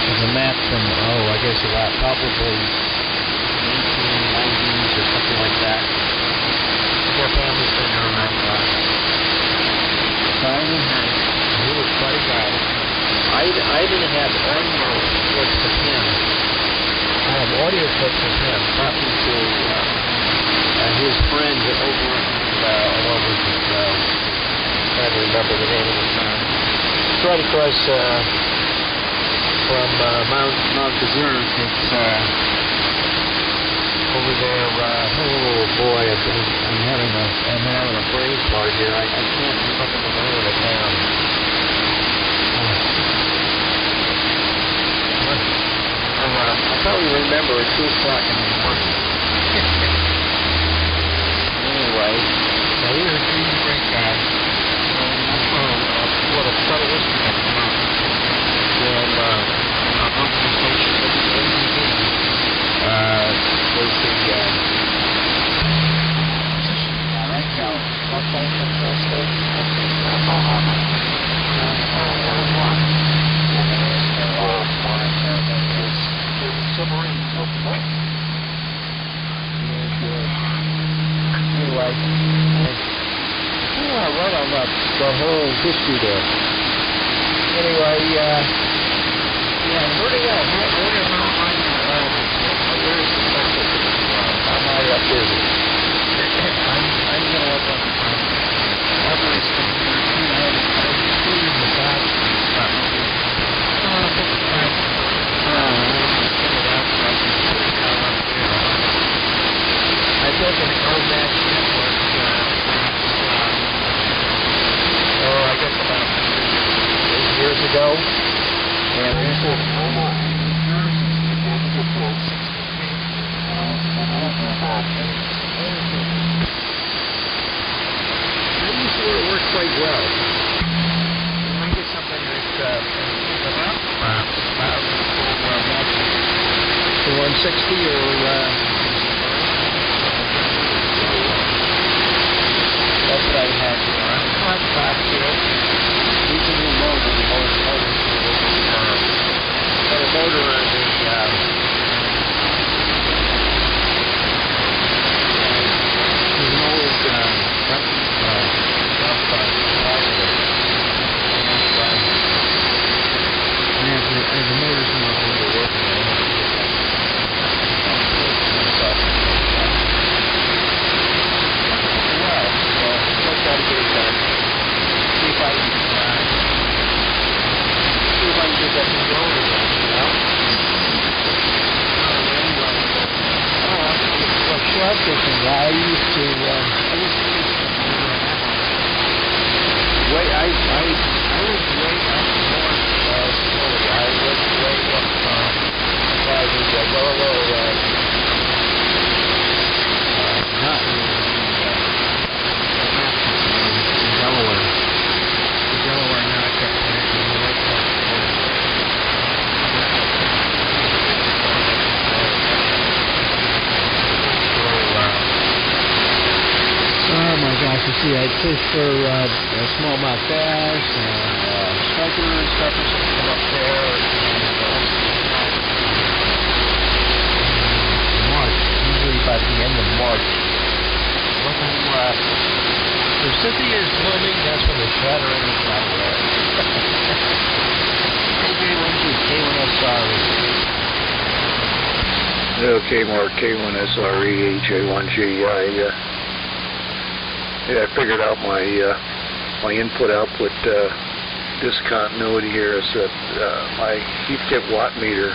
There's a map from, I guess about probably 1890s or something like that. Their family's been there around time. Simon Hank, he was quite a guy. I didn't have audio clips of him. I have audio clips of him talking to his friend over what was it? I don't remember the name of the town. It's right across from Mount Desert. It's over there. Oh boy, I'm having a brain fart here. I can't remember the name of the town. I'll probably remember at 2 o'clock in the morning. Anyway, so he was a great guy. What a subtle instrument from local station was I wrote on the whole history there. Anyway, where is the I'm not up busy. I'm going to look up Everest including the back stuff. I built an OMAX network I guess about 8 years ago, and this is it works quite well. When I get something that the 160 or that's what I have here. I'm top here. These are new motors. Most motors got a motor on the there's an old and the motor's no longer working. I used to I was way up north slowly. I was way up by the Willow not let's see, I fish for smallmouth bass and striper and stuff or something come up there. And March, usually by the end of March. Forsythia is blooming, that's when the shattering is out there. Okay, Mark, K1SRE, HA1G. I figured out my input-output discontinuity here is that my heat tip watt meter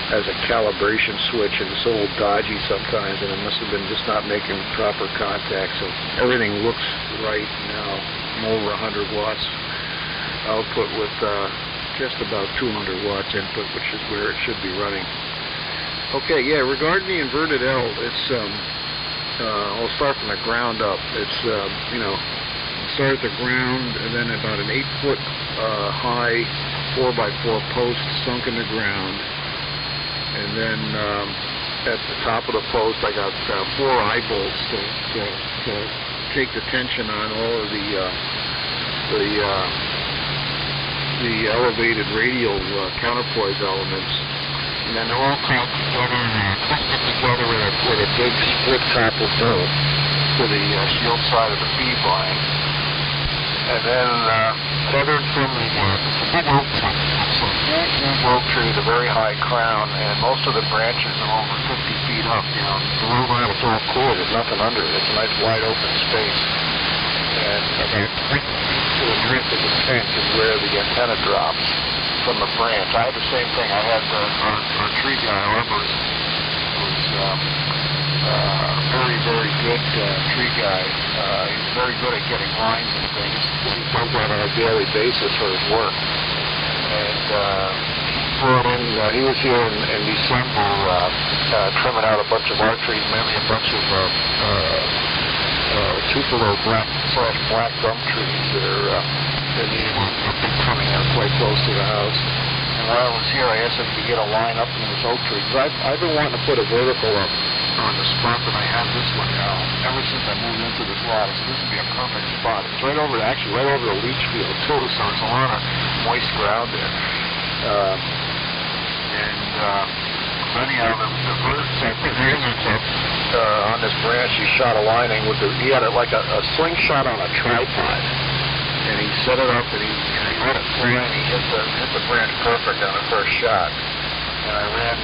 has a calibration switch and it's a little dodgy sometimes, and it must have been just not making proper contact. So everything looks right now. I'm over 100 watts output with just about 200 watts input, which is where it should be running. Okay, yeah, regarding the inverted L, it's, I'll start from the ground up. It's, start at the ground and then about an 8-foot high 4x4 post sunk in the ground. And then at the top of the post, I got 4 eye bolts to take the tension on all of the elevated radial counterpoise elements. And then they're all tied together with a big split copper bolt to the shield side of the feed line. And then tethered from the big oak tree. It's a huge oak tree with a very high crown, and most of the branches are over 50 feet up. Below that it's all clear. There's nothing under it. It's a nice wide open space. And about 3 feet to the drift of the fence is where the antenna drops from the branch. I had the same thing. I had our tree guy, arborist, who's very, very good tree guy. He's very good at getting lines and things. He does that on a daily basis for his work. And he was here in December trimming out a bunch of our trees, mainly a bunch of Tupelo black gum trees that are coming out quite close to the house. And while I was here, I asked him to get a line up in this oak tree, because I've been wanting to put a vertical up on the spot that I have this one now, ever since I moved into this lot. So this would be a perfect spot. It's right over the leach field too, so there's a lot of moist ground there. Anyhow, the birds, I put the lizards up on this branch. He shot a lining with he had like a slingshot on a tripod, and he set it up and he let it fly and he hit the branch perfect on the first shot. And I ran,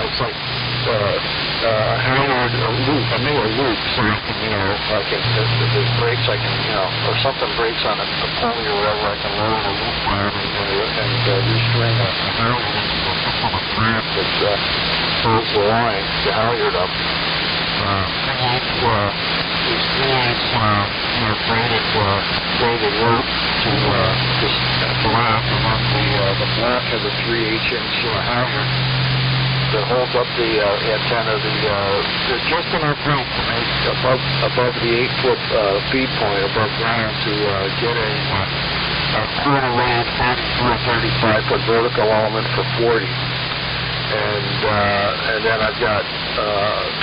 it's like a halyard, a newer loop, so I can, if there's brakes, I can, or something breaks on a pulley or whatever, I can lower the loop wire and restring a halyard into some sort of clamp that holds the line, the halyard up. These 3/8 braided rope to lap, and then the black has a 3/8 inch halyard that holds up the antenna. There's just enough room to make above the 8-foot feed point above ground to get a quarter wave 35-foot vertical element for 40. And then I've got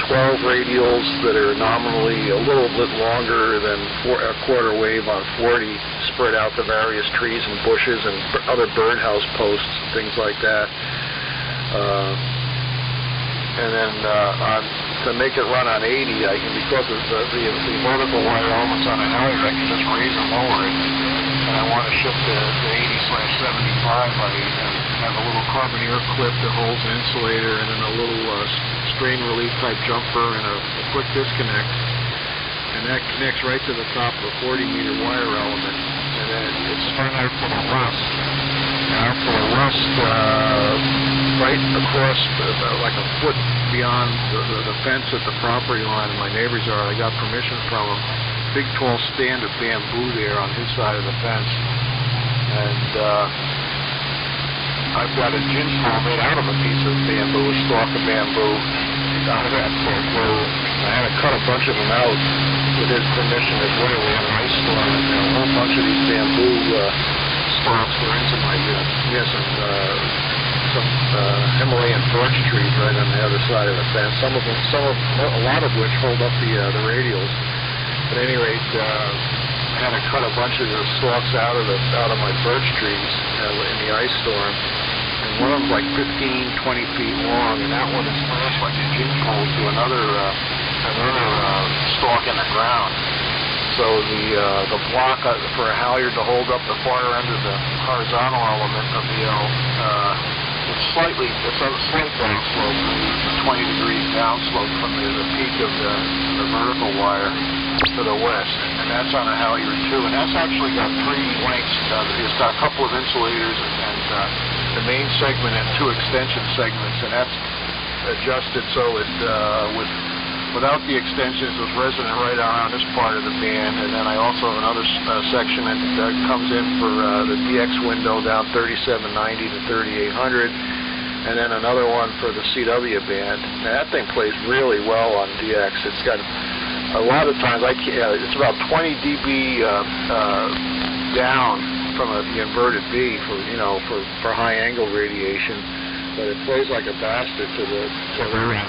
12 radials that are nominally a little bit longer than a quarter wave on 40, spread out to various trees and bushes and other birdhouse posts and things like that. And then to make it run on 80, I can, because of the vertical wire elements on a halyard, I can just raise and lower it. And I want to shift to 80/75. I have a little carboneer clip that holds an insulator, and then a little strain relief type jumper and a quick disconnect. And that connects right to the top of a 40-meter wire element. And then it's spun out for the rust. Now for the rust, right across, like a foot beyond the fence at the property line of my neighbor's yard, I got permission from him. Big tall stand of bamboo there on his side of the fence. And I've got a gin saw made out of a piece of bamboo, a stalk of bamboo. Out of that bamboo, I had to cut a bunch of them out with his permission as well. We had an ice storm, and a whole bunch of these bamboo stalks were into my some Himalayan birch trees right on the other side of the fence. A lot of which hold up the radials. At any rate, I had to cut a bunch of the stalks out of my birch trees in the ice storm. And one of them's like 15, 20 feet long, and that one is smashed like a gin pole to another stalk in the ground. So the block for a halyard to hold up the far end of the horizontal element of the L, it's a slight downslope, 20 degrees downslope from the peak of the vertical wire to the west, and that's on a halyard too. And that's actually got 3 lengths. It's got a couple of insulators and the main segment and 2 extension segments, and that's adjusted so it without the extensions, it was resonant right around this part of the band, and then I also have another section that comes in for the DX window down 3790 to 3800, and then another one for the CW band. Now that thing plays really well on DX. It's got a lot of times it's about 20 dB down from the inverted B for high angle radiation. But it plays like a bastard to the rear end,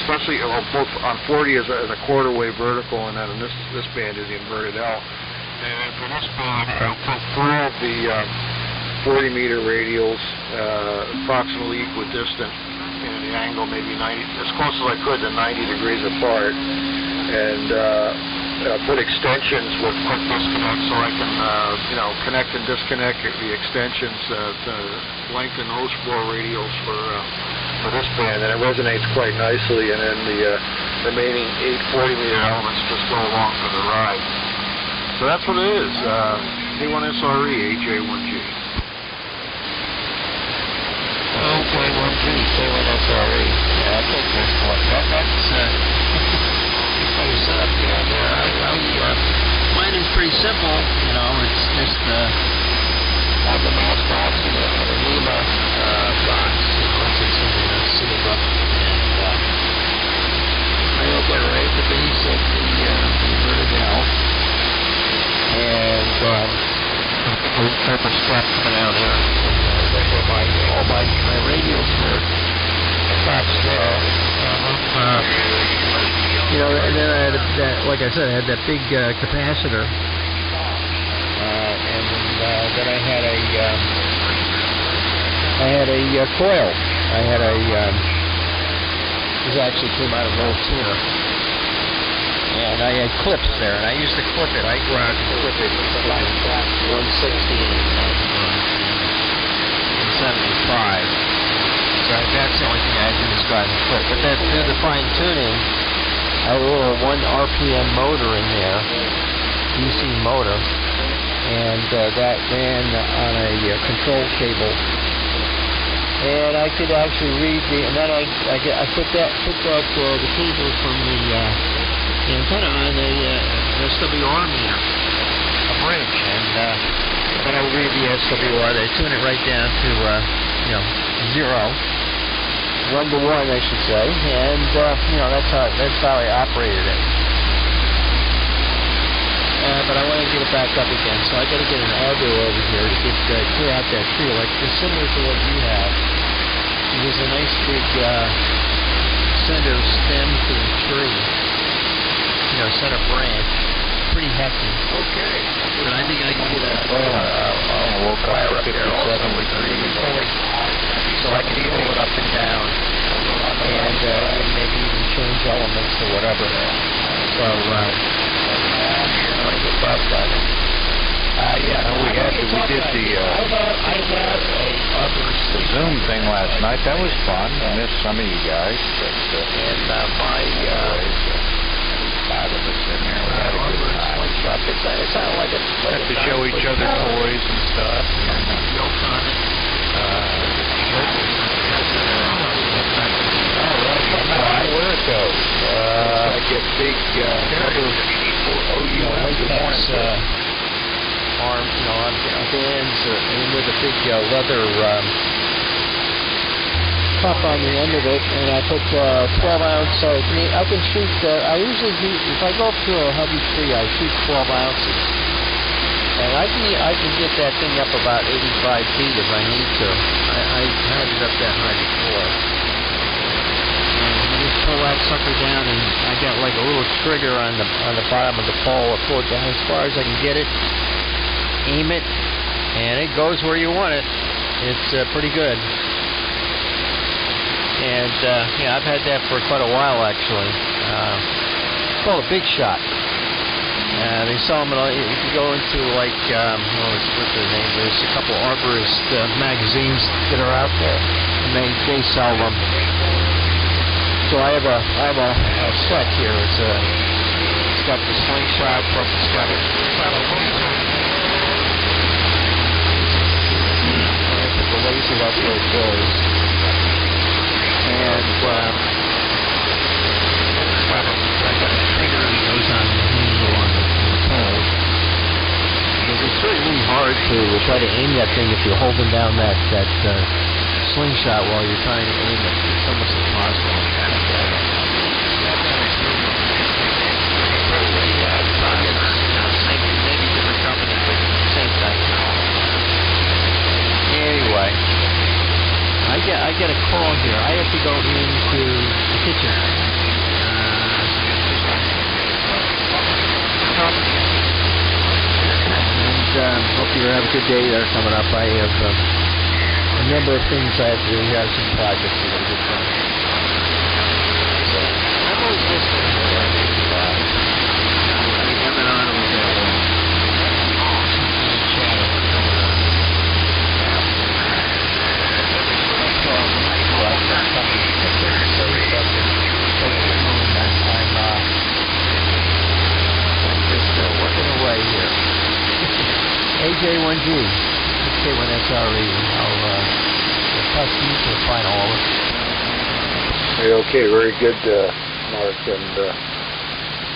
especially both on 40 as a quarter wave vertical, and then in this band is the inverted L. And for this band, I took 3 of the 40 meter radials, approximately equidistant in the angle, maybe 90, as close as I could to 90 degrees apart, and put extensions with quick disconnect so I can connect and disconnect the extensions to lengthen those 4 radials for this band, and it resonates quite nicely, and then the remaining 8 40 meter elements just go along for the ride. So that's what it is. K1SRE AJ1G. K1G, K1SRE. Yeah, I think that's what that's set up there. Mine is pretty simple, it's just have the mouse box and the Lima box, it's in the Silva, and I obliterate the base of the inverted L, and purple strap coming out here, and that's where all my radials were attached there. And then I had like I said, I had that big capacitor, and then I had a coil. This actually came out of an old tuner, and I had clips there, and I used to clip it. I go out and clip it like 160 and 75. So that's the only thing I do is go out and clip. But then through the fine tuning, I wrote a 1 RPM motor in there, DC motor, and that ran on a control cable. And I could actually read and then I put that the cable from the antenna on a SWR meter, a bridge, and then I would read the SWR. They tune it right down to 0. 1 to 1, I should say, and that's how I operated it. But I want to get it back up again, so I got to get an Argo over here to clear out that tree, like similar to what you have. There's a nice big center stem to the tree, center branch, pretty hefty. Okay. But I think I can get a wire up there also with so I can pull it up and down, and maybe even change elements or whatever. So, I get that done. We did the Zoom thing last night. That was fun. I missed some of you guys. But, and five of us in there. We had a good time. It sounded like got to show each other toys and stuff. No comment. Where it goes. Like a big arm, on bands, and with a big leather cup on the end of it, and I put 12-ounce. I can shoot. I usually do, if I go up to a heavy tree, I shoot 12 ounces, and I can get that thing up about 85 feet if I need to. I had it up that high before. And you just pull that sucker down, and I got like a little trigger on the bottom of the pole. I pull it down as far as I can get it, aim it, and it goes where you want it. It's pretty good. And yeah, I've had that for quite a while actually. It's called a big shot. They sell them if you go into like what's their name? There's a couple arborist magazines that are out there, and they sell them. So I have a set here. It's got the slingshot plus it's got a I put the laser up where it goes, and I got a trigger that goes on the handle on the pole. Because it's really hard to try to aim that thing if you're holding down that slingshot while you're trying to aim it. It's almost impossible. Maybe different company, but same thing. Anyway, I get a call here. I have to go into the kitchen. And hope you have a good day there coming up. I have a number of things I have to do. We have some projects I got to get done. So I'm always listening to that. I haven't on with that one. Chatter coming on. I'm just working away here. AJ1G, K1SRE. I'll pass you to find all of it. Okay, very good, Mark, and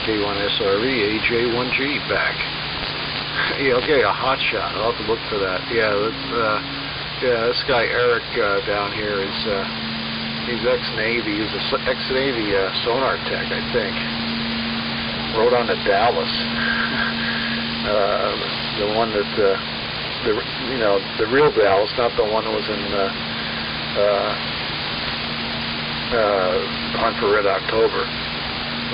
K1SRE, AJ1G back. Yeah, okay, a hot shot. I'll have to look for that. Yeah, this guy Eric down here is he's ex-Navy. He's an ex-Navy sonar tech, I think. Rode on to Dallas. The one that the real Dallas, not the one that was in on for Red October.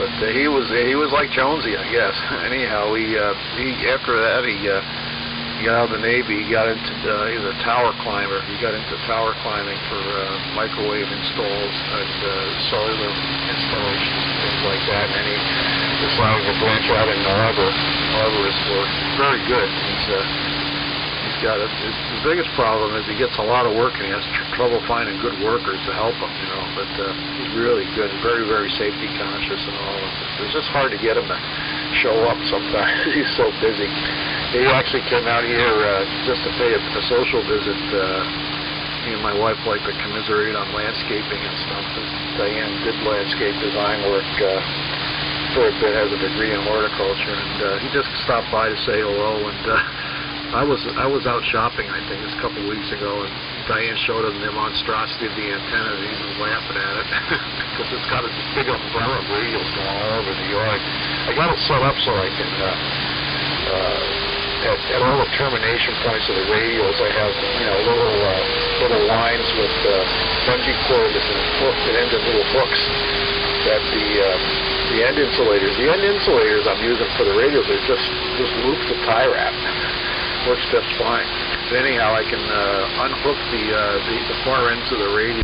But he was like Jonesy, I guess. Anyhow, he after that he got out of the Navy. He got into he's a tower climber. He got into tower climbing for microwave installs and cellular installations, things like that. And then he decided to branch out into arborist work. Very good. He's got it. The biggest problem is he gets a lot of work and he has trouble finding good workers to help him. But he's really good, very, very safety conscious and all. It's just hard to get him to show up sometimes. He's so busy. He actually came out here just to pay a social visit. Me and my wife like to commiserate on landscaping and stuff. Diane did landscape design work for a bit, has a degree in horticulture, and he just stopped by to say hello. And I was out shopping, I think, a couple weeks ago, and Diane showed him the monstrosity of the antenna, and he was laughing at it because it's got a big umbrella of radials going all over the yard. I got it set up so I can. At all the termination points of the radials, I have little lines with bungee cord that end in little hooks that the end insulators. The end insulators I'm using for the radials are just loop the tie wrap. Works just fine. But anyhow, I can unhook the far ends of the radials